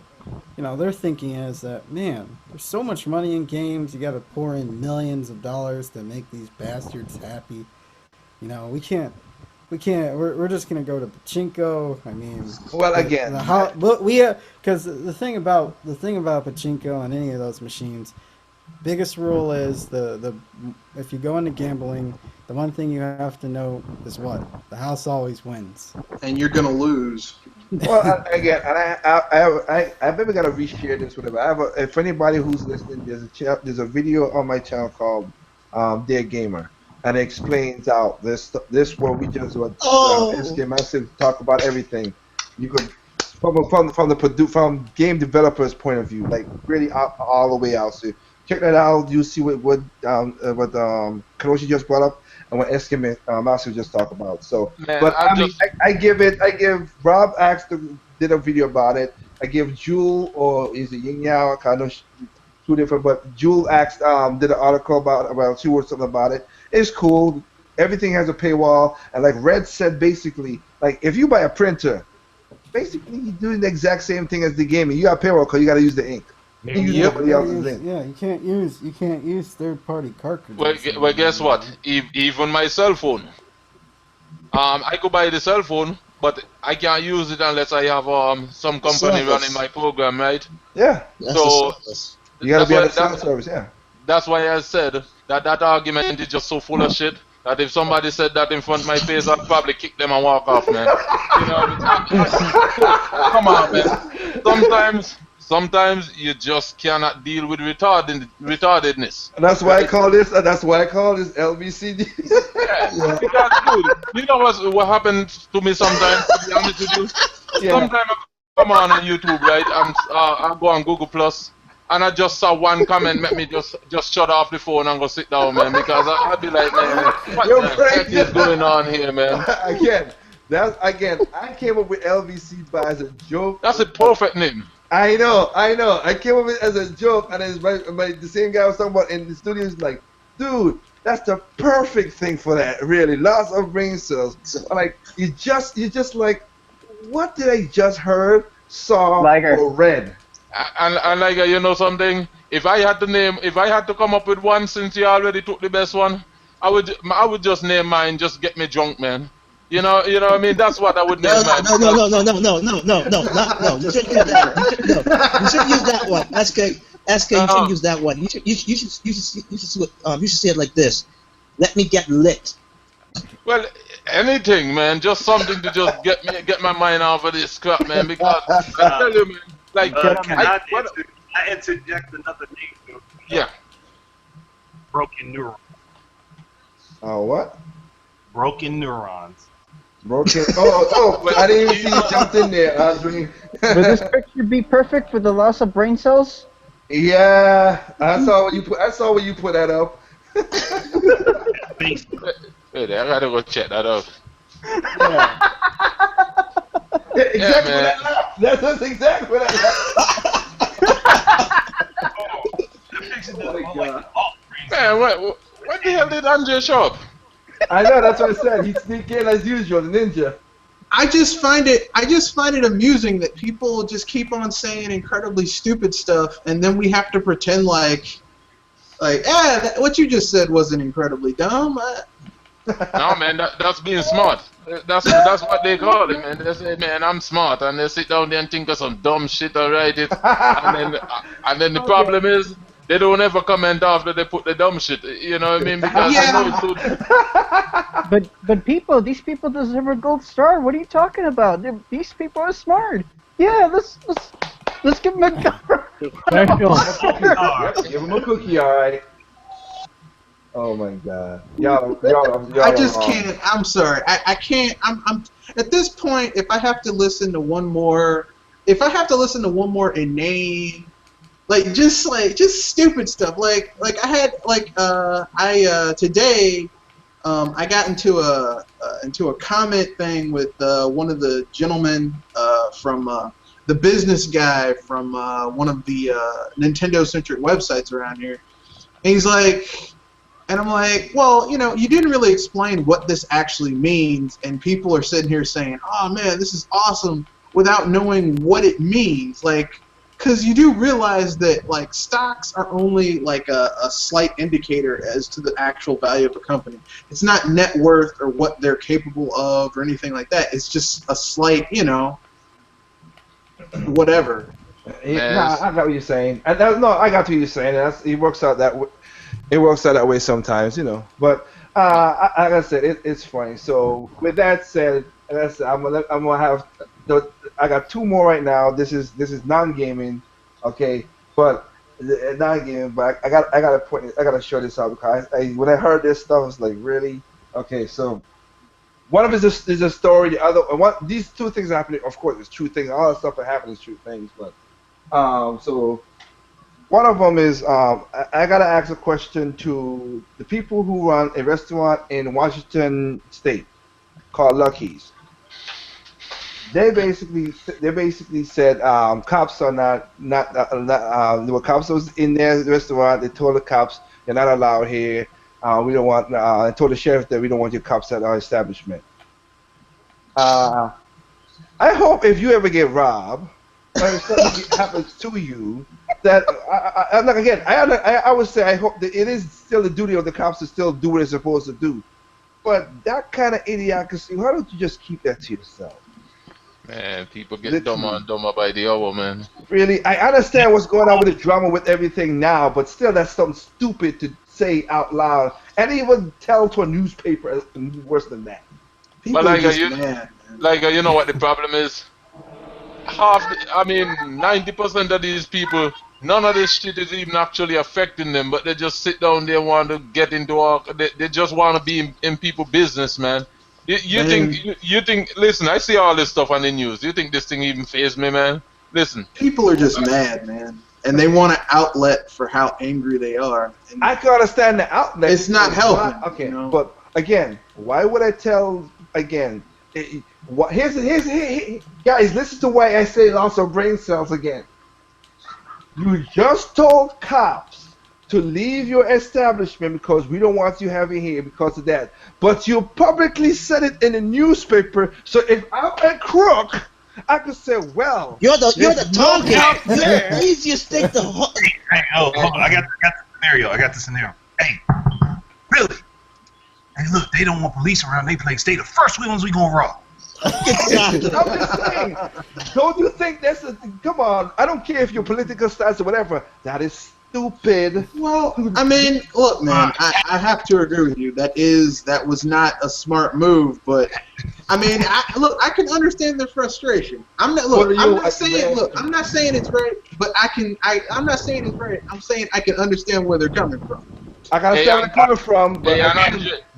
you know, their thinking is that, man, there's so much money in games, you got to pour in millions of dollars to make these bastards happy. You know, we're just gonna go to pachinko. I mean, well, again, because the thing about pachinko and any of those machines. Biggest rule is if you go into gambling, the one thing you have to know is what? The house always wins. And you're gonna lose. Well, again, and I've maybe got to reshare this with them. If anybody who's listening, there's a video on my channel called Dear Gamer, and it explains out this what we just SK Massive talk about everything. You could from game developers' point of view, like really all the way out. So check that out. You see what Kanoshi just brought up and what SK Massive just talked about. So, man, but I give Rob did a video about it. I give Jewel, or is it Yin Yao? I know two different, but Jewel did an article about she wrote something about it. It's cool. Everything has a paywall, and like Red said, basically, like if you buy a printer, basically you're doing the exact same thing as the game, and you got paywall because you got to use the ink. You can't use third-party cartridges. Well, guess what? Even my cell phone. I could buy the cell phone, but I can't use it unless I have some company running my program, right? Yeah. So you gotta be on the cell service, yeah. That's why I said that argument is just so full of shit that if somebody said that in front of my face, I'd probably kick them and walk off, man. You know, come on, man. Sometimes you just cannot deal with retardedness. And that's why I call this. LBCD. Yeah. Because, dude, you know what happens to me sometimes? To be honest with you, sometimes I come on YouTube, right, and I go on Google Plus, and I just saw one comment make me just shut off the phone and go sit down, man, because I'd be like, man, what the heck is going on here, man? I came up with LBC by as a joke. That's a perfect name. I know. I came up with it as a joke, and it's the same guy I was talking about in the studio is like, dude, that's the perfect thing for that, really. Lots of brain cells. Like, you just like, what did I just saw, or read? And like, you know something? If I had to come up with one, since you already took the best one, I would just name mine, just get me drunk, man. You know what I mean? That's what I would name mine. No. You shouldn't use that one. You shouldn't use that one. SK, you shouldn't use that one. You should say it like this. Let me get lit. Well, anything, man. Just something to just get my mind off of this crap, man. Because I tell you, man, like, I interject another name? Yeah. Broken neurons. Oh, what? Broken neurons. Broken. I didn't even see you jumped in there, Andre. Would this picture be perfect for the loss of brain cells? Yeah, I saw what you put that up. Wait, I gotta go check that out. Yeah, exactly what I laughed. That's exactly what I laughed. Man, what the hell did Andre show up? I know, that's what I said. He sneaked in as usual, the ninja. I just find it amusing that people just keep on saying incredibly stupid stuff, and then we have to pretend like what you just said wasn't incredibly dumb. No, man, that's being smart. That's what they call it, man. They say, man, I'm smart, and they sit down there and think of some dumb shit and write it, and then the problem is they don't ever comment after they put the dumb shit. You know what I mean? Because they know it's so. But these people deserve a gold star. What are you talking about? These people are smart. Yeah, let's give them a Give them a cookie, all right. Oh my God, y'all I just can't. I'm sorry. I can't. I'm at this point. If I have to listen to one more inane, just stupid stuff. Like I had today, I got into a comment thing with one of the gentlemen from the business guy from one of the Nintendo-centric websites around here. And he's like. And I'm like, well, you didn't really explain what this actually means, and people are sitting here saying, oh, man, this is awesome, without knowing what it means. Because you do realize that, stocks are only, a slight indicator as to the actual value of a company. It's not net worth or what they're capable of or anything like that. It's just a slight, whatever. Nah, I got what you're saying. I got what you're saying. It works out that way. It works out that way sometimes, But like I said, it's funny. So with that said, I'm gonna have. I got two more right now. This is non-gaming, okay? But non-gaming. But I gotta show this out because when I heard this stuff, I was like, really? Okay, so one of it is a story. The other these two things are happening. Of course, it's true things. All that stuff that happens is true things. But so. One of them is I gotta ask a question to the people who run a restaurant in Washington State called Lucky's. They basically said cops are not there were cops was in their restaurant. They told the cops they're not allowed here. We don't want. They told the sheriff that we don't want your cops at our establishment. I hope if you ever get robbed or if something happens to you. That I would say I hope that it is still the duty of the cops to still do what they're supposed to do, but that kind of idiocracy, why don't you just keep that to yourself? Man, people get dumber and dumber by the hour, man. Really, I understand what's going on with the drama with everything now, but still, that's something stupid to say out loud, and even tell to a newspaper worse than that. People but you know what the problem is? 90% of these people, none of this shit is even actually affecting them, but they just sit down there and want to get into they just want to be in people's business, man. You think, listen, I see all this stuff on the news. You think this thing even fazes me, man? Listen. People are just mad, man. And they want an outlet for how angry they are. And I can understand the outlet. It's not helping. Okay, but again, why would I tell, again, guys, listen to why I say loss of brain cells again. You just told cops to leave your establishment because we don't want you having here because of that. But you publicly said it in the newspaper. So if I'm a crook, I could say, well, you're the target. You're the easiest thing to hold. Hey, hold on. I got the scenario. Hey, really? Hey, look, they don't want police around. They the first ones we gonna rob. I'm just saying, don't you think that's come on, I don't care if your political stance or whatever, that is stupid. Well, I mean, look, man, I have to agree with you. That was not a smart move, but I mean, I can understand their frustration. I'm not saying it's right, but I'm not saying it's right. I'm saying I can understand where they're coming from. I can understand where they're coming from,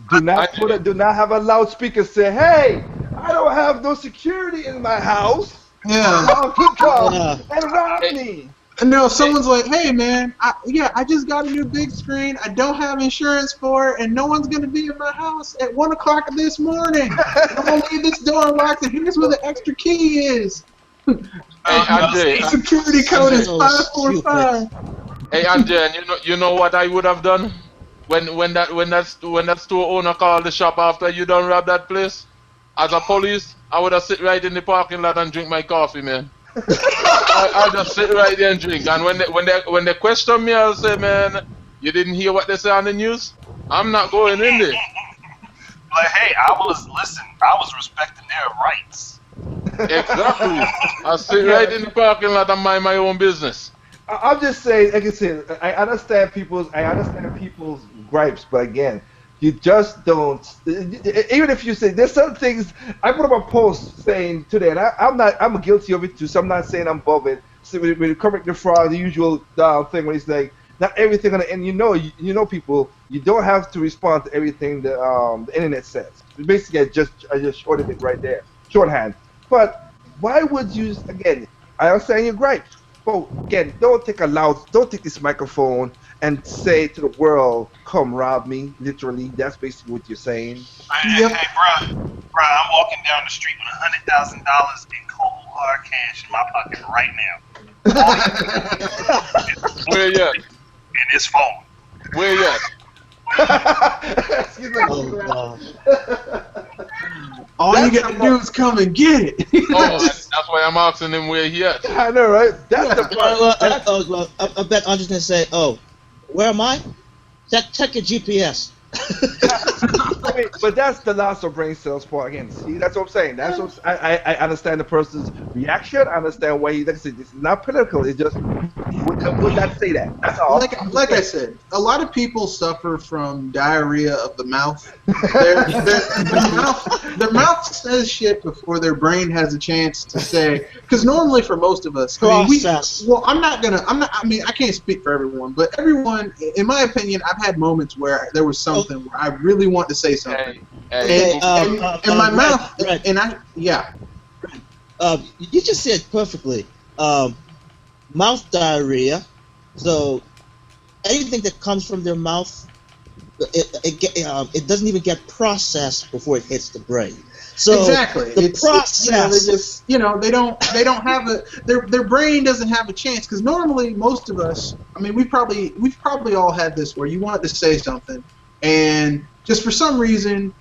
but do not have a loudspeaker say, hey, I don't have no security in my house. Yeah. And rob me. No, someone's like, hey man, I just got a new big screen. I don't have insurance for it, and no one's gonna be in my house at 1 o'clock this morning. I'm gonna leave this door unlocked, and here's where the extra key is. Security code is 545. Hey, Andrea, you know what I would have done when that store owner called the shop after you done robbed that place? as a police, I would have sit right in the parking lot and drink my coffee, man. I'll just sit right there and drink. And when they question me, I'll say, man, you didn't hear what they say on the news? I'm not going in there. Like, hey, I was respecting their rights. Exactly. I sit right in the parking lot and mind my own business. I'm just saying, like I said, I understand people's gripes, but again, you just don't. Even if you say there's some things, I put up a post saying today, and I'm guilty of it too. So I'm not saying I'm above it. So with Kermit the Frog, the usual thing when he's like, not everything on the end. You know, people, you don't have to respond to everything the internet says. Basically, I just shorted it right there, shorthand. But why would you? Again, I understand your gripes. But again, don't take this microphone and say to the world, "Come rob me." Literally, that's basically what you're saying. Hey, bro, I'm walking down the street with $100,000 in cold hard cash in my pocket right now. Where you at? In this phone. Where you at? All you gotta do is come and get it. That's why I'm asking him where he at. I know, right? That's the part. I bet Andre's gonna say, "Oh, where am I? Check your GPS." But that's the loss of brain cells part again. See, that's what I'm saying. That's what I understand the person's reaction. I understand why he. Like I said, this is not political. It's just would not say that. That's all. Like I said, a lot of people suffer from diarrhea of the mouth. Their mouth says shit before their brain has a chance to say. Because normally, for most of us, I can't speak for everyone, but everyone, in my opinion, I've had moments where there was something where I really want to say something, and my mouth, you just said perfectly. Mouth diarrhea. So anything that comes from their mouth, it doesn't even get processed before it hits the brain. So exactly, the process. They don't have their brain doesn't have a chance, because normally most of us, I mean, we've probably all had this where you wanted to say something, and just for some reason,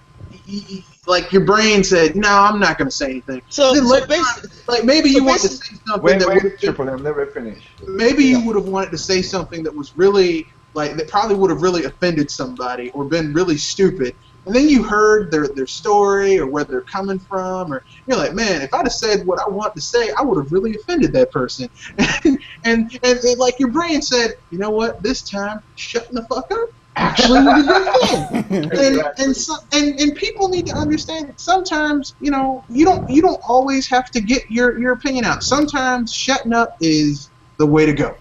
like your brain said, "No, I'm not going to say anything." Maybe you want to say something never finished. Maybe you would have wanted to say something that was really that probably would have really offended somebody or been really stupid. And then you heard their story or where they're coming from, or you're like, man, if I'd have said what I want to say, I would have really offended that person. and like your brain said, you know what, this time, shutting the fuck up actually would be a good thing. And people need to understand that sometimes, you don't always have to get your opinion out. Sometimes shutting up is the way to go.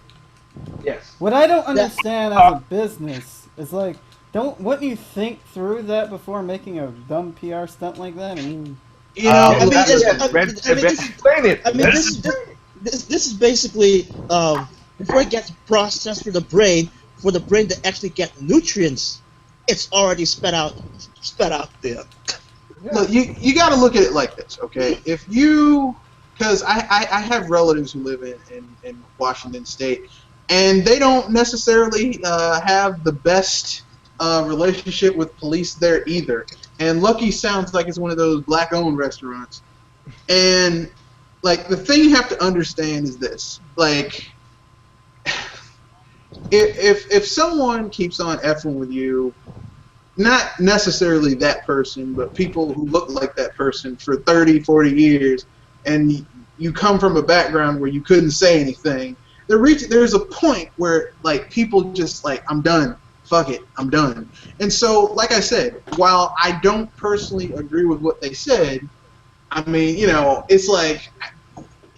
Yes. What I don't understand as a business is like, wouldn't you think through that before making a dumb PR stunt like that? I mean, this is basically before it gets processed through the brain, for the brain to actually get nutrients, it's already spat out there. Look, you got to look at it like this, okay? Because I have relatives who live in Washington State, and they don't necessarily have the best relationship with police there either. And Lucky sounds like it's one of those black-owned restaurants. And like the thing you have to understand is this: like, if someone keeps on effing with you, not necessarily that person, but people who look like that person for 30, 40 years, and you come from a background where you couldn't say anything, there's a point where like people just like, I'm done. Fuck it, I'm done. And so, like I said, while I don't personally agree with what they said, I mean, it's like,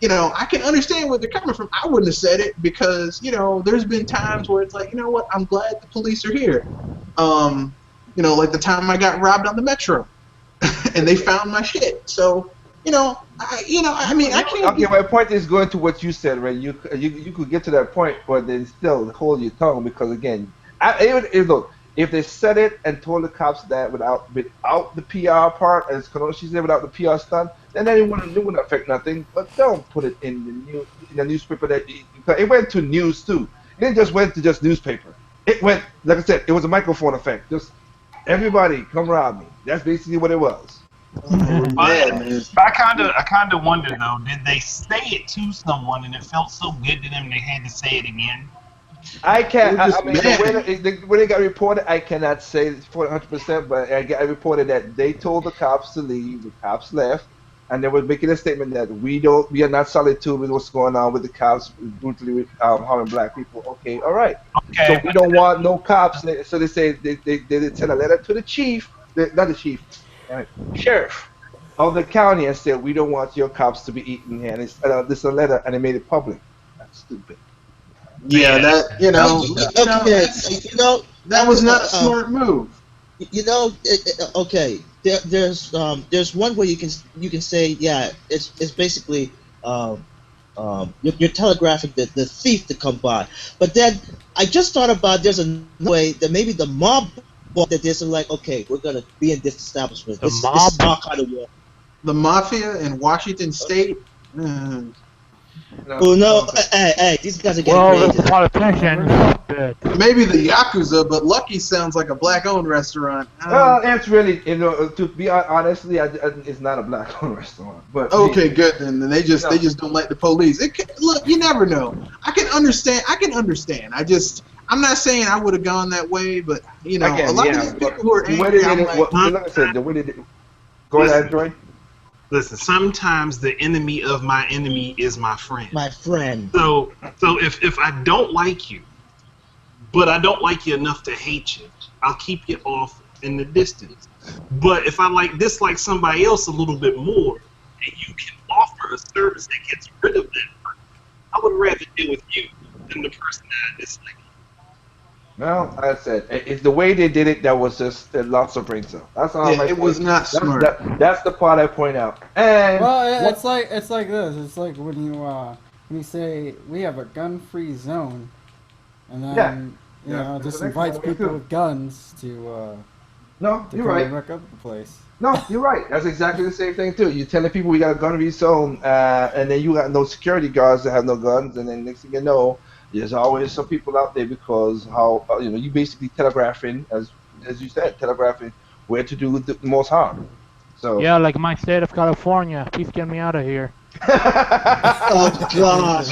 I can understand where they're coming from. I wouldn't have said it because, there's been times where it's like, you know what, I'm glad the police are here. Like the time I got robbed on the metro and they found my shit. So, I can't. Okay, my point is going to what you said, right? You could get to that point, but then still hold your tongue because, again, look, if they said it and told the cops that without the PR part, as Kenoshi said, without the PR stunt, then it wouldn't affect nothing. But don't put it in the newspaper. It went to news too. It didn't just went to just newspaper. It went, like I said, it was a microphone effect. Just everybody come rob me. That's basically what it was. I kind of wonder though, did they say it to someone and it felt so good to them they had to say it again? I can't. They're just I mean, when it got reported, I cannot say 100%, but I reported that they told the cops to leave. The cops left, and they were making a statement that we are not solitude with what's going on with the cops brutally harming black people. Okay, all right. Okay. So we don't want no cops. So they say they did send a letter to the chief, not the chief, sheriff of the county, and said we don't want your cops to be eaten here. And this is a letter, and they made it public. That's stupid. Yeah, that that was not a smart move. Okay. There's one way you can say it's basically you're telegraphing the thief to come by, but then I just thought about there's a way that maybe the mob that there's like okay we're gonna be in this establishment. This is our kind of war. The mafia in Washington State. No, hey, these guys are getting crazy. Politicians. Maybe the Yakuza, but Lucky sounds like a black-owned restaurant. Well, it's really, to be honestly, it's not a black-owned restaurant. But okay, good. Then they just don't like the police. Look, you never know. I can understand. I'm not saying I would have gone that way, but a lot of these people who are angry. Like I said, go ahead, Troy. Listen, sometimes the enemy of my enemy is my friend. My friend. So if I don't like you, but I don't like you enough to hate you, I'll keep you off in the distance. But if I dislike somebody else a little bit more, and you can offer a service that gets rid of that person, I would rather deal with you than the person that I dislike. Well, like I said, it's the way they did it that was just lots of brain cells. That's all. It was not smart. That's the part I point out. And it's like this. It's like when you say we have a gun-free zone, and then just invites people with guns to you're right. Wreck up the place. No, you're right. That's exactly the same thing too. You're telling people we got a gun-free zone, and then you got no security guards that have no guns, and then next thing you know. There's always some people out there because you basically telegraphing as you said, telegraphing where to do the most harm. So yeah, like my state of California. Please get me out of here. Oh God.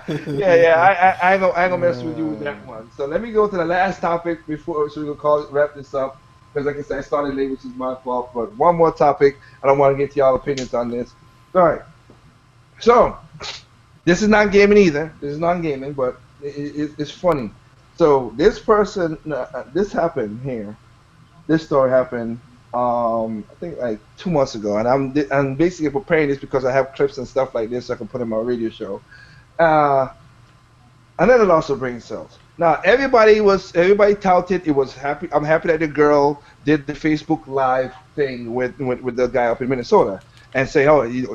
I ain't gonna mess with you with that one. So let me go to the last topic so we can wrap this up. Because like I said, I started late, which is my fault. But one more topic. I don't want to get to y'all opinions on this. All right. So. This is not gaming either. This is not gaming, but it's funny. So this person, this happened here. This story happened, I think like 2 months ago, and I'm basically preparing this because I have clips and stuff like this so I can put in my radio show. Another loss of brain cells. Now everybody touted it was happy. I'm happy that the girl did the Facebook Live thing with the guy up in Minnesota. And say,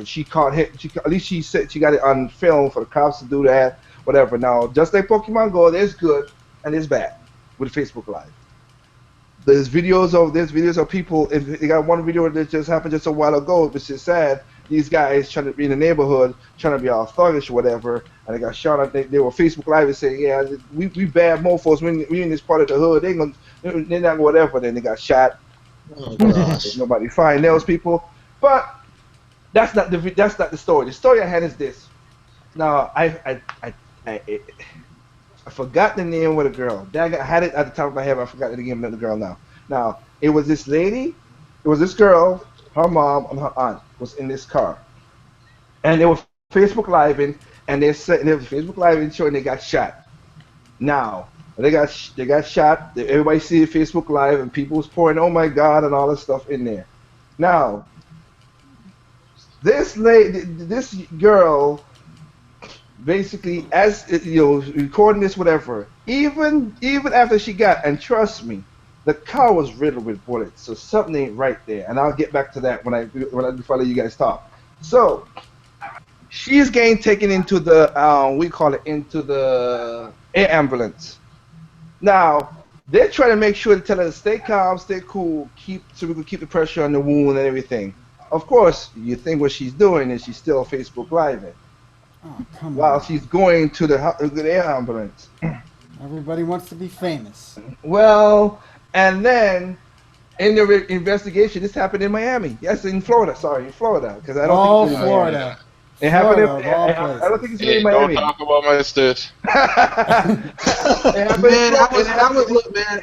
she caught him. At least she said she got it on film for the cops to do that, whatever. Now, just like Pokemon Go, there's good and there's bad with Facebook Live. There's videos of people. If they got one video that just happened just a while ago, which is sad. These guys trying to be in the neighborhood, trying to be all thuggish or whatever, and they got shot at. They were Facebook Live and say, "Yeah, we bad mofos. We in this part of the hood. They're not whatever." Then they got shot. Oh gosh. Nobody find those people, but. That's not the story. The story I had is this. Now I forgot the name of the girl. I had it at the top of my head. But I forgot the name of the girl now. Now it was this lady. It was this girl. Her mom and her aunt was in this car, and they were Facebook Living, and they were Facebook Living showing they got shot. Now they got shot. Everybody see Facebook Live, and people was pouring, "Oh my God," and all this stuff in there. Now. This girl, basically, as recording this, whatever. Even after she got, and trust me, the car was riddled with bullets. So something ain't right there, and I'll get back to that before I let you guys talk. So she's getting taken into the into the air ambulance. Now they're trying to make sure to tell her to stay calm, stay cool, so we can keep the pressure on the wound and everything. Of course, you think what she's doing is she's still Facebook Live it. Oh, come while on. she's going to the air ambulance. Everybody wants to be famous. Well, and then in the investigation, this happened in Miami. Yes, in Florida. Sorry, in Florida, because I don't think it's really Florida. It happened. Florida, I don't think it's really Hey, Miami. don't talk about my state. Man,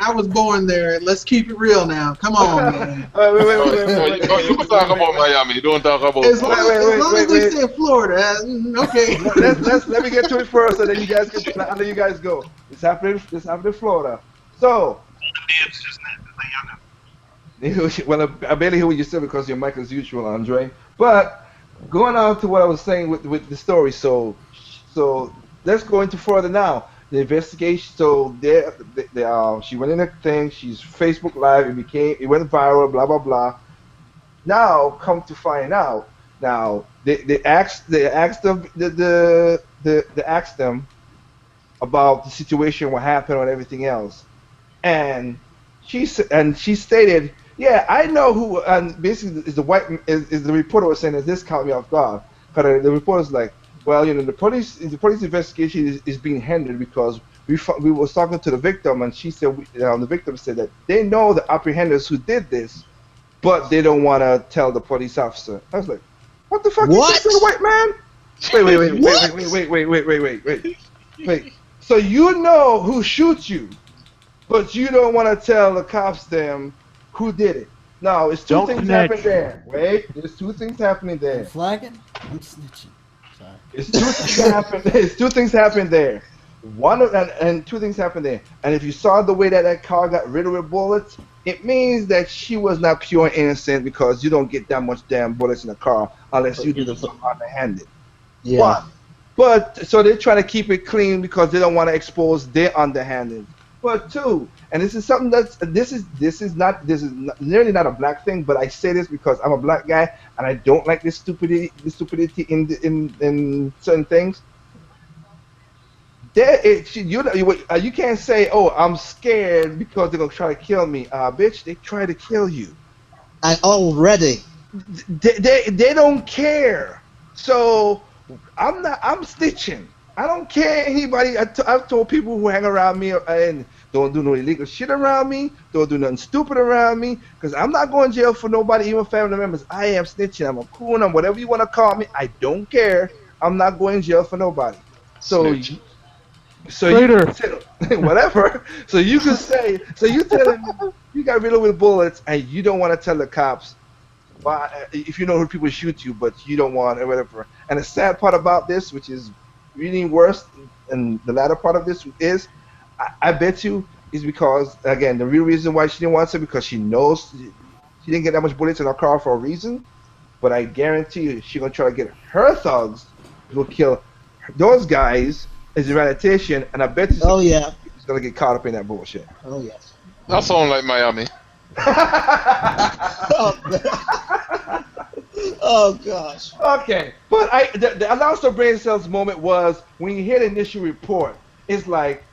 I was born there. Let's keep it real now. Come on, man. Wait. You can talk about Miami. Don't talk about. As long as they say Florida, okay. Let me get to it first, and then you guys can. I'll let you guys go. It's happening. This happened in Florida. So. Well, I barely hear what you said because your mic is usual, Andre. But going on to what I was saying with the story, so let's go into further now. The investigation. So she went in a thing. She's Facebook Live. It went viral. Blah blah blah. Now, come to find out, now they asked them about the situation, what happened, and everything else, and she stated, yeah, I know who, and basically is the reporter was saying that this caught me off guard. Because the reporter's like, well, the police investigation is being hindered because we was talking to the victim, and she said the victim said that they know the apprehenders who did this, but they don't want to tell the police officer. I was like, what the fuck? What? You white man? Wait. So you know who shoots you, but you don't want to tell the cops them who did it. No, it's two things happening there. Wait, there's two things happening there. I'm flagging? I'm snitching. Sorry. It's two things happen. It's two things happen there. And two things happened there. And if you saw the way that car got riddled with bullets, it means that she was not pure and innocent, because you don't get that much damn bullets in a car unless you do something underhanded. Yeah. One. But so they're trying to keep it clean because they don't want to expose their underhanded. But two, and this is something this is nearly not a black thing, but I say this because I'm a black guy and I don't like this stupidity in certain things. You can't say, oh, I'm scared because they're gonna try to kill me. Bitch, they try to kill you. I already. They don't care. So I'm snitching. I don't care anybody. I've told people who hang around me and don't do no illegal shit around me, don't do nothing stupid around me, because I'm not going to jail for nobody, even family members. I am snitching. I'm a coon. I'm whatever you want to call me. I don't care. I'm not going to jail for nobody. So you can say, whatever. So you can say, so you telling me you got riddled with bullets and you don't want to tell the cops if you know who people shoot you, but you don't want or whatever. And the sad part about this, which is really worse, and the latter part of this is, I bet you, is because, again, the real reason why she didn't want to, because she knows she didn't get that much bullets in her car for a reason. But I guarantee you, she's gonna try to get her thugs who will kill those guys as a retaliation, and I bet you she's gonna get caught up in that bullshit. Oh yes. That sounds like Miami. Oh gosh. Okay, but the announcer brain cells moment was when you hear the initial report. It's like,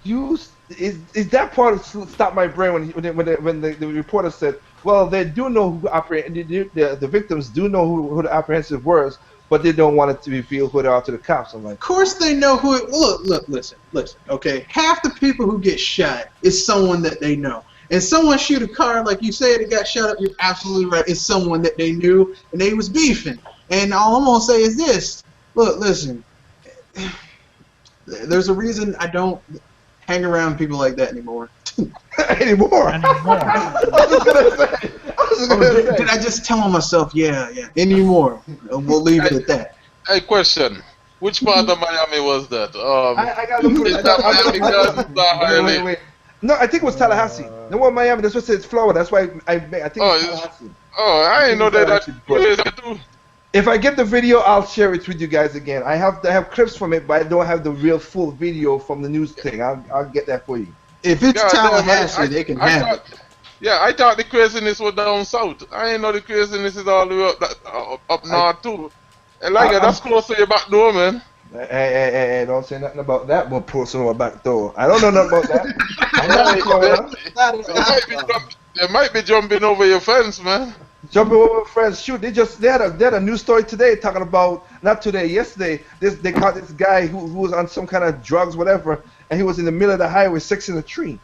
is that part of Stop My Brain when the reporter said, well, they do know who the victims do know who the apprehensive were, but they don't want it to reveal who they are to the cops. I'm like, of course they know who it. Look, listen. Okay, half the people who get shot is someone that they know. And someone shoot a car, like you said, it got shot up, you're absolutely right. It's someone that they knew, and they was beefing. And all I'm going to say is this. Look, listen. There's a reason I don't hang around people like that anymore. Anymore? I was going to say. Did I just tell myself, yeah, anymore? We'll leave it at that. Hey, question. Which part of Miami was that? I got to look for it. Wait. No, I think it was Tallahassee. No, what Miami? That's what it says Florida. That's why I think it's Tallahassee. Oh, I didn't know that. If I get the video, I'll share it with you guys again. I have clips from it, but I don't have the real full video from the news thing. I'll get that for you. If it's Tallahassee, they can have it. Yeah, I thought the craziness was down south. I didn't know the craziness is all the way up north too. And that's close to your back door, man. Hey, don't say nothing about that, but pull some more back door. I don't know nothing about that. They might be jumping over your fence, man. Jumping over fence. Shoot, they had a news story today talking about, not today, yesterday, they caught this guy who was on some kind of drugs, whatever, and he was in the middle of the highway, 6 in a tree.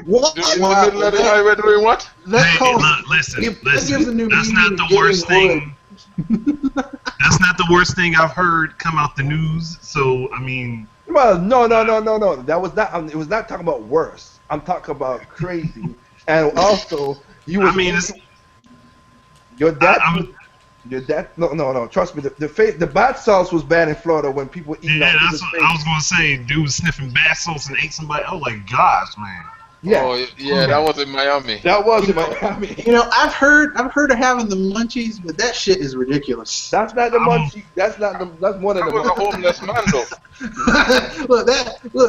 What? In the middle of the highway doing what? Hey, look, listen. That's not the worst thing. That's not the worst thing I've heard come out the news. So I mean. Well, no. That was not. It was not talking about worse. I'm talking about crazy, and also you. I mean, your dad. Your dad. No. Trust me. The bath sauce was bad in Florida when people eat. Yeah, that's what I was gonna say. Dude was sniffing bath salts and ate somebody. I was like, gosh, man. Yeah. Oh, yeah, that was in Miami. That was in Miami. You know, I've heard of having the munchies, but that shit is ridiculous. That's not the munchies. That's one of the. That was a homeless man though. look,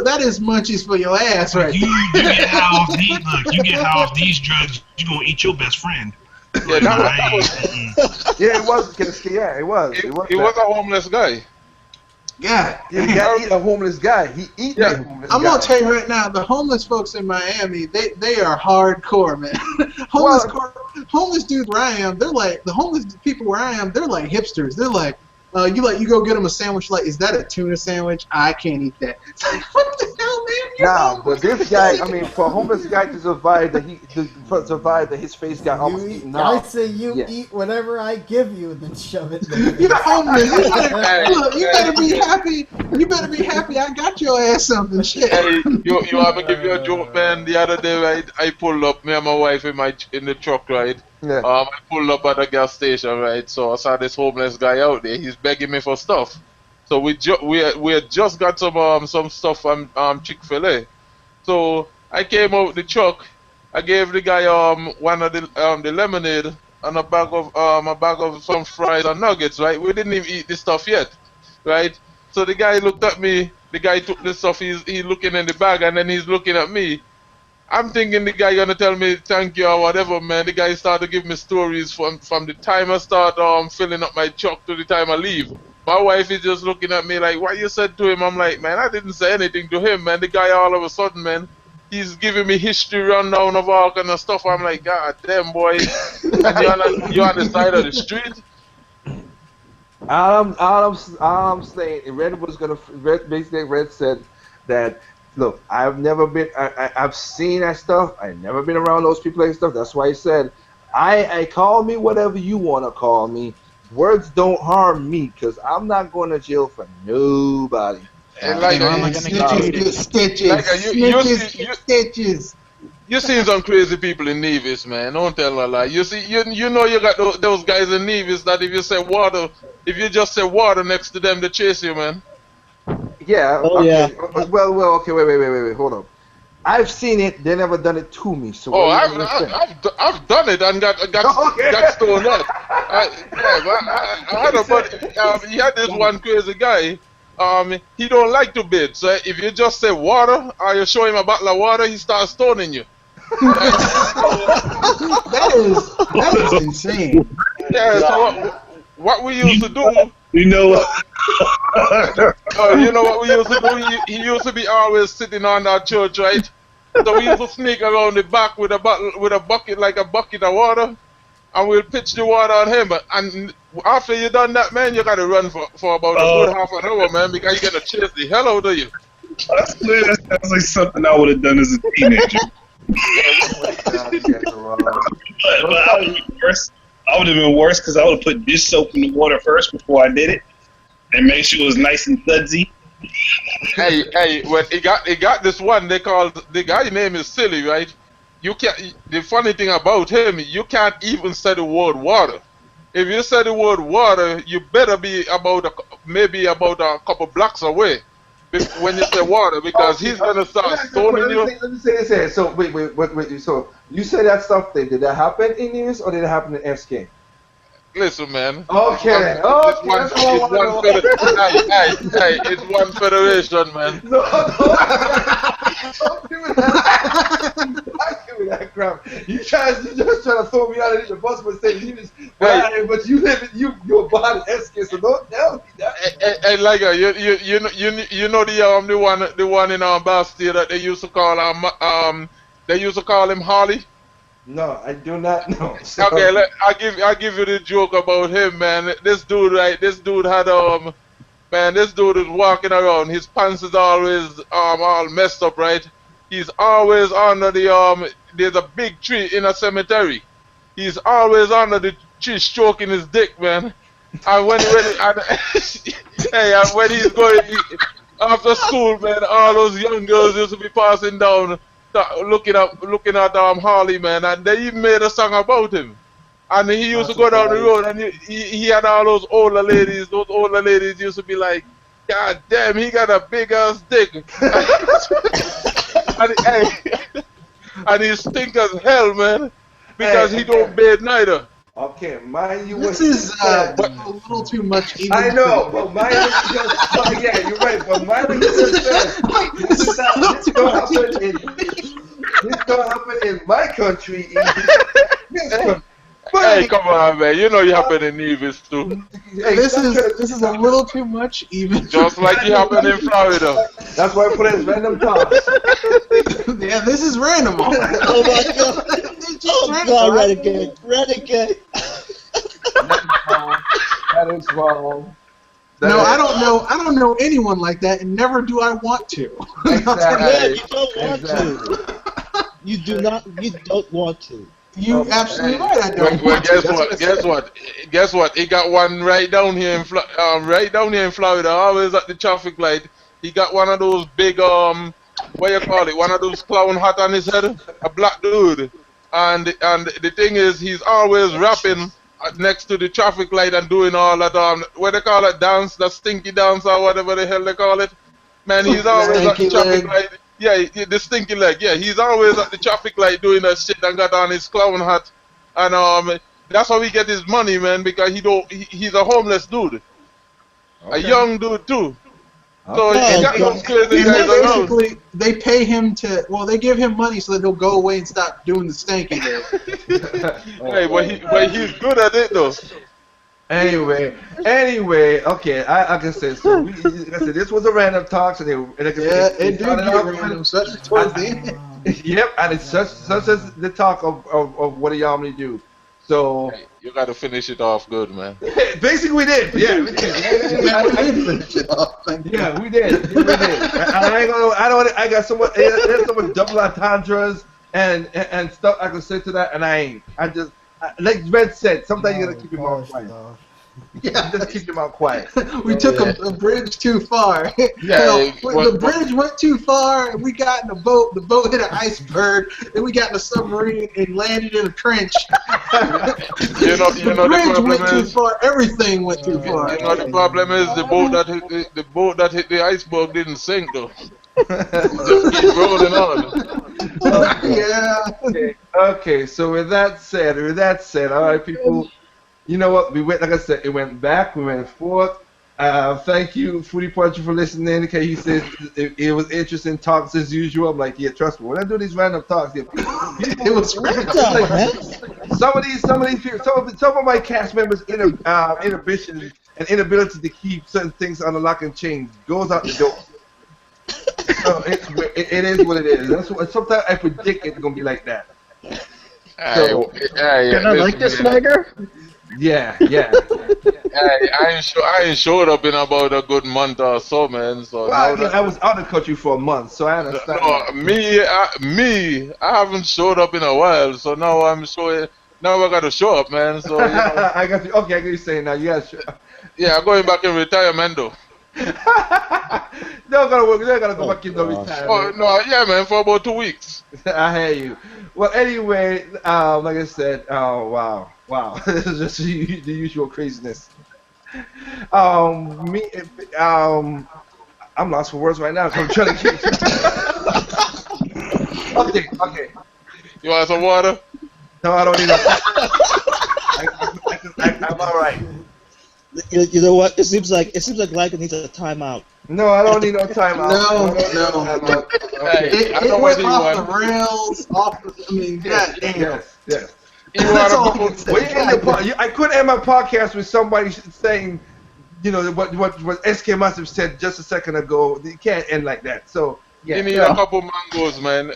that is munchies for your ass, right? You get high off these. Look, you get high off these drugs, you gonna eat your best friend. Yeah, that was. Yeah, it was. Yeah, it was. He was a homeless guy. Yeah, he eat a homeless guy. He eat a homeless guy. I'm gonna tell you right now, the homeless folks in Miami, they are hardcore, man. homeless dudes where I am, they're like the homeless people where I am. They're like hipsters. They're like, you go get them a sandwich. Like, is that a tuna sandwich? I can't eat that. It's like, what the hell, man? But this guy, I mean, for a homeless guy to survive that his face got almost eaten out. I say eat whatever I give you, and then shove it there. You're homeless. You better be happy. You better be happy. I got your ass something. Shit. Hey, you have to give you a joke, man. The other day, right? I pulled up, me and my wife in the truck, right? Yeah. I pulled up at a gas station, right? So I saw this homeless guy out there. He's begging me for stuff. So we had just got some stuff from Chick-fil-A. So I came out the truck. I gave the guy one of the lemonade and a bag of some fries and nuggets, right? We didn't even eat the stuff yet, right? So the guy looked at me. The guy took the stuff. He's looking in the bag and then he's looking at me. I'm thinking the guy gonna tell me thank you or whatever, man. The guy started to give me stories from the time I start filling up my truck to the time I leave. My wife is just looking at me like, what you said to him? I'm like, man, I didn't say anything to him, man. The guy all of a sudden, man, he's giving me history rundown of all kind of stuff. I'm like, God damn, boy, you're on the side of the street. I'm saying Red said that. Look, I've never been. I've seen that stuff. I've never been around those people and stuff. That's why he said, I call me whatever you want to call me. Words don't harm me, because I'm not going to jail for nobody. Stitches. You seen some crazy people in Nevis, man. Don't tell a lie. You see, you know you got those guys in Nevis that if you just say water next to them, they chase you, man. Yeah. Oh, okay. yeah. Well, okay, wait, hold on. I've seen it. They never done it to me. So I've done it and got stoned up. I had a buddy. He had this one crazy guy. He don't like to bid. So if you just say water or you show him a bottle of water, he starts stoning you. that is insane. Yeah. So what we used to do. You know what? You know what we used to do? He used to be always sitting on that church, right? So we used to sneak around the back with a bucket, like a bucket of water, and we'll pitch the water on him. And after you done that, man, you gotta run for about a good half an hour, man, because you gotta chase the hell out of you. That sounds like something I would have done as a teenager. I would have been worse because I would have put dish soap in the water first before I did it, and make sure it was nice and sudsy. Hey, when he got this one, they called the guy name is Silly, right? You can't. The funny thing about him, you can't even say the word water. If you say the word water, you better be maybe about a couple blocks away when you say water, because he's gonna start stoning you. Let me say this here. So wait. So you say that stuff thing? Did that happen in Nevis or did it happen in SK? Listen, man. Okay. It's one federation, man. No. Don't do that. Don't do that crap. You just trying to throw me out of the bus by saying you just, but you live in your body SK, so don't tell me that. Hey, like you know the one in Bastille that they used to call him Harley. No, I do not know. Okay, I'll give you the joke about him, man. This dude had this dude is walking around. His pants is always all messed up, right? he's always under the there's a big tree in a cemetery. He's always under the tree stroking his dick, man. And when when he's going after school, man, all those young girls used to be passing down, looking at Harley, man, and they even made a song about him. And he used to go down the road, and he had all those older ladies. Those older ladies used to be like, "God damn, he got a big ass dick," and he stink as hell, man, because he don't bathe neither. Okay, mind you. This is a little too much. Even I know, but mine is just. Yeah, you're right. But mine is just. This don't happen in my country. Hey, come on, man. You know you happen in Nevis too. Hey, this is a little too much, even. Just like it happened in Florida. That's why I put it as random talks. Yeah, this is random. Oh my god. Oh god, Renegade. That is wrong. No, I don't know anyone like that, and never do I want to. Exactly. You don't want to. You don't want to. You absolutely right. I don't. Well, guess what? He got one right down here in Florida. Always at the traffic light. He got one of those big what you call it? One of those clown hat on his head. A black dude. And the thing is, he's always rapping next to the traffic light and doing all that what they call it, dance, the stinky dance or whatever the hell they call it. Man, he's always at the traffic light. Yeah, the stinky leg. Yeah, he's always at the traffic light doing that shit and got on his clown hat, and that's how he get his money, man. Because he's a homeless dude, a young dude too. So he got those crazy guys around. Basically, they pay him to. Well, they give him money so that he'll go away and stop doing the stanky there. Hey, but he's good at it though. Anyway, okay, I can say so. Like I said, this was a random talk, so it did get random, especially towards the end. Yep, and it's such as the talk of what do y'all want to do. So hey, you got to finish it off good, man. Basically, we did. Yeah, we did. Finish it off. Yeah, we did. I got so much. There's so much double entendres and stuff I can say to that, and I ain't. Like Red said, sometimes you gotta keep your mouth quiet. Yeah, just keep your mouth quiet. We took a bridge too far. Yeah, the bridge went too far, and we got in a boat. The boat hit an iceberg. Then we got in a submarine and landed in a trench. The bridge went too far. Everything went too far. You know the problem is the boat that hit the iceberg didn't sink though. Just keep rolling on. Yeah. Okay. So with that said, all right, people. You know what? We went, like I said, it went back. We went forth. Thank you, Foodie Puncher, for listening. Okay, he says it was interesting talks as usual. I'm like, yeah, trust me. When I do these random talks, yeah, it was random, man. Some of these people, some of my cast members' inhibition and inability to keep certain things on the lock and chain goes out the door. So it is what it is. That's what, sometimes I predict it's gonna be like that. So, can I like this, Niger? Yeah. Hey, I ain't showed up in about a good month or so, man. So well, I was out of the country for a month, so I understand. No, I haven't showed up in a while, so now I'm showing. Now I got to show up, man. So you know. I got you. Okay, I get you saying now. You got to show up. Yeah, I'm going back in retirement though. They're gonna go back in the retirement. Oh no, yeah, man, for about 2 weeks. I hear you. Well, anyway, like I said, oh wow, this is just the usual craziness. I'm lost for words right now. So I'm trying to keep. Okay. You want some water? No, I don't need that. I'm all right. You know what? It seems like Lyca needs a timeout. No, I don't need no timeout. No. Okay. It went off the rails. God damn. Yes. That's all I can say. I couldn't end my podcast with somebody saying, what SK Massive said just a second ago. You can't end like that. So yeah. You need a couple mangoes, man.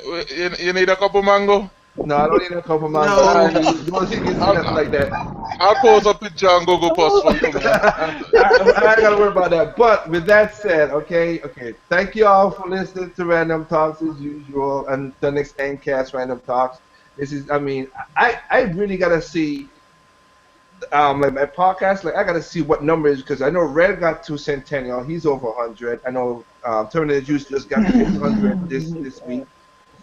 You need a couple mango? No, I don't need a couple mangoes. You want to see nothing like that? I'll post a picture on Google Plus for you, man. I ain't gotta worry about that. But with that said, okay. Thank you all for listening to Random Talks as usual, and the next Endcast Random Talks. This is, I mean, I really gotta see, like my podcast, like I gotta see what number is, because I know Red got to Centennial, he's over 100. I know Terminator Juice just got to 100 this week.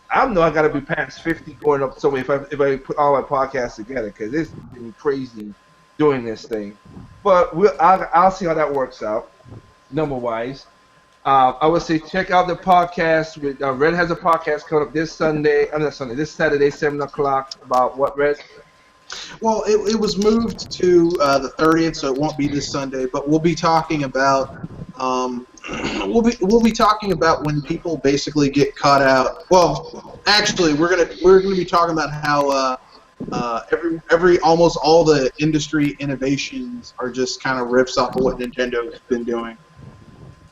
I know I gotta be past 50 going up somewhere if I put all my podcasts together, because it's been crazy doing this thing. But I'll see how that works out, number wise. I would say check out the podcast. With Red has a podcast coming up this Saturday, 7 o'clock. About what, Red? Well, it was moved to the 30th, so it won't be this Sunday. But we'll be talking about we'll be talking about when people basically get caught out. Well, actually, we're gonna be talking about how almost all the industry innovations are just kind of riffs off of what Nintendo's been doing.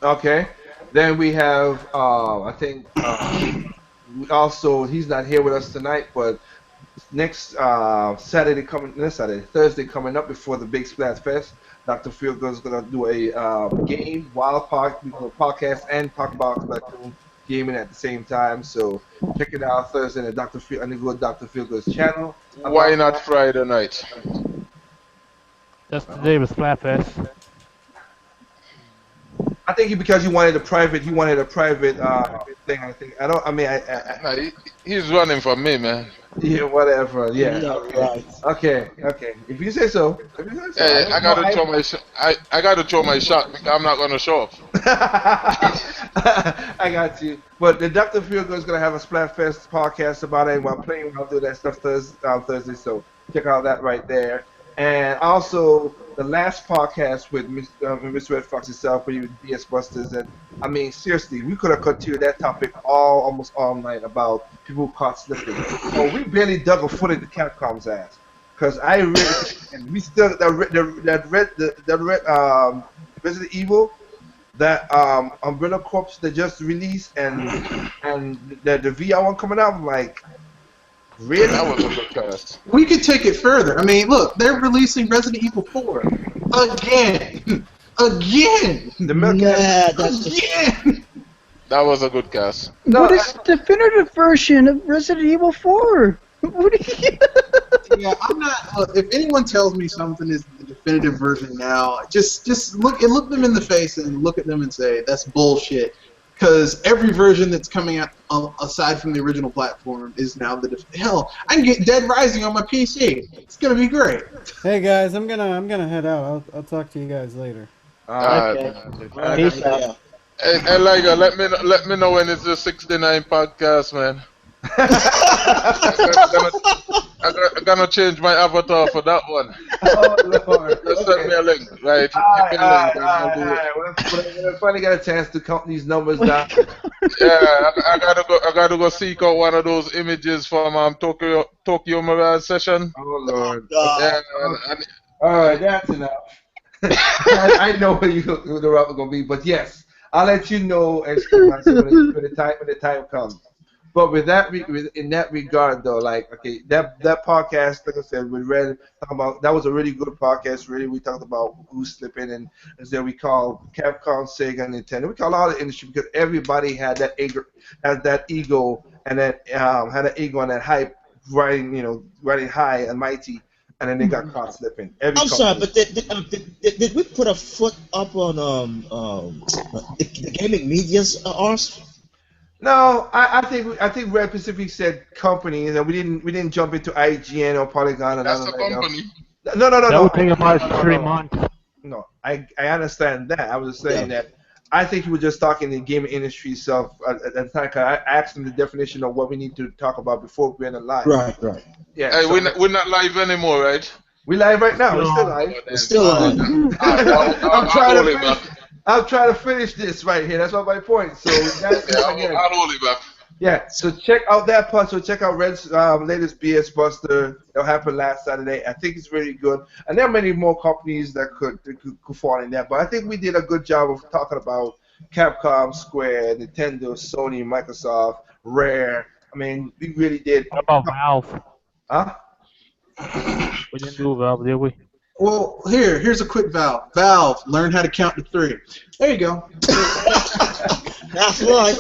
Okay. Then we have I think also he's not here with us tonight, but next Thursday coming up before the Big Splash Fest, Dr. Feelgood is gonna do a game while podcast and talk about Splatoon gaming at the same time. So check it out Thursday on Dr. Feelgood's channel. Why not Friday night? That's the day with Splatfest. I think because he wanted a private thing. I think he's running for me, man. Yeah, whatever. Yeah. Right. Okay. If you say so. Hey, I gotta throw my shot. Because I'm not gonna show up. I got you. But the Dr. Feelgood is gonna have a Splatfest podcast about it while playing. I'll do that stuff Thursday. So check out that right there. And also the last podcast with Mr. Red Fox himself, with BS Busters, and I mean seriously, we could have continued that topic almost all night about people caught slipping. So we barely dug a foot into Capcom's ass, because I really and we still that Resident Evil, that Umbrella Corps that just released, and the VR one coming out, I'm like. Really? That was a good cast. We could take it further. I mean, look, they're releasing Resident Evil 4 again. Again. That was a good cast. No, what is the definitive version of Resident Evil 4? What are you... Yeah, I'm not. If anyone tells me something is the definitive version now, just look them in the face and look at them and say that's bullshit. Because every version that's coming out aside from the original platform is now hell. I can get Dead Rising on my PC. It's gonna be great. Hey guys, I'm gonna head out. I'll talk to you guys later. Okay. Peace out. Hey, Liger, let me know when it's the 69 podcast, man. I'm gonna change my avatar for that one. Oh Lord! Just send me a link, right? We're finally got a chance to count these numbers down. Yeah, I gotta go seek out one of those images from Tokyo Mirage session. Oh Lord! Yeah, all right, that's enough. I know where the route is gonna be, but yes, I'll let you know when the time comes. But in that regard, though, like, okay, that podcast, like I said, with Red, talking about, that was a really good podcast. Really, we talked about who's slipping, and as then we call Capcom, Sega, Nintendo. We call all the industry because everybody had that ego, and that hype, riding high and mighty, and then they got caught slipping. I'm sorry, but did we put a foot up on the gaming media's arse? No, I think Red Pacific said company, and we didn't jump into IGN or Polygon and that's a company. No. That would take about 3 months. No, I understand that. I was just saying that I think he was just talking the gaming industry itself at the time. Cause I asked him the definition of what we need to talk about before we went live. Right. Yeah. Hey, we're not live anymore, right? We live right now. We're still live. It's still on. I'm trying to finish this right here. That's not my point. So I'll hold it back. Yeah. So check out that part. So check out Red's latest BS Buster. It happened last Saturday. I think it's really good. And there are many more companies that could fall in there. But I think we did a good job of talking about Capcom, Square, Nintendo, Sony, Microsoft, Rare. I mean, we really did. What about Valve? Huh? We didn't do Valve, did we? Well, here's a quick Valve. Valve, learn how to count to 3. There you go. That's right.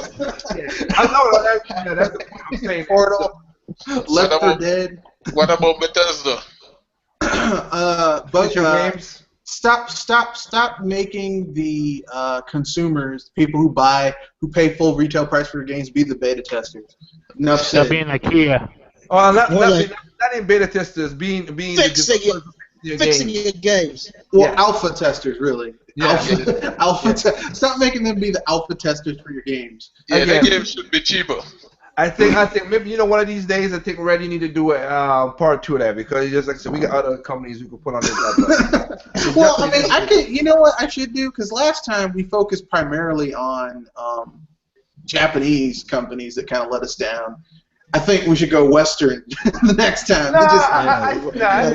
I know that's the point I'm saying. Portal, Left 4 Dead. What about Bethesda? But games. Stop making the consumers, people who pay full retail price for your games, be the beta testers. Enough said. They'll be in IKEA. Oh, not in beta testers, being fixing your games. Well, alpha testers, really. Yeah. Stop making them be the alpha testers for your games. Yeah, the game should be cheaper. I think maybe one of these days I think Red, you need to do a part 2 of that because just like I said, we got other companies we could put on this. Well, I mean, I could. You know what I should do? Because last time we focused primarily on Japanese companies that kind of let us down. I think we should go Western the next time.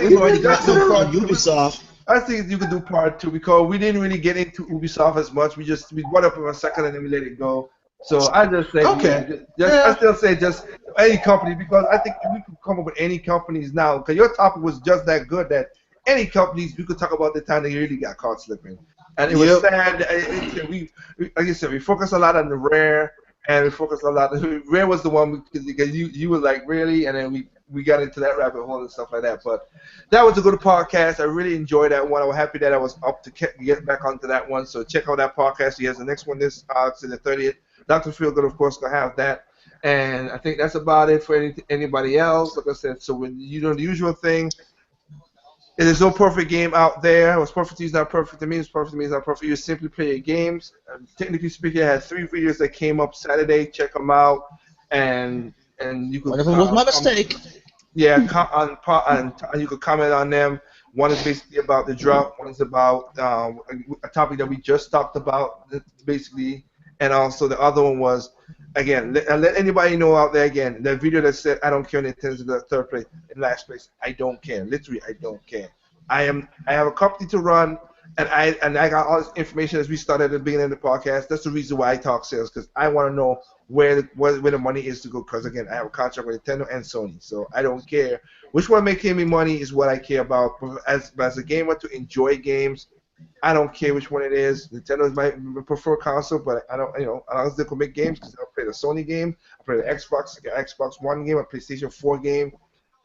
We've already got so far Ubisoft. I think you could do part 2 because we didn't really get into Ubisoft as much. We brought up in a second and then we let it go. So I just say, I still say just any company because I think we could come up with any companies now because your topic was just that good that any companies we could talk about the time they really got caught slipping. And it was sad. Like I said, we focus a lot on the Rare. And we focused a lot. Rare was the one because you were like really, and then we got into that rabbit hole and stuff like that. But that was a good podcast. I really enjoyed that one. I was happy that I was up to get back onto that one. So check out that podcast. He has the next one this to the 30th. Dr. Feelgood, of course, gonna have that. And I think that's about it for anybody else. Like I said, so when you do the usual thing. There's no perfect game out there. What's perfect to you is not perfect to me. What's perfect to me is not perfect to you. Simply play your games. Technically speaking, I had 3 videos that came up Saturday. Check them out, and you could. Whatever was my mistake. Yeah, and you could comment on them. One is basically about the drop. One is about a topic that we just talked about, basically, and also the other one was. Again, let anybody know out there again, that video that said, I don't care Nintendo's in the third place, in last place. I don't care. Literally, I don't care. I have a company to run, and I got all this information as we started at the beginning of the podcast. That's the reason why I talk sales, because I want to know where the money is to go, because, again, I have a contract with Nintendo and Sony, so I don't care. Which one making me money is what I care about. As a gamer, to enjoy games, I don't care which one it is. Nintendo is my preferred console, but I don't, as long as they can make games, because I'll play the Sony game, I play the Xbox One game, a PlayStation 4 game,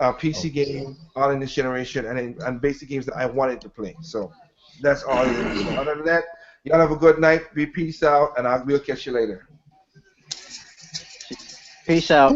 PC game, all in this generation, and basic games that I wanted to play. So that's all it is. Other than that, y'all have a good night. Be peace out, and we'll catch you later. Peace out.